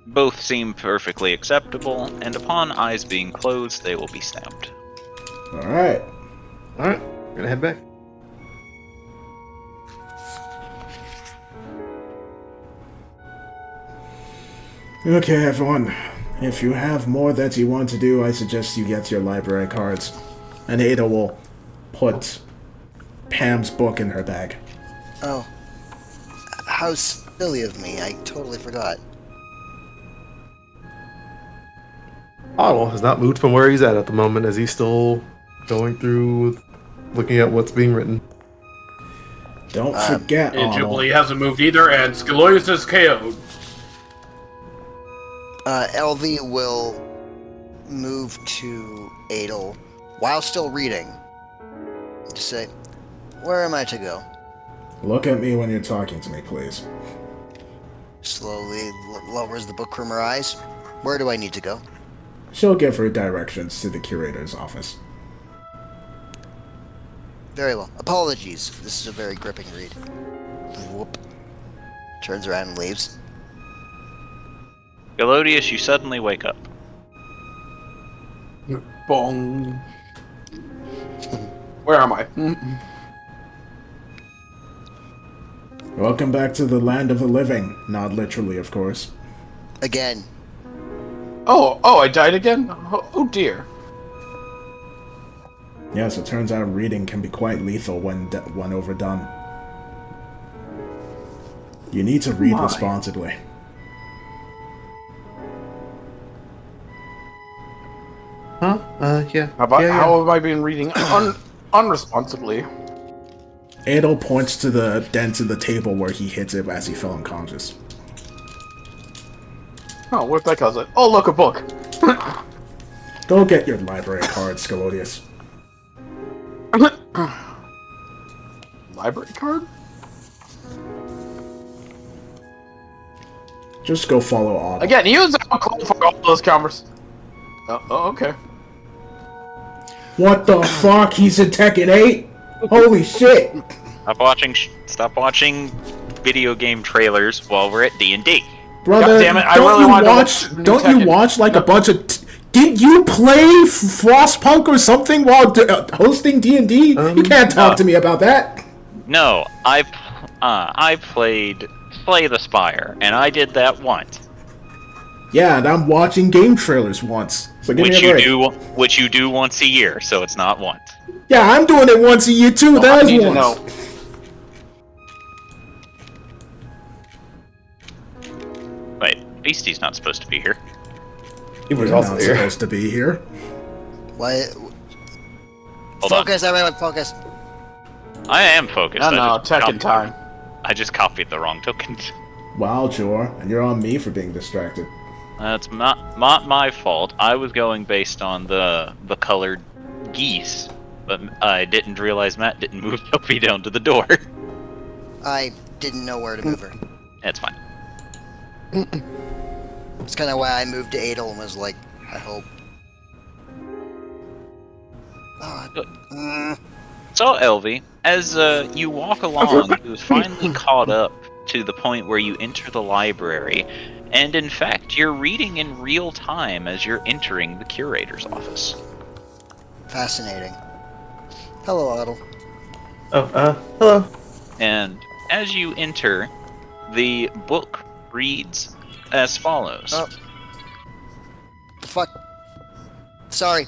Both seem perfectly acceptable, and upon eyes being closed, they will be stamped. Alright. Alright, we're gonna head back. Okay, everyone. If you have more that you want to do, I suggest you get your library cards. And Ada will put Pam's book in her bag. Oh. How silly of me. I totally forgot. Otto has not moved from where he's at the moment, as he's still going through looking at what's being written. Don't forget, And Arnold. Jubilee hasn't moved either, and Scalorius is KO'd. Elvie will move to Adel while still reading. Just say, where am I to go? Look at me when you're talking to me, please. Slowly lowers the book from her eyes. Where do I need to go? She'll give her directions to the curator's office. Very well. Apologies. This is a very gripping read. Whoop. Turns around and leaves. Galodius, you suddenly wake up. Bong. Where am I? Welcome back to the land of the living. Not literally, of course. Again. Oh, I died again? Oh dear. Yes, it turns out reading can be quite lethal when overdone. You need to read responsibly. Huh? Yeah. How yeah. have I been reading unresponsibly? Adel points to the dent in the table where he hit it as he fell unconscious. Oh, what that cause it? Oh, look, a book. Go get your library card, Scalodius. Library card? Just go follow Autumn. Again, use alcohol for all those conversations. Oh, okay. What the fuck? He's in Tekken 8? Holy shit! Stop watching video game trailers while we're at D&D. Brother, God damn it, I don't really you wanted to watch? watch the new Don't you Tekken. watch like a bunch of? Didn't you play Frostpunk or something while hosting D&D? You can't talk to me about that. No, I played Slay the Spire, and I did that once. Yeah, and I'm watching game trailers once. So give me a break. Which you do once a year, so it's not once. Yeah, I'm doing it once a year too. I That need is to once. know. Wait, Beastie's not supposed to be here. He was You're also not here. supposed to be here. What? Hold Focus, everyone, focus. on. I am focused. No, Tekken time. I just copied the wrong token. Wow, Jor, and you're on me for being distracted. That's not my fault. I was going based on the colored geese, but I didn't realize Matt didn't move Sophie down to the door. I didn't know where to move her. That's fine. It's kind of why I moved to Adel and was like, I hope. So, Elvie, as you walk along, you finally caught up to the point where you enter the library, and in fact, you're reading in real time as you're entering the curator's office. Fascinating. Hello, Otto. Oh, hello. And as you enter, the book reads as follows. Oh. The fuck? Sorry.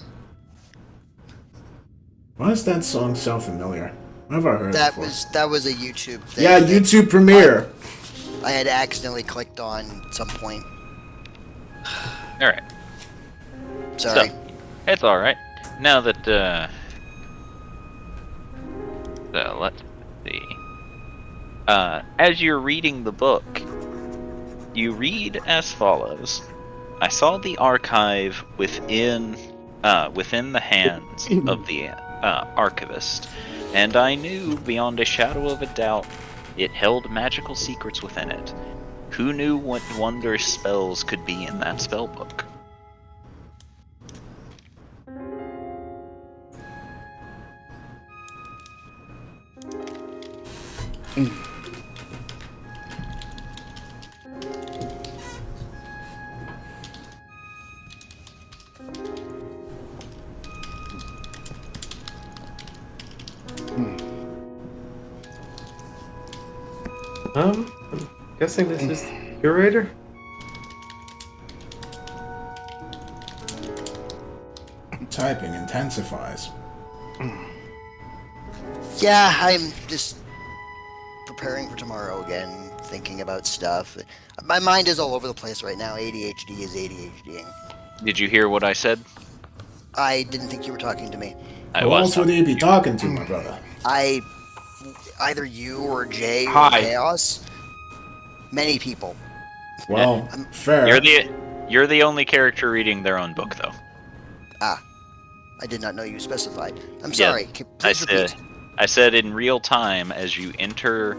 Why does that song sound familiar? Where have I heard it That before? that was a YouTube thing. Yeah, that YouTube Premiere. I had accidentally clicked on at some point. Alright, Sorry. so, it's alright. Now that, so, let's see. As you're reading the book, you read as follows. I saw the archive within the hands of the archivist, and I knew beyond a shadow of a doubt it held magical secrets within it. Who knew what wondrous spells could be in that spell book? I'm guessing this is curator? Typing intensifies. Yeah, I'm just preparing for tomorrow again, thinking about stuff. My mind is all over the place right now. ADHD is ADHDing. Did you hear what I said? I didn't think you were talking to me. I Who was else would talking you be to talking to, my brother? I either you or Jay or Hi. Chaos. Many people. Well, fair. You're the only character reading their own book, though. I did not know you specified. I'm Yeah, sorry. Please repeat. I said in real time as you enter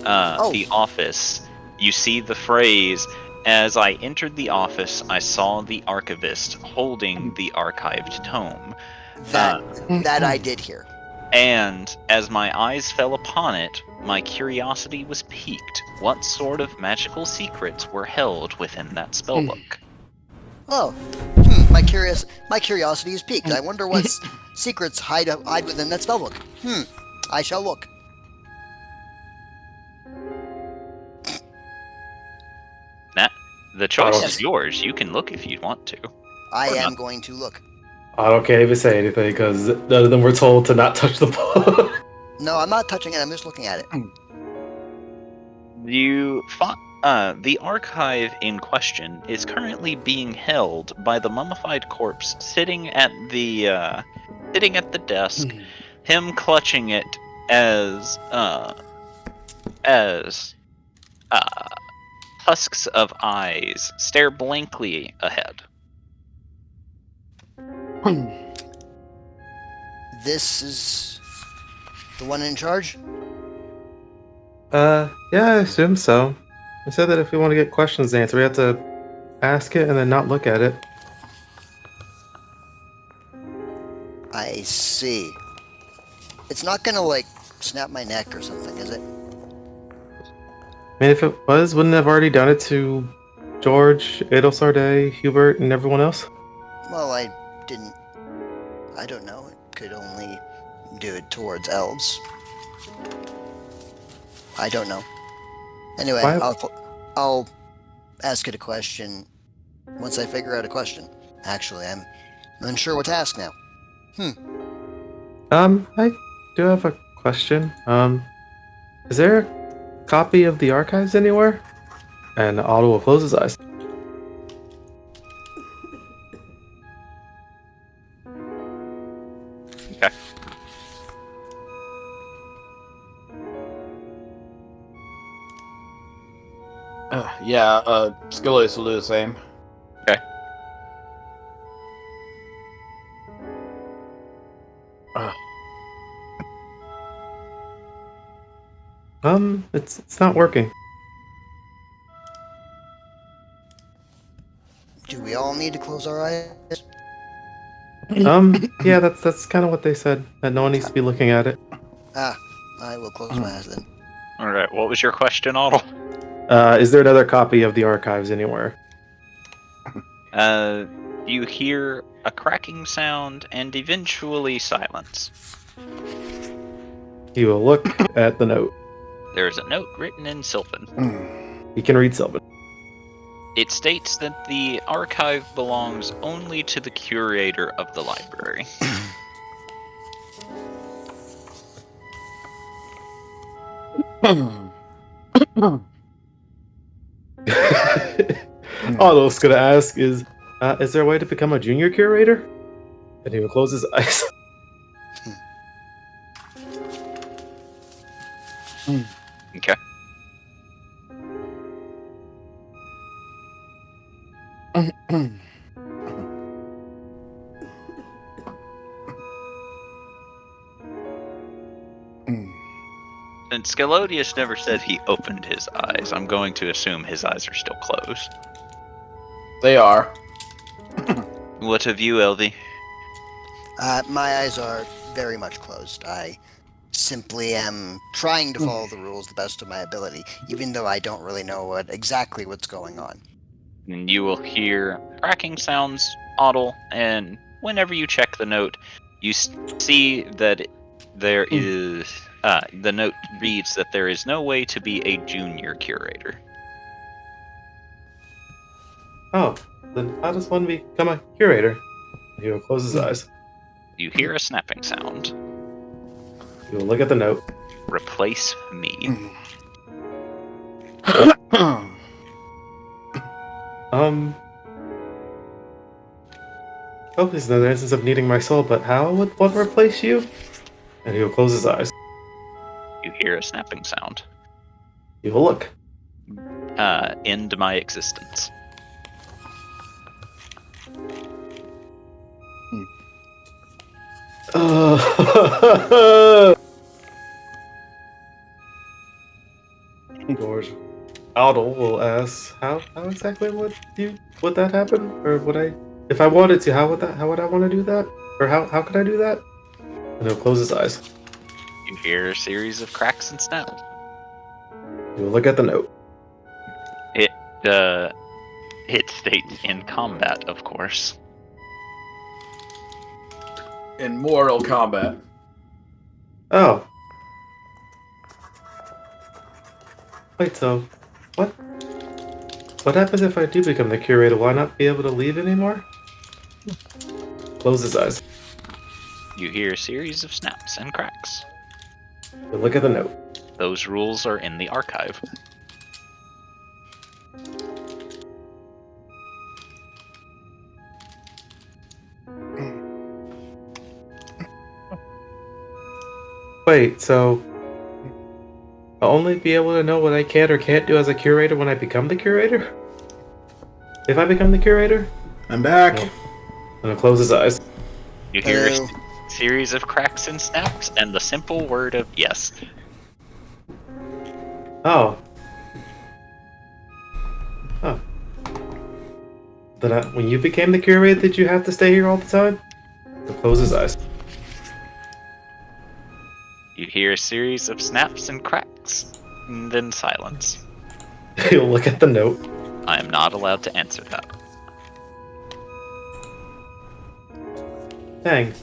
the office, you see the phrase, "As I entered the office, I saw the archivist holding the archived tome." That I did hear. And as my eyes fell upon it, my curiosity was piqued. What sort of magical secrets were held within that spellbook? Oh, my curiosity is piqued. I wonder what secrets hide within that spellbook. I shall look. The choice Yes. is yours. You can look if you want to. I Or am not. going to look. I can't even say anything because none of them were told to not touch the book. No, I'm not touching it. I'm just looking at it. The archive in question is currently being held by the mummified corpse sitting at the desk, him clutching it as husks of eyes stare blankly ahead. This is the one in charge? Yeah, I assume so. It said that if we want to get questions answered, we have to ask it and then not look at it. I see. It's not gonna, like, snap my neck or something, is it? I mean, if it was, wouldn't it have already done it to George, Adelsarde, Hubert, and everyone else? Well, I don't know. It could only do it towards elves. I don't know. Anyway, Why- I'll ask it a question once I figure out a question. Actually, I'm unsure what to ask now. I do have a question. Is there a copy of the archives anywhere? And Otto will close his eyes. Okay. Skillius will do the same. Okay. It's not working. Do we all need to close our eyes? Yeah, that's kind of what they said. That no one needs to be looking at it. I will close my eyes then. All right. What was your question, Otto? Is there another copy of the archives anywhere? You hear a cracking sound and eventually silence. He will look at the note. There is a note written in Sylvan. He can read Sylvan. It states that the archive belongs only to the curator of the library. Otto's gonna ask is there a way to become a junior curator? And he will close his eyes. Okay. And Scalodius never said he opened his eyes. I'm going to assume his eyes are still closed. They are. What of you, LV? My eyes are very much closed. I simply am trying to follow the rules the best of my ability, even though I don't really know exactly what's going on. And you will hear cracking sounds, Otto, and whenever you check the note, you see that there is... the note reads that there is no way to be a junior curator. Oh, then how does one become a curator? He will close his eyes. You hear a snapping sound. He will look at the note. Replace me. Oh, this is another instance of needing my soul, but how would one replace you? And he will close his eyes. You hear a snapping sound. You will look. End my existence. George Aldel will ask, how exactly would that happen? Or would I, if I wanted to, how would I want to do that? Or how could I do that? And he'll close his eyes. You hear a series of cracks and snaps. He'll look at the note. It states in combat, of course. In Mortal Kombat. Oh. Wait, so what happens if I do become the curator? Will I not be able to leave anymore? Close his eyes. You hear a series of snaps and cracks. He'll look at the note. Those rules are in the archive. Wait, so I'll only be able to know what I can or can't do as a curator when I become the curator? If I become the curator? I'm back. No. And he'll close his eyes. You hear Hello. a series of cracks and snaps and the simple word of yes. Oh. Oh. Then when you became the curator, did you have to stay here all the time? He'll close his eyes. You hear a series of snaps and cracks, and then silence. He'll look at the note. I am not allowed to answer that. Dang.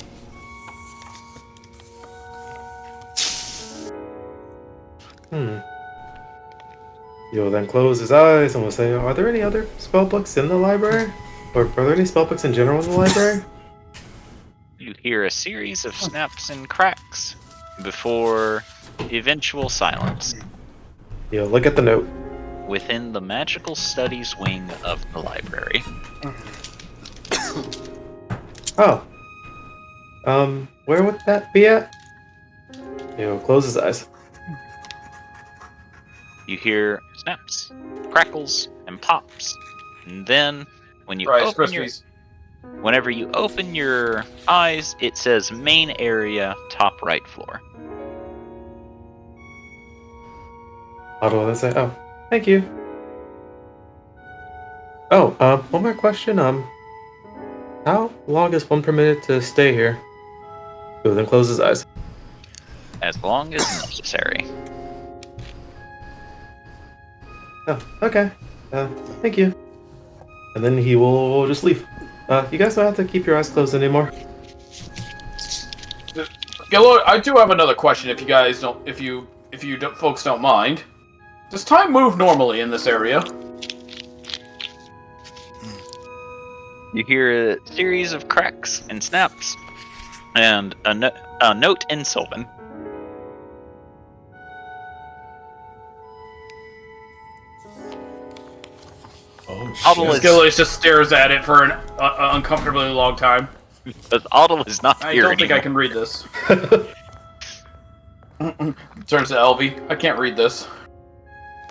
He'll then close his eyes and will say, are there any other spellbooks in the library? Or are there any spellbooks in general in the library? You hear a series of snaps and cracks before eventual silence He'll look at the note. within the magical studies wing of the library. Oh. Where would that be at? He'll close his eyes. You hear snaps, crackles, and pops. And then, when you Rice open your, Krispies. whenever you open your eyes, it says main area, top right floor. Otto will then say, oh, thank you. Oh, one more question. How long is one permitted to stay here? He'll then close his eyes. As long as necessary. Oh, okay. Thank you. And then he will just leave. You guys don't have to keep your eyes closed anymore. Gillo, I do have another question. If you guys don't, if you folks don't mind, does time move normally in this area? You hear a series of cracks and snaps, and a note in Sylvan. Oh, Otto shit. is- Gillo just stares at it for an uncomfortably long time. But Otto is not I here don't think I anymore. can read this. Turns to Elvie. I can't read this.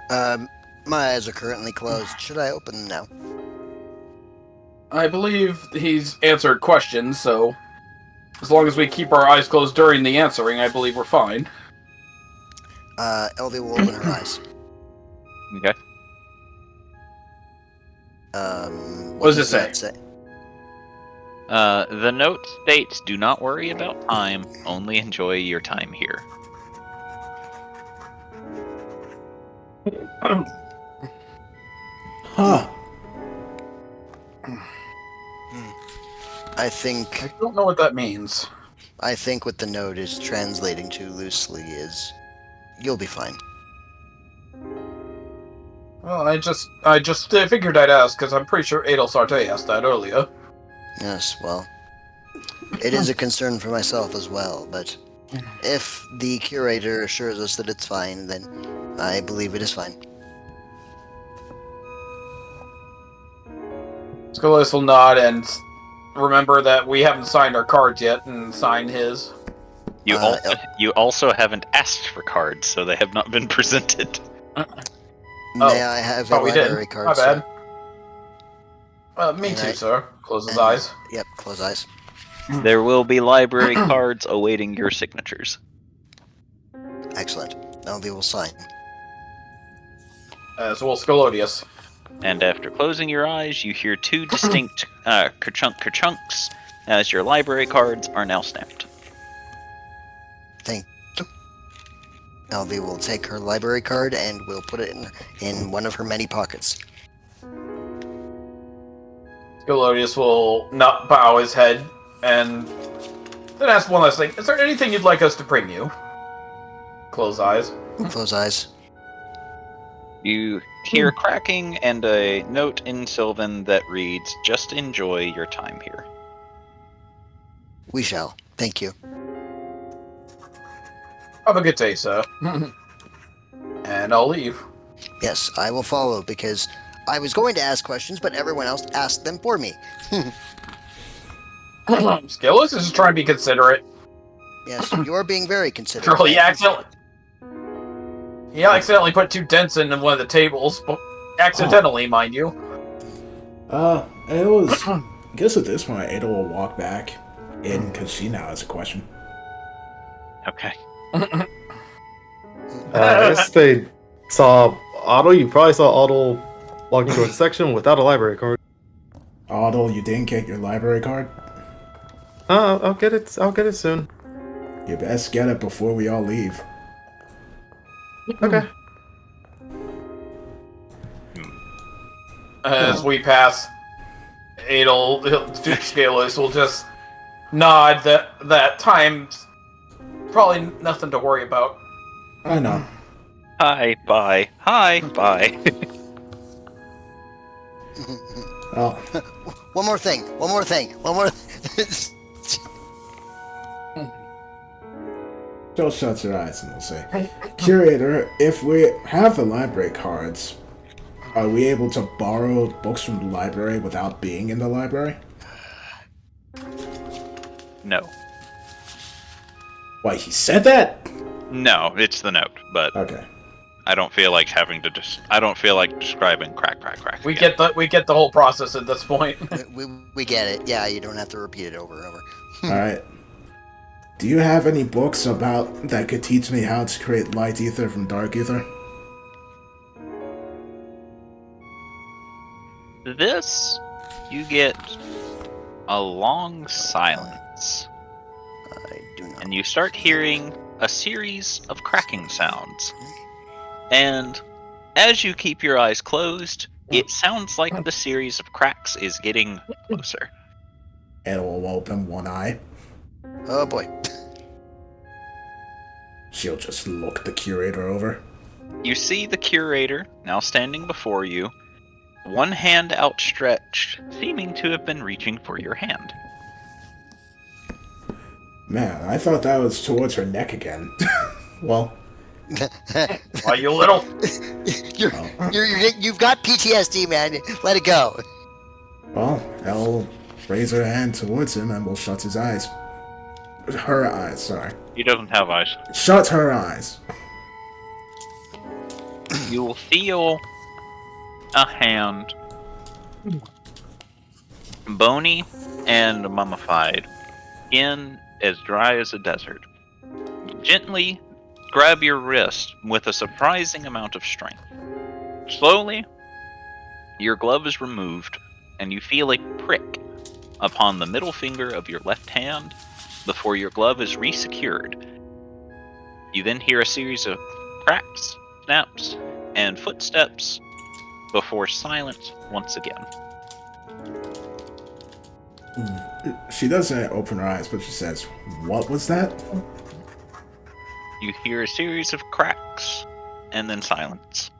My eyes are currently closed. Should I open them now? I believe he's answered questions, so as long as we keep our eyes closed during the answering, I believe we're fine. Elvie will open her eyes. Okay. What does it that say? The note states, do not worry about time, only enjoy your time here. Huh. I think I don't know what that means. what the note is translating to loosely is, you'll be fine. Well, I just figured I'd ask because I'm pretty sure Adel Sarte asked that earlier. Yes, well, it is a concern for myself as well, but if the curator assures us that it's fine, then I believe it is fine. Skolis will nod and remember that we haven't signed our cards yet and sign his. You also haven't asked for cards, so they have not been presented. May I have a thought we did. library card, My sir? bad. Me And too, I- sir. Close his And- eyes. Yep, close eyes. There will be library cards awaiting your signatures. Excellent. Elvie will sign. As will Scalodius. And after closing your eyes, you hear two distinct kerchunk-kerchunks as your library cards are now stamped. Thank you. Elvie will take her library card and will put it in one of her many pockets. Scalodius will not bow his head and then ask one last thing. Is there anything you'd like us to bring you? Close eyes. Close eyes. You hear cracking and a note in Sylvan that reads, "Just enjoy your time here." We shall. Thank you. Have a good day, sir. And I'll leave. Yes, I will follow because I was going to ask questions, but everyone else asked them for me. Scalodius is just trying to be considerate. Yes, you're being very considerate. He accidentally put 2 dents in one of the tables, but accidentally, mind you. It was. I guess at this point, Ada will walk back in because she now has a question. Okay. I guess they saw Otto. You probably saw Otto walk into a section without a library card. Otto, you didn't get your library card? I'll get it. I'll get it soon. You best get it before we all leave. Okay. As we pass, Scalodius will just nod that time's probably nothing to worry about. I know. Hi, bye. Hi, bye. Oh, One more thing. Jill shuts her eyes and will say, Curator, if we have the library cards, are we able to borrow books from the library without being in the library? No. Why, he said that? No, it's the note, but Okay. I don't feel like having to I don't feel like describing crack. We again. get the whole process at this point. We get it. Yeah, you don't have to repeat it over and over. Alright. Do you have any books about that could teach me how to create light ether from dark ether? This, you get a long silence, I do not. and you start hearing a series of cracking sounds. And as you keep your eyes closed, it sounds like the series of cracks is getting closer. Ada will open one eye. Oh boy. She'll just look the curator over. You see the curator now standing before you, one hand outstretched, seeming to have been reaching for your hand. Man, I thought that was towards her neck again. Well, Why, you little... You've got PTSD, man. Let it go. well, Elle raise her hand towards him and will shut his eyes. Her eyes, sorry. He doesn't have eyes. Shut her eyes. You will feel a hand, bony and mummified, skin as dry as a desert. Gently grab your wrist with a surprising amount of strength. Slowly, your glove is removed, and you feel a prick upon the middle finger of your left hand before your glove is resecured. You then hear a series of cracks, snaps, and footsteps before silence once again. She doesn't open her eyes, but she says, "What was that?" You hear a series of cracks, and then silence.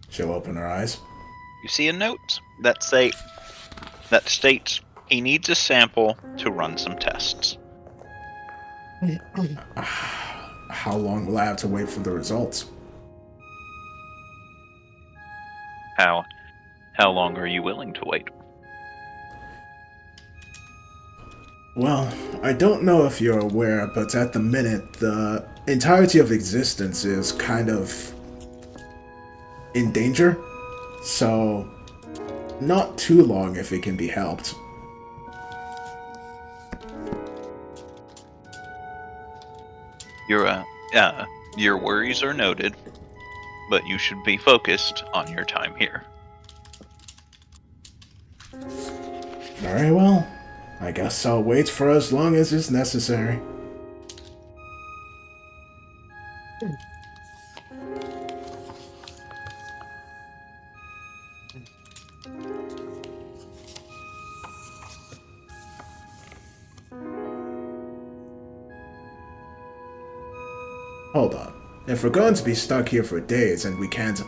She'll open her eyes. You see a note that states he needs a sample to run some tests. How long will I have to wait for the results? How long are you willing to wait? Well, I don't know if you're aware, but at the minute, the entirety of existence is kind of in danger. So, not too long if it can be helped. Your worries are noted, but you should be focused on your time here. Very well. I guess I'll wait for as long as is necessary. Hold on. If we're going to be stuck here for days and we can't...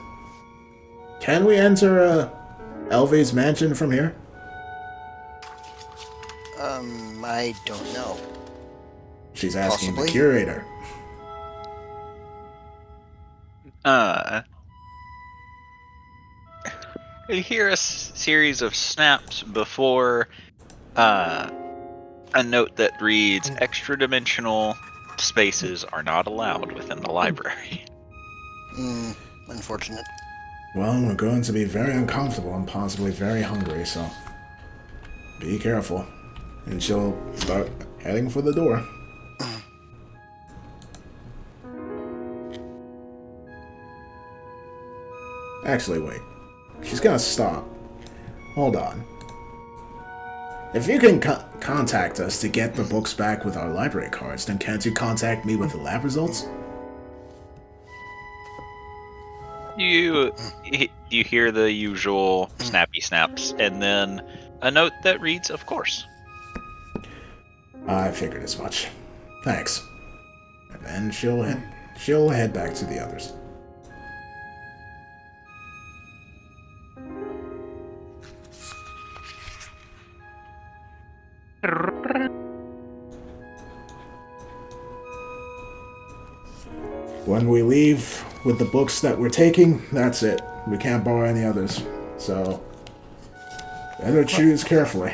Can we enter, Elve's mansion from here? I don't know. She's asking Possibly. the curator. You hear a series of snaps before a note that reads, "Extra-dimensional spaces are not allowed within the library." Unfortunate. Well, we're going to be very uncomfortable and possibly very hungry, so... Be careful. And she'll start heading for the door. Actually, wait. She's gonna stop. Hold on. If you can contact us to get the books back with our library cards, then can't you contact me with the lab results? You hear the usual snappy snaps, and then a note that reads, "Of course." I figured as much. Thanks. And then she'll head back to the others. When we leave with the books that we're taking, that's it. We can't borrow any others. So, better choose carefully.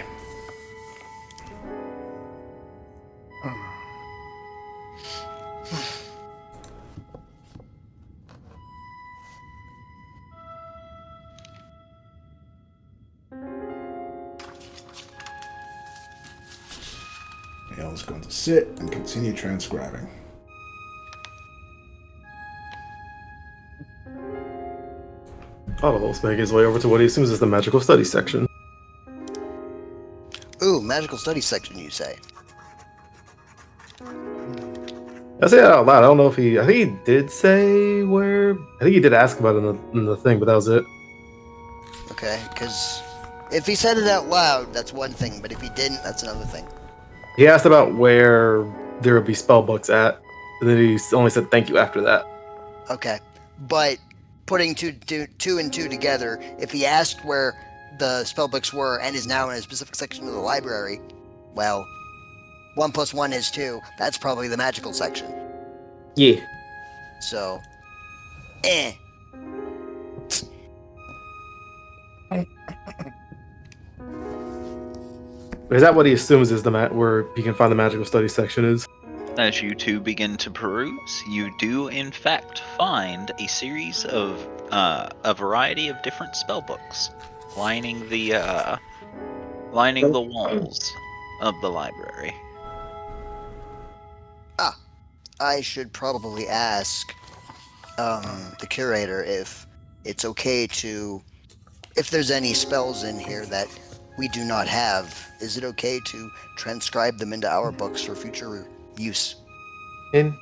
Hale's going to sit and continue transcribing. Autovol's making his way over to what he assumes is the magical studies section. Ooh, magical studies section, you say? I say that out loud. I don't know if I think he did say where. I think he did ask about it in the thing, but that was it. Okay, because if he said it out loud, that's one thing, but if he didn't, that's another thing. He asked about where there would be spell books at, and then he only said thank you after that. Okay, but putting two and two together, if he asked where the spellbooks were and is now in a specific section of the library, well, 1 + 1 is 2. That's probably the magical section. Yeah. So, Is that what he assumes is where he can find the magical studies section is? As you two begin to peruse, you do in fact find a series of a variety of different spell books lining the walls of the library. I should probably ask the curator if it's okay to, if there's any spells in here that we do not have, is it okay to transcribe them into our books for future use? And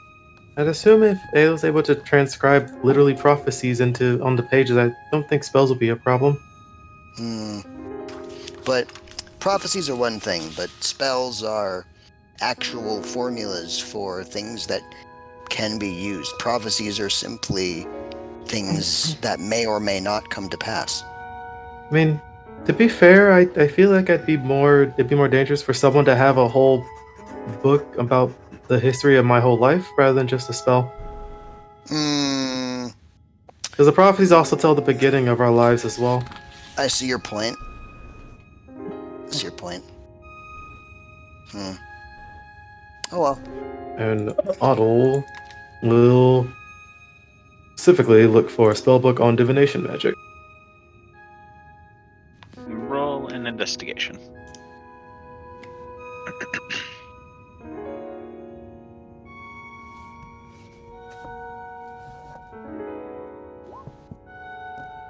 I'd assume if Ael's able to transcribe literally prophecies onto pages, I don't think spells will be a problem. But prophecies are one thing, but spells are actual formulas for things that can be used. Prophecies are simply things that may or may not come to pass. I mean, to be fair, I feel like it'd be more dangerous for someone to have a whole book about the history of my whole life rather than just a spell. Because the prophecies also tell the beginning of our lives as well. I see your point. Oh well. And Otto will specifically look for a spellbook on divination magic. Roll an investigation.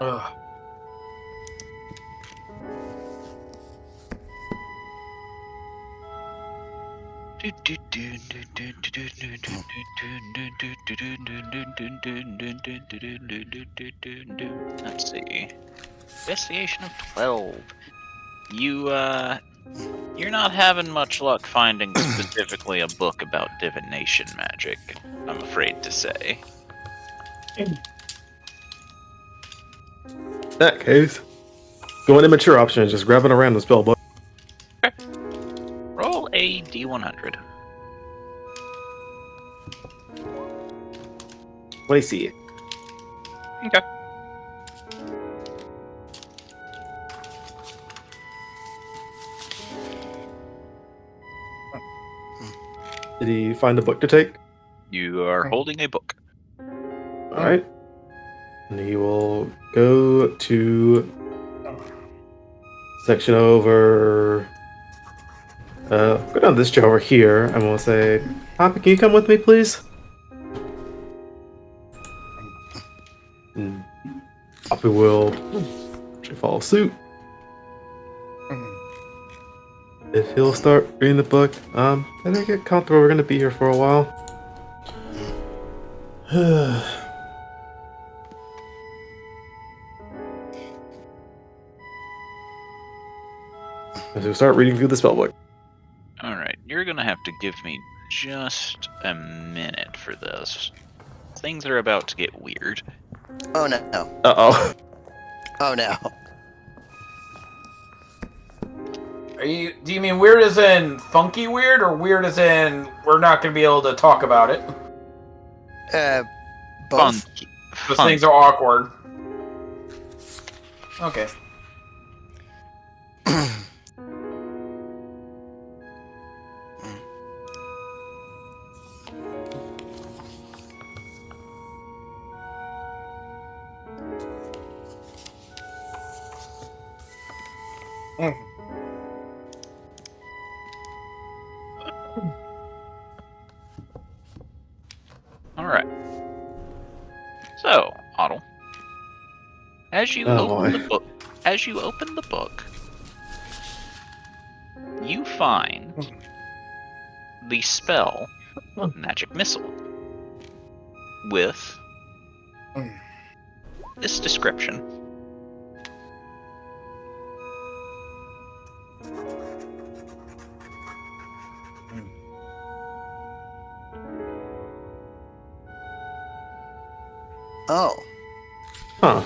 Ugh. Let's see. Investigation of 12. You're not having much luck finding specifically a book about divination magic, I'm afraid to say. In that case, go an immature option and just grabbing a random spellbook. Roll a d100. What do you see? Okay. Did he find a book to take? You are holding a book. Alright. And he will go to section over. Go down this chair over here, and we'll say, Poppy, can you come with me, please? And Poppy will follow suit. If he'll start reading the book, let her get comfortable. We're gonna be here for a while. As we start reading through the spellbook. Alright, you're gonna have to give me just a minute for this. Things are about to get weird. Oh no. Uh-oh. Oh no. Do you mean weird as in funky weird, or weird as in we're not going to be able to talk about it? Both. Funky. Because things are awkward. Okay. Alright. So, Otto. As you open the book, you find the spell Magic Missile with this description. Oh. Huh.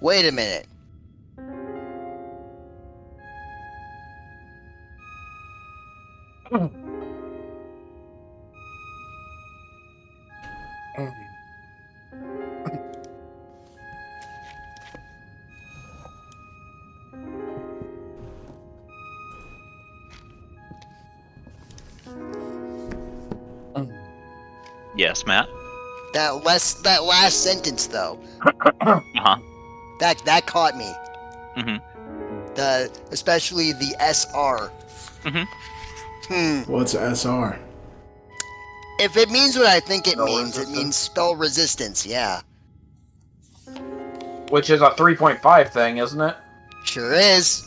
Wait a minute. Yes, Matt? That last sentence though. Uh-huh. That caught me. Mm-hmm. Especially the SR. What's SR? If it means what I think it Spell means, it resistance. means spell resistance, yeah. Which is a 3.5 thing, isn't it? Sure is.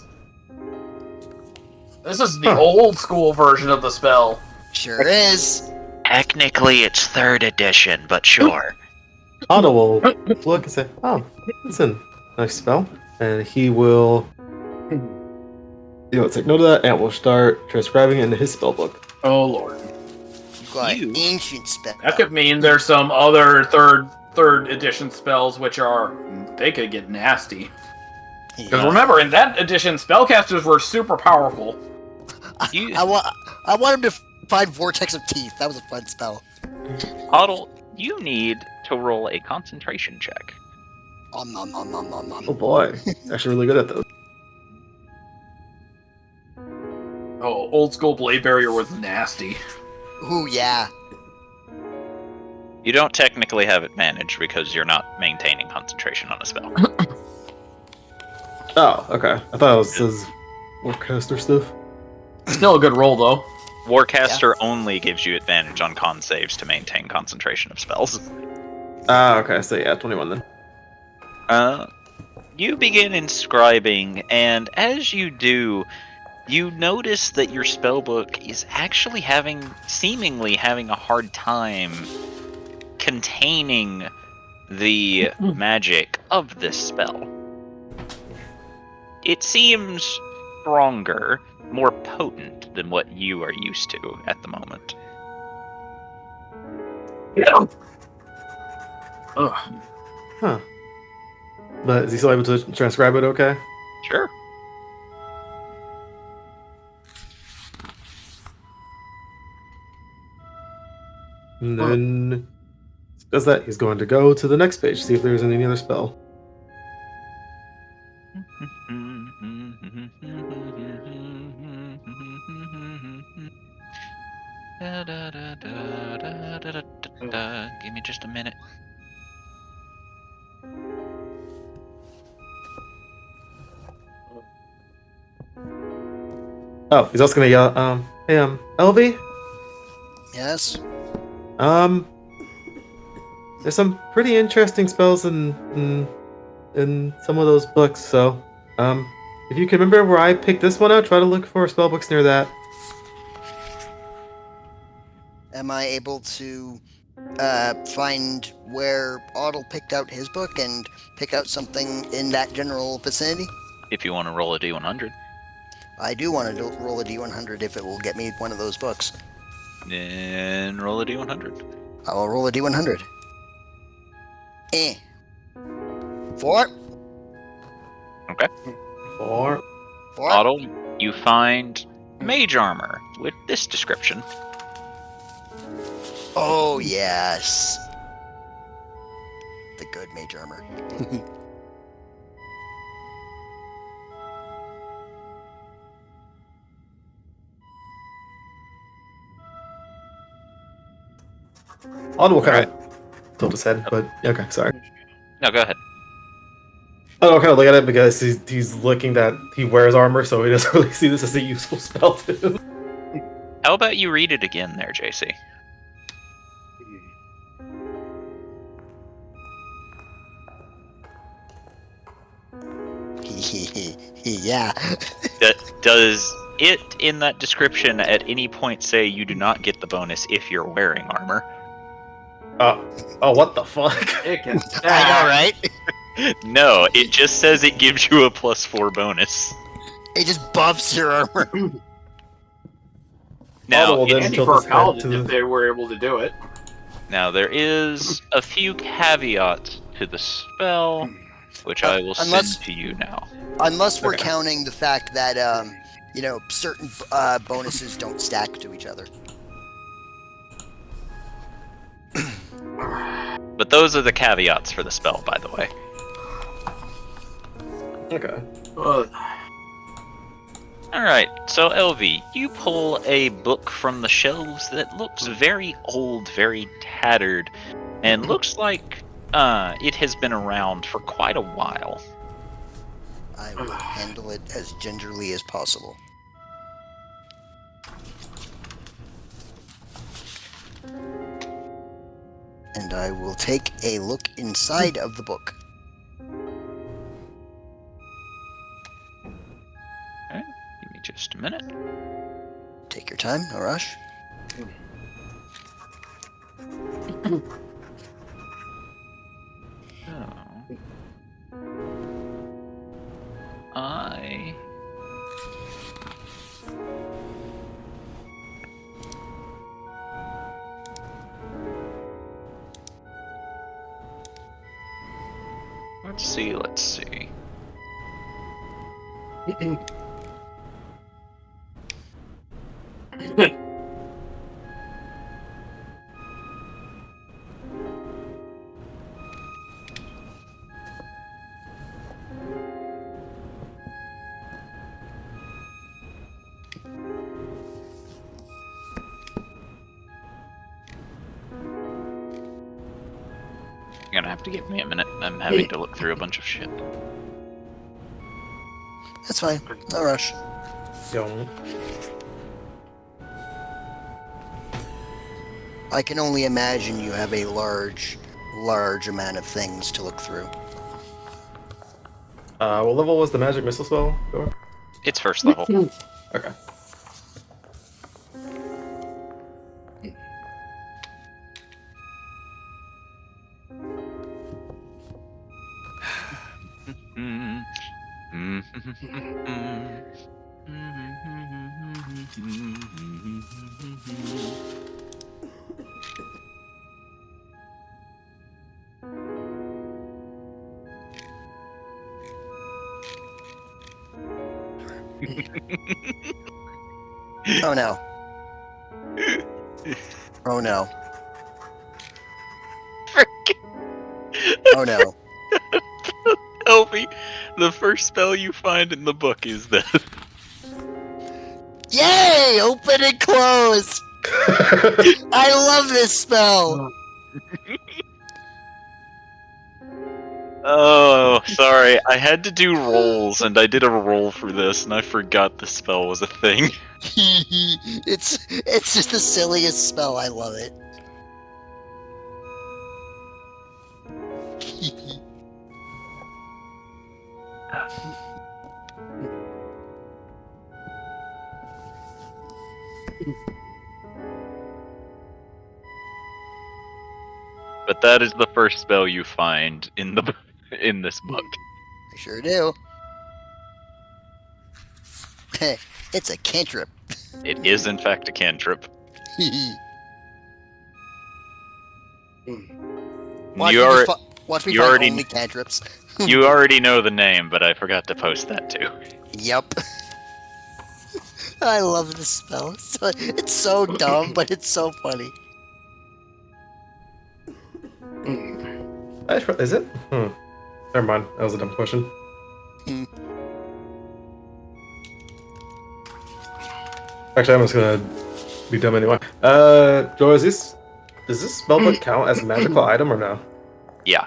This is the old school version of the spell. Sure is. Technically, it's 3rd edition, but sure. Otto will look and say, oh, that's a nice spell. And he will take note of that, and we'll start transcribing it into his spellbook. Oh lord. Like You- ancient spell. That could mean there's some other third edition spells which they could get nasty. Because remember, in that edition, spellcasters were super powerful. You, I want him to find Vortex of Teeth. That was a fun spell. Otto, you need to roll a concentration check. Oh boy, actually really good at those. Oh, old school blade barrier was nasty. Ooh, yeah. You don't technically have it managed because you're not maintaining concentration on a spell. Oh, okay. I thought it was his Warcaster stuff. Still a good roll though. Warcaster only gives you advantage on con saves to maintain concentration of spells. Ah, okay. So yeah, 21 then. You begin inscribing, and as you do, you notice that your spellbook is actually seemingly having a hard time containing the magic of this spell. It seems stronger, more potent than what you are used to at the moment. Yeah. Ugh. Huh. But is he still able to transcribe it okay? Sure. And then does that, he's going to go to the next page, see if there's any other spell. Give me just a minute. Oh, he's also gonna yell, hey, LV? Yes. There's some pretty interesting spells in some of those books, so, if you can remember where I picked this one out, try to look for spell books near that. Am I able to find where Otto picked out his book and pick out something in that general vicinity? If you want to roll a d100. I do want to roll a d100 if it will get me one of those books. Then roll a d100. I will roll a d100. 4. Okay. 4. 4. Otto, you find mage armor with this description. Oh, yes. The good mage armor. Otto will kind of tilt his head, but okay, sorry. No, go ahead. Otto will kind of look at it because he's looking that he wears armor, so he doesn't really see this as a useful spell to him. How about you read it again there, JC? Yeah. Does it, in that description, at any point say you do not get the bonus if you're wearing armor? Oh, what the fuck? It can I know, right? No, it just says it gives you a +4 bonus. It just buffs your armor. Now, will then handy tilt for a his head paladin to if they were able to do it. now there is a few caveats to the spell, which I will Unless- send to you now. Unless we're Okay. counting the fact that, certain bonuses don't stack to each other. But those are the caveats for the spell, by the way. Okay. Alright, so LV, you pull a book from the shelves that looks very old, very tattered, and looks like it has been around for quite a while. I will handle it as gingerly as possible. And I will take a look inside of the book. Okay, give me just a minute. Take your time, no rush. So, I... Let's see. You're gonna have to give me a minute. I'm having to look through a bunch of shit. That's fine. No rush. Yo. I can only imagine you have a large amount of things to look through. What level was the magic missile spell? Go. It's first level. Okay. Oh no. Oh no. Oh no. Elfie, the first spell you find in the book is this. Yay! Open and close! I love this spell! Oh, sorry. I had to do rolls, and I did a roll for this, and I forgot the spell was a thing. it's just the silliest spell. I love it. But that is the first spell you find in the in this book. I sure do. It's a cantrip. It is, in fact, a cantrip. Watch You me, are, watch me you find already- only cantrips. you already know the name, but I forgot to post that too. Yep. I love this spell. It's so dumb, but it's so funny. Is it? Never mind. That was a dumb question. Actually, I'm just gonna be dumb anyway. Joe, does this spellbook count as a magical item or no? Yeah.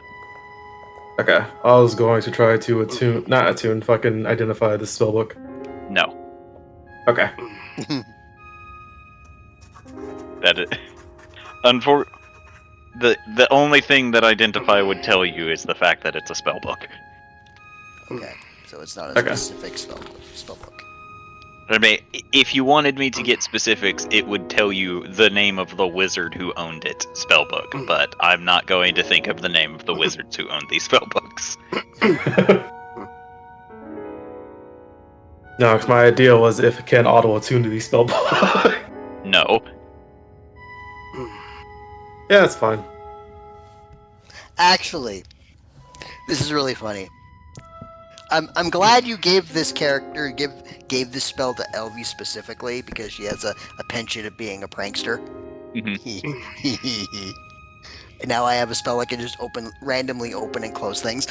Okay. I was going to try to fucking identify this spellbook. No. Okay. That is... The only thing that Identify would tell you is the fact that it's a spellbook. Okay, so it's not a Okay. specific spellbook. I mean, if you wanted me to get specifics, it would tell you the name of the wizard who owned it, spellbook. But I'm not going to think of the name of the wizards who owned these spellbooks. No, 'cause my idea was if it can auto-attune to these spellbooks. No. Yeah, that's fine. Actually, this is really funny. I'm glad you gave this character gave this spell to Elvie specifically because she has a penchant of being a prankster. And now I have a spell I can just randomly open and close things.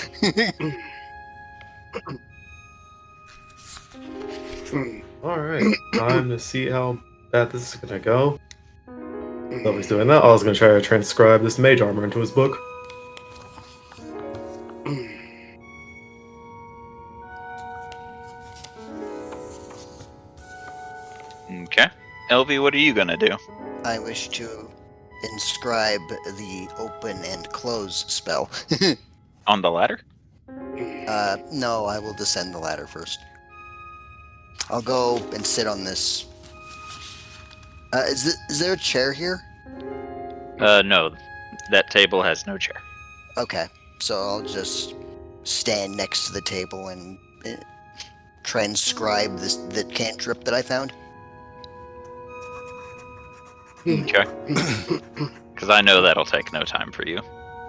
Alright, time to see how bad this is gonna go. While he's doing that, I was gonna try to transcribe this mage armor into his book. Okay. Elvie, what are you gonna do? I wish to inscribe the open and close spell. On the ladder? No, I will descend the ladder first. I'll go and sit on this. Is there a chair here? No. That table has no chair. Okay, so I'll just stand next to the table and transcribe the cantrip that I found. Okay. Because I know that'll take no time for you.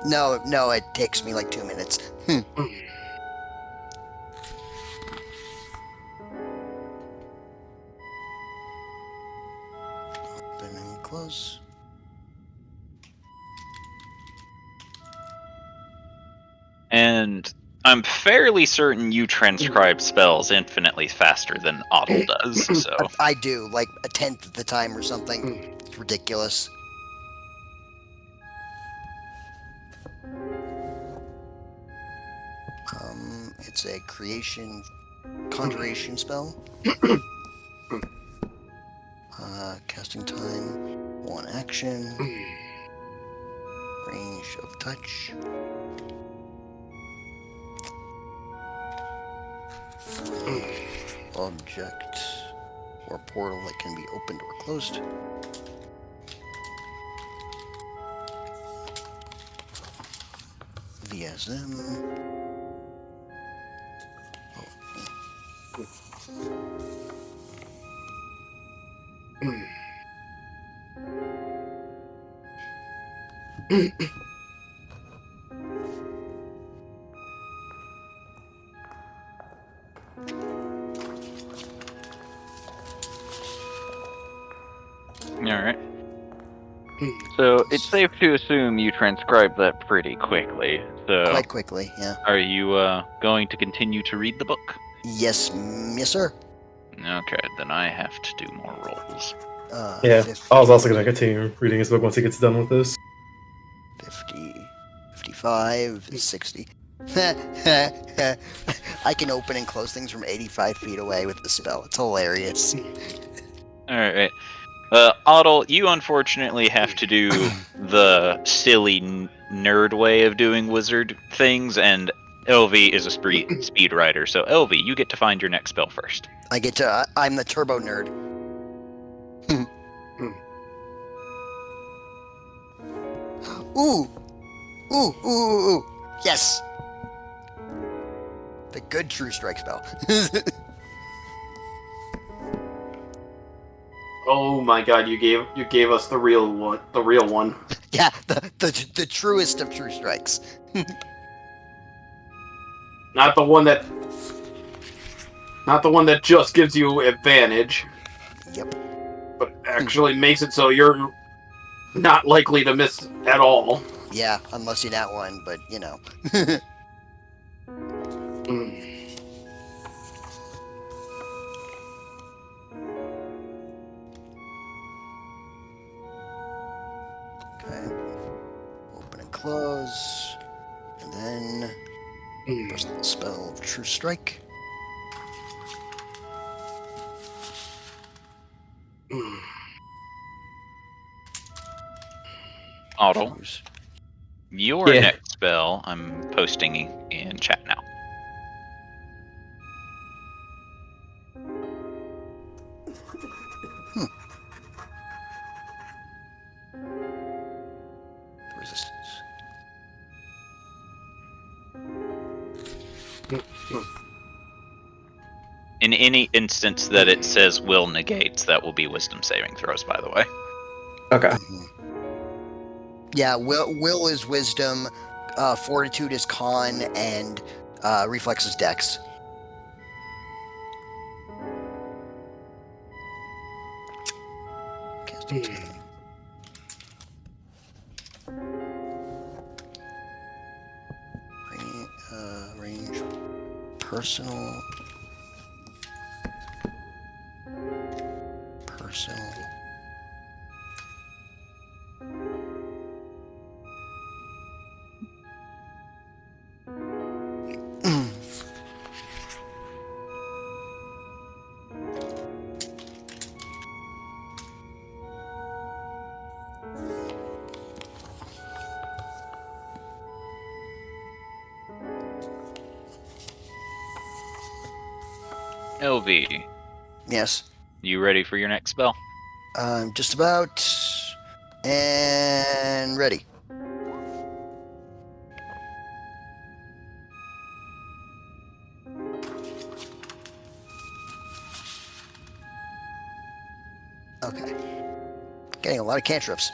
No, it takes me like 2 minutes. Open and close. And I'm fairly certain you transcribe spells infinitely faster than Otto does, so... I do, like a tenth of the time or something. It's ridiculous. It's a conjuration spell. Casting time, 1 action. Range of touch. Object or portal that can be opened or closed. VSM. Alright. So it's safe to assume you transcribed that pretty quickly. So Quite quickly, yeah. are you going to continue to read the book? Yes, yes, sir. Okay, then I have to do more rolls. Yeah, 50, I was also going to continue reading his book once he gets done with this. 50, 55, 60. I can open and close things from 85 feet away with the spell. It's hilarious. Alright. Otto, you unfortunately have to do the silly nerd way of doing wizard things, and LV is a speed rider. So LV, you get to find your next spell first. I get to. I'm the turbo nerd. Ooh, ooh. Yes. The good true strike spell. Oh my god, you gave us the real one. The real one. Yeah, the truest of true strikes. Not the one that just gives you advantage, Yep. but actually makes it so you're not likely to miss at all. Yeah, unless you're not one, but you know. Okay. Open and close. And then personal spell of True Strike. Otto, Choose. your Yeah. next spell I'm posting in chat now. Resistance. In any instance that it says will negates, that will be wisdom saving throws, by the way. Okay. Yeah, will is wisdom, fortitude is con, and reflex is dex. Casting time. Range. Personal. LV, Yes. you ready for your next spell? Just about. And ready. Okay. Getting a lot of cantrips.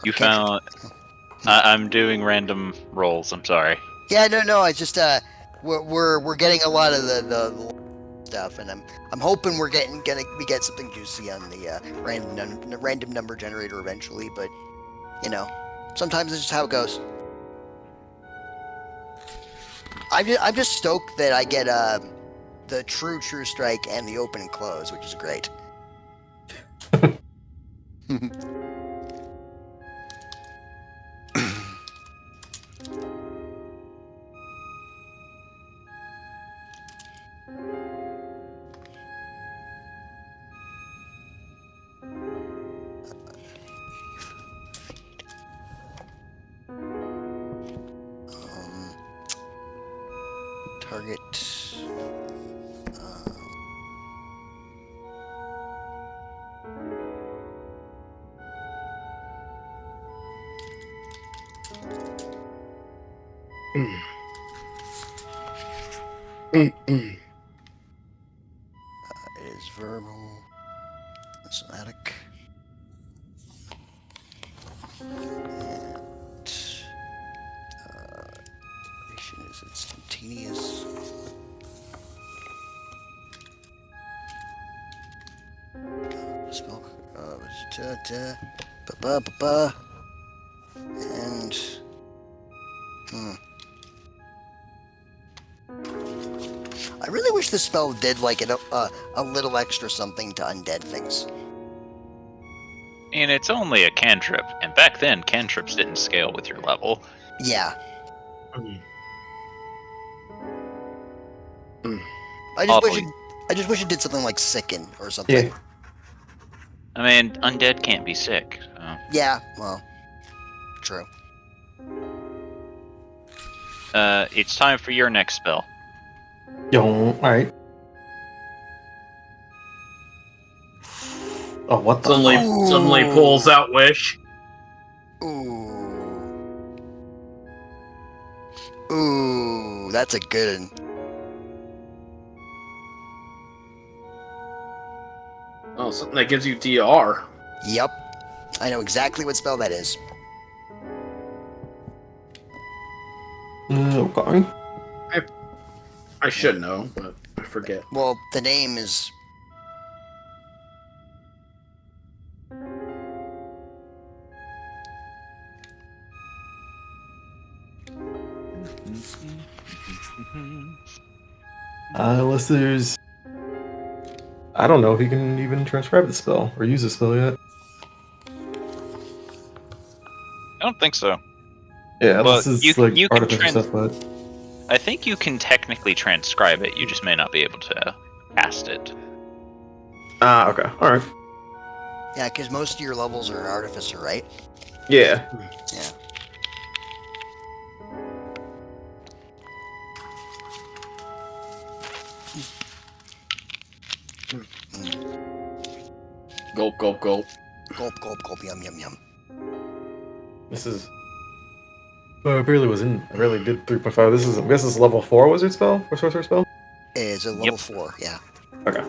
You found. I'm doing random rolls. I'm sorry. Yeah, no. I just we're getting a lot of the stuff, and I'm hoping we get something juicy on the random number generator eventually. But you know, sometimes it's just how it goes. I'm just stoked that I get the true strike and the open and close, which is great. Target. It is verbal. Somatic. And duration is instantaneous. Spell. And. I really wish this spell did like a little extra something to undead things. And it's only a cantrip, and back then cantrips didn't scale with your level. Yeah. I just wish it did something like sicken or something. Yeah. I mean, undead can't be sick. So. Yeah, well, true. It's time for your next spell. Yo, alright. Oh, what the Suddenly pulls out Wish. Ooh, that's a good one. Oh, something that gives you DR. Yep. I know exactly what spell that is. Okay. I should know, but I forget. Well, the name is... Unless there's... I don't know if you can even transcribe the spell or use the spell yet. I don't think so. Yeah, Well, unless it's you like can artificial stuff, but... I think you can technically transcribe it, you just may not be able to cast it. Ah, okay. Alright. Yeah, because most of your levels are an artificer, right? Yeah. Yeah. Gulp, gulp, gulp. Gulp, gulp, gulp, yum, yum, yum. This is... Well, I barely was in... I barely did 3.5. This is... I guess this is level 4 wizard spell? Or sorcerer spell? It's a level 4, yeah. Okay.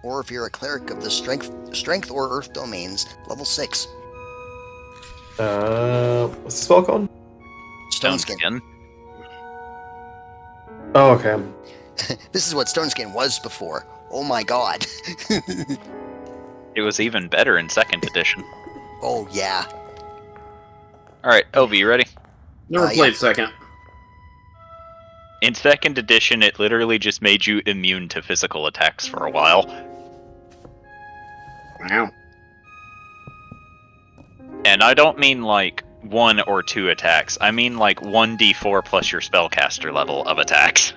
Or if you're a cleric of the strength or earth domains, level 6. What's the spell called? Stone Skin. Oh, okay. This is what Stone Skin was before. Oh my god. It was even better in 2nd edition. Oh yeah. Alright, Ovi, you ready? Never Yeah. played second. In 2nd edition, it literally just made you immune to physical attacks for a while. Wow. And I don't mean like 1 or 2 attacks. I mean like 1d4 plus your spellcaster level of attacks.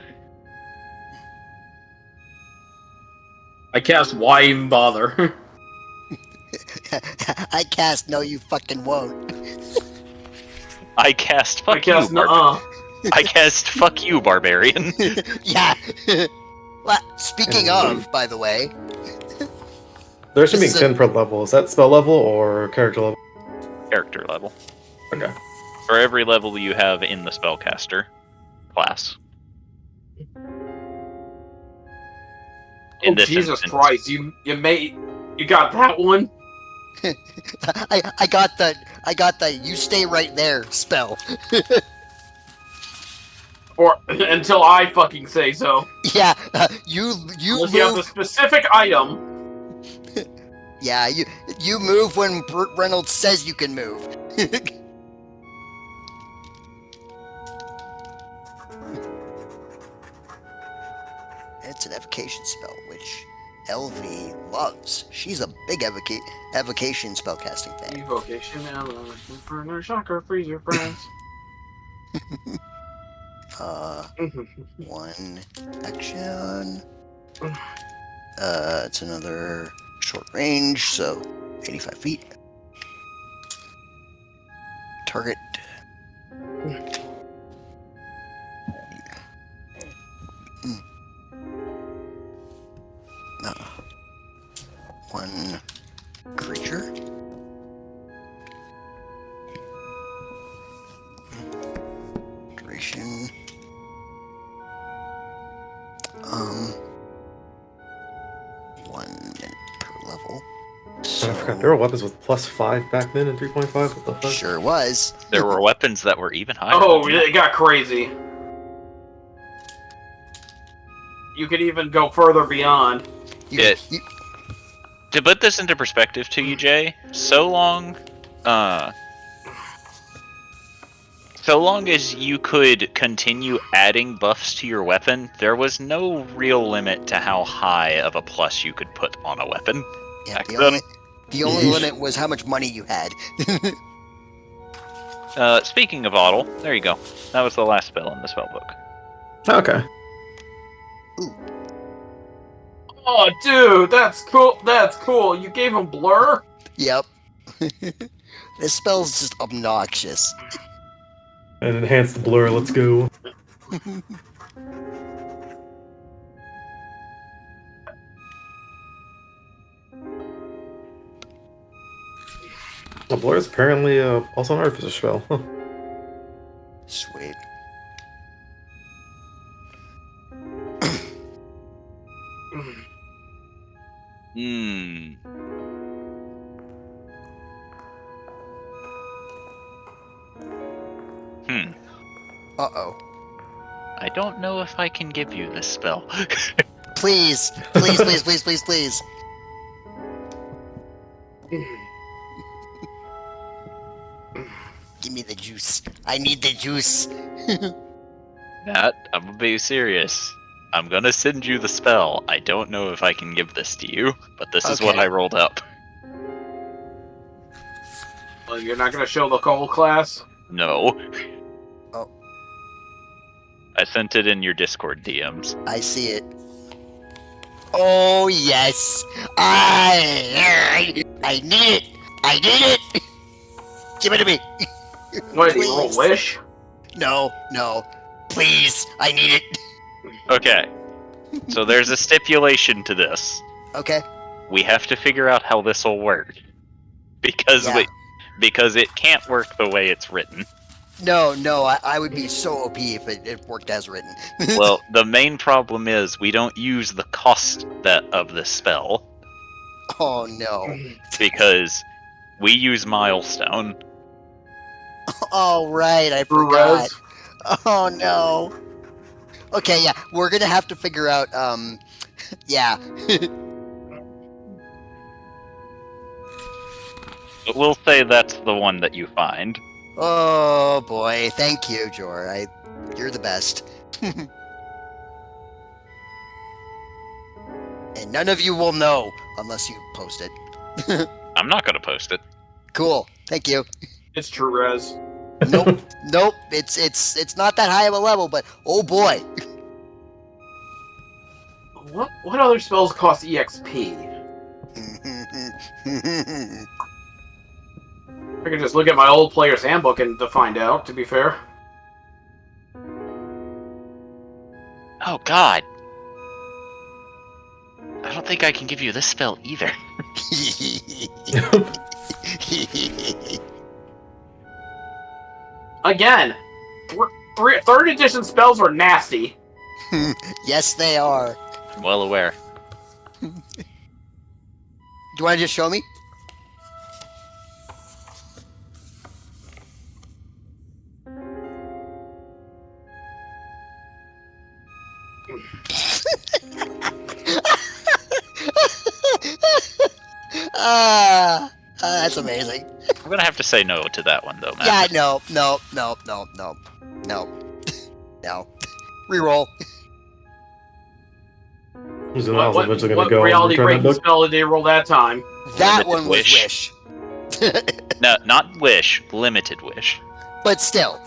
I cast Why Even Bother? I cast No You Fucking Won't. I cast I fuck you, cast Nuh-uh. I cast fuck you, barbarian. Yeah. Well, speaking of, by the way, There should be This is 10 per level. Is that spell level or character level? Character level. Okay. For every level you have in the spellcaster class. In Oh, this Jesus instance, Christ, you got that one? I got the you stay right there spell. Or until I fucking say so. Yeah, you Unless you have the move. specific item. Yeah, you move when Burt Reynolds says you can move. It's an evocation spell, which LV loves. She's a big evocation spellcasting fan. Evocation, burner, shocker, freezer, friends. One action. It's another short range, so 85 feet. Target. I forgot there were weapons with +5 back then in 3.5. What the fuck? Sure was. There were weapons that were even higher. Oh, than that. it got crazy. You could even go further beyond. To put this into perspective to you, Jay, so long as you could continue adding buffs to your weapon, there was no real limit to how high of a plus you could put on a weapon. Yeah, back the then. only limit was how much money you had. Speaking of Ottle, there you go. That was the last spell in the spellbook. Okay. Oh, dude, that's cool. That's cool. You gave him blur? Yep. This spell's just obnoxious. And enhance the blur. Let's go. The blur is apparently also an artificer spell. Huh. Sweet. Hmm. Uh-oh. I don't know if I can give you this spell. Please. Please, please, please, please, please. Give me the juice. I need the juice. Matt, I'm gonna be serious. I'm gonna send you the spell. I don't know if I can give this to you, but this is what Okay. I rolled up. Well, you're not gonna show the whole class? No. Oh. I sent it in your Discord DMs. I see it. Oh, yes. I need it. I need it. Give it to me. Wait, you roll Please. wish? No. Please. I need it. Okay. So there's a stipulation to this. Okay. We have to figure out how this will work. Because Yeah. because it can't work the way it's written. No, I would be so OP if it worked as written. Well, the main problem is we don't use the cost of this spell Oh, no. because we use Milestone. Oh, right, I True forgot. res? Oh, no. Okay, yeah, we're gonna have to figure out, yeah. But we'll say that's the one that you find. Oh, boy, thank you, Jor. You're the best. And none of you will know unless you post it. I'm not gonna post it. Cool, thank you. It's true res. Nope, it's not that high of a level, but oh boy. What other spells cost EXP? I could just look at my old player's handbook and to find out, to be fair. Oh god. I don't think I can give you this spell either. Again, third edition spells are nasty. Yes, they are. I'm well aware. Do you want to just show me? That's amazing. I'm gonna have to say no to that one though, Matt. Yeah, no. Reroll. Who's the also eventually going to What go and reality return that breaking book? spell did they roll that time? That Limited one was wish. Wish. No, not Wish. Limited Wish. But still.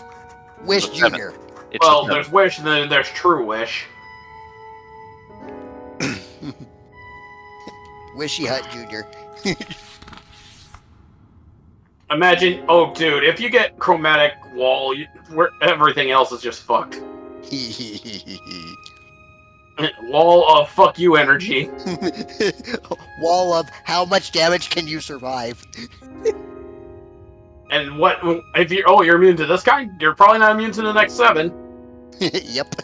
Wish It's a seven. Junior. It's Well, a seven. there's Wish and then there's True Wish. Wishy Hut Junior. Imagine, oh dude, if you get Chromatic Wall, everything else is just fucked. Wall of fuck you energy. Wall of how much damage can you survive? And what if you're immune to this guy? You're probably not immune to the next 7. Yep.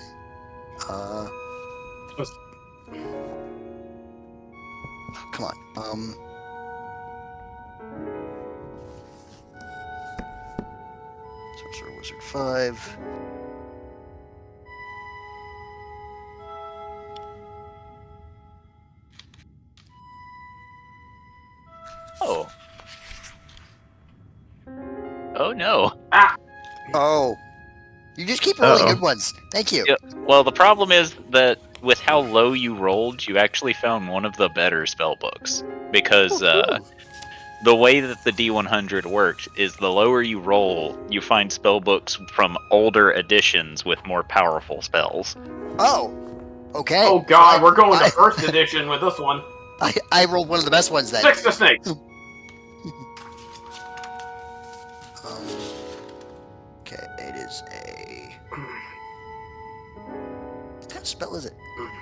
Come on. Sorcerer Wizard 5. Oh. Oh no. Oh. You just keep rolling Uh-oh. good ones. Thank you. Yeah, well, the problem is that with how low you rolled, you actually found one of the better spell books. Because the way that the D100 works is the lower you roll, you find spell books from older editions with more powerful spells. Oh. Okay. Oh god, So we're going to first edition with this one. I rolled one of the best ones then. 6 to snakes. Okay, it is a... What kind of spell is it?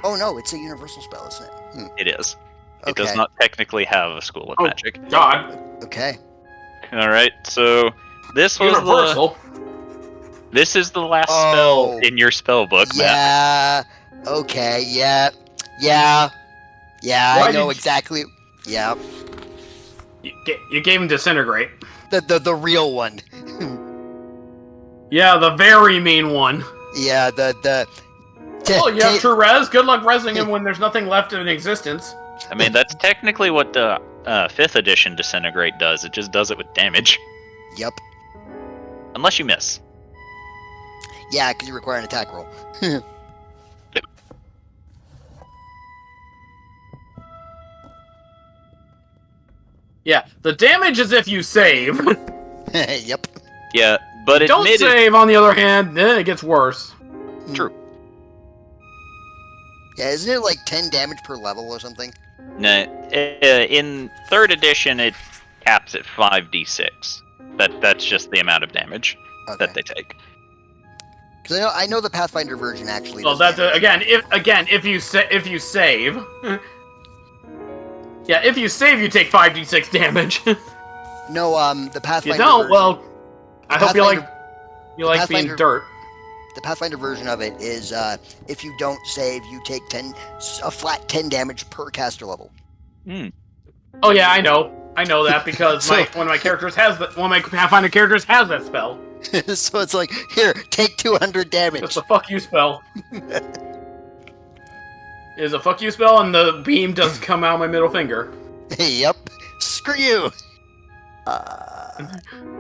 Oh no, it's a universal spell, isn't it? It is. It Okay. does not technically have a school of Oh. magic. God. Okay. Alright, so this was Universal. this is the last Oh. spell in your spell book, Matt. Yeah. Okay. Yeah. Yeah. Yeah. Why I know did you- exactly. Yeah. You gave him disintegrate. The real one. Yeah, the very mean one. Yeah. The. Oh, you have true res? Good luck resing him when there's nothing left in existence. I mean, that's technically what the 5th edition Disintegrate does. It just does it with damage. Yep. Unless you miss. Yeah, because you require an attack roll. Yeah, the damage is if you save. Yep. Yeah, but Don't admitted, save, on the other hand, then it gets worse. True. Yeah, isn't it like 10 damage per level or something? No, in 3rd edition, it caps at 5d6. That's just the amount of damage Okay. that they take. Because I know the Pathfinder version actually. Well, does that's damage. if you save. Yeah, if you save, you take 5d6 damage. No, the If Pathfinder. you don't, version, well, I hope you like being Pathfinder- dirt. the Pathfinder version of it is if you don't save, you take a flat 10 damage per caster level. Oh yeah, I know that because So- one of my characters has one of my Pathfinder characters has that spell. So it's like, here, take 200 damage. It's a fuck you spell. It's a fuck you spell, and the beam does come out my middle finger. Yep. Screw you.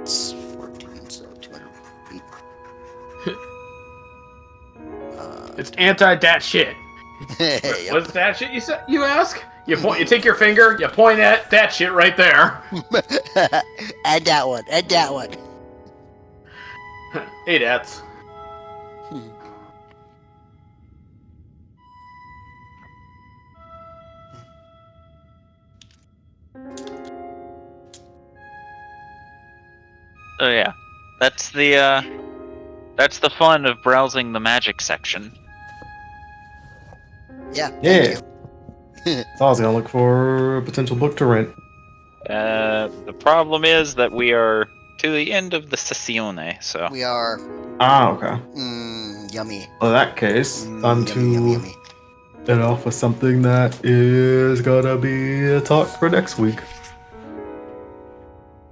It's 14, so 200 feet. It's anti-dat shit. Yep. What's that shit you ask? You take your finger, you point at that shit right there. Add that one. Add that one. 8 ats. Oh yeah, that's the fun of browsing the magic section. Yeah. Yeah. Thank So I was gonna look for a potential book to rent. The problem is that we are to the end of the sessione, so you. We are. Ah, okay. Yummy. Well, in that case, time Yummy, yummy, to yummy. get off with something that is gonna be a talk for next week.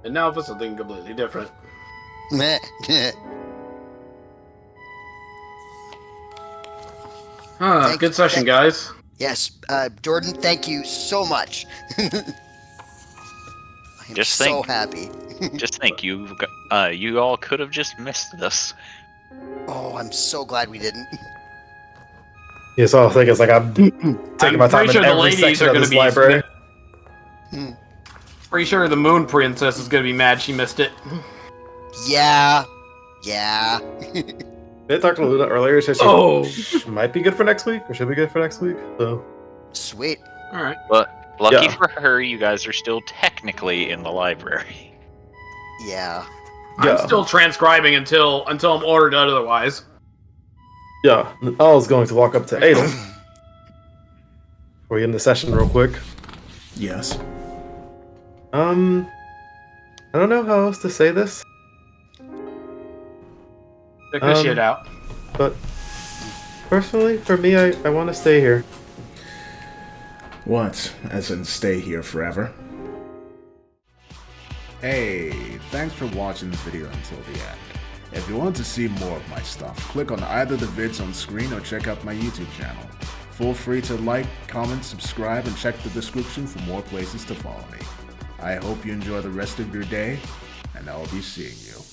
And now for something completely different. Meh. Good session, guys. Yes, Jordan, thank you so much. I'm Just so think. happy. just think you all could have just missed this. Oh, I'm so glad we didn't. Yeah, so I was thinking, it's like I'm taking my time pretty sure in the every ladies section are of gonna this be library. Pretty sure the Moon Princess is gonna be mad she missed it. Yeah. Yeah. They talked to Luna earlier, so she Oh. might be good for next week, or should be good for next week. So Sweet. All right. But lucky Yeah. for her, you guys are still technically in the library. Yeah. yeah, I'm still transcribing until I'm ordered otherwise. yeah. I was going to walk up to Adel. We're in the session real quick. Yes. I don't know how else to say this, Check this shit out. but personally, for me, I want to stay here. What? As in stay here forever? Hey, thanks for watching the video until the end. If you want to see more of my stuff, click on either the vids on screen or check out my YouTube channel. Feel free to like, comment, subscribe, and check the description for more places to follow me. I hope you enjoy the rest of your day, and I'll be seeing you.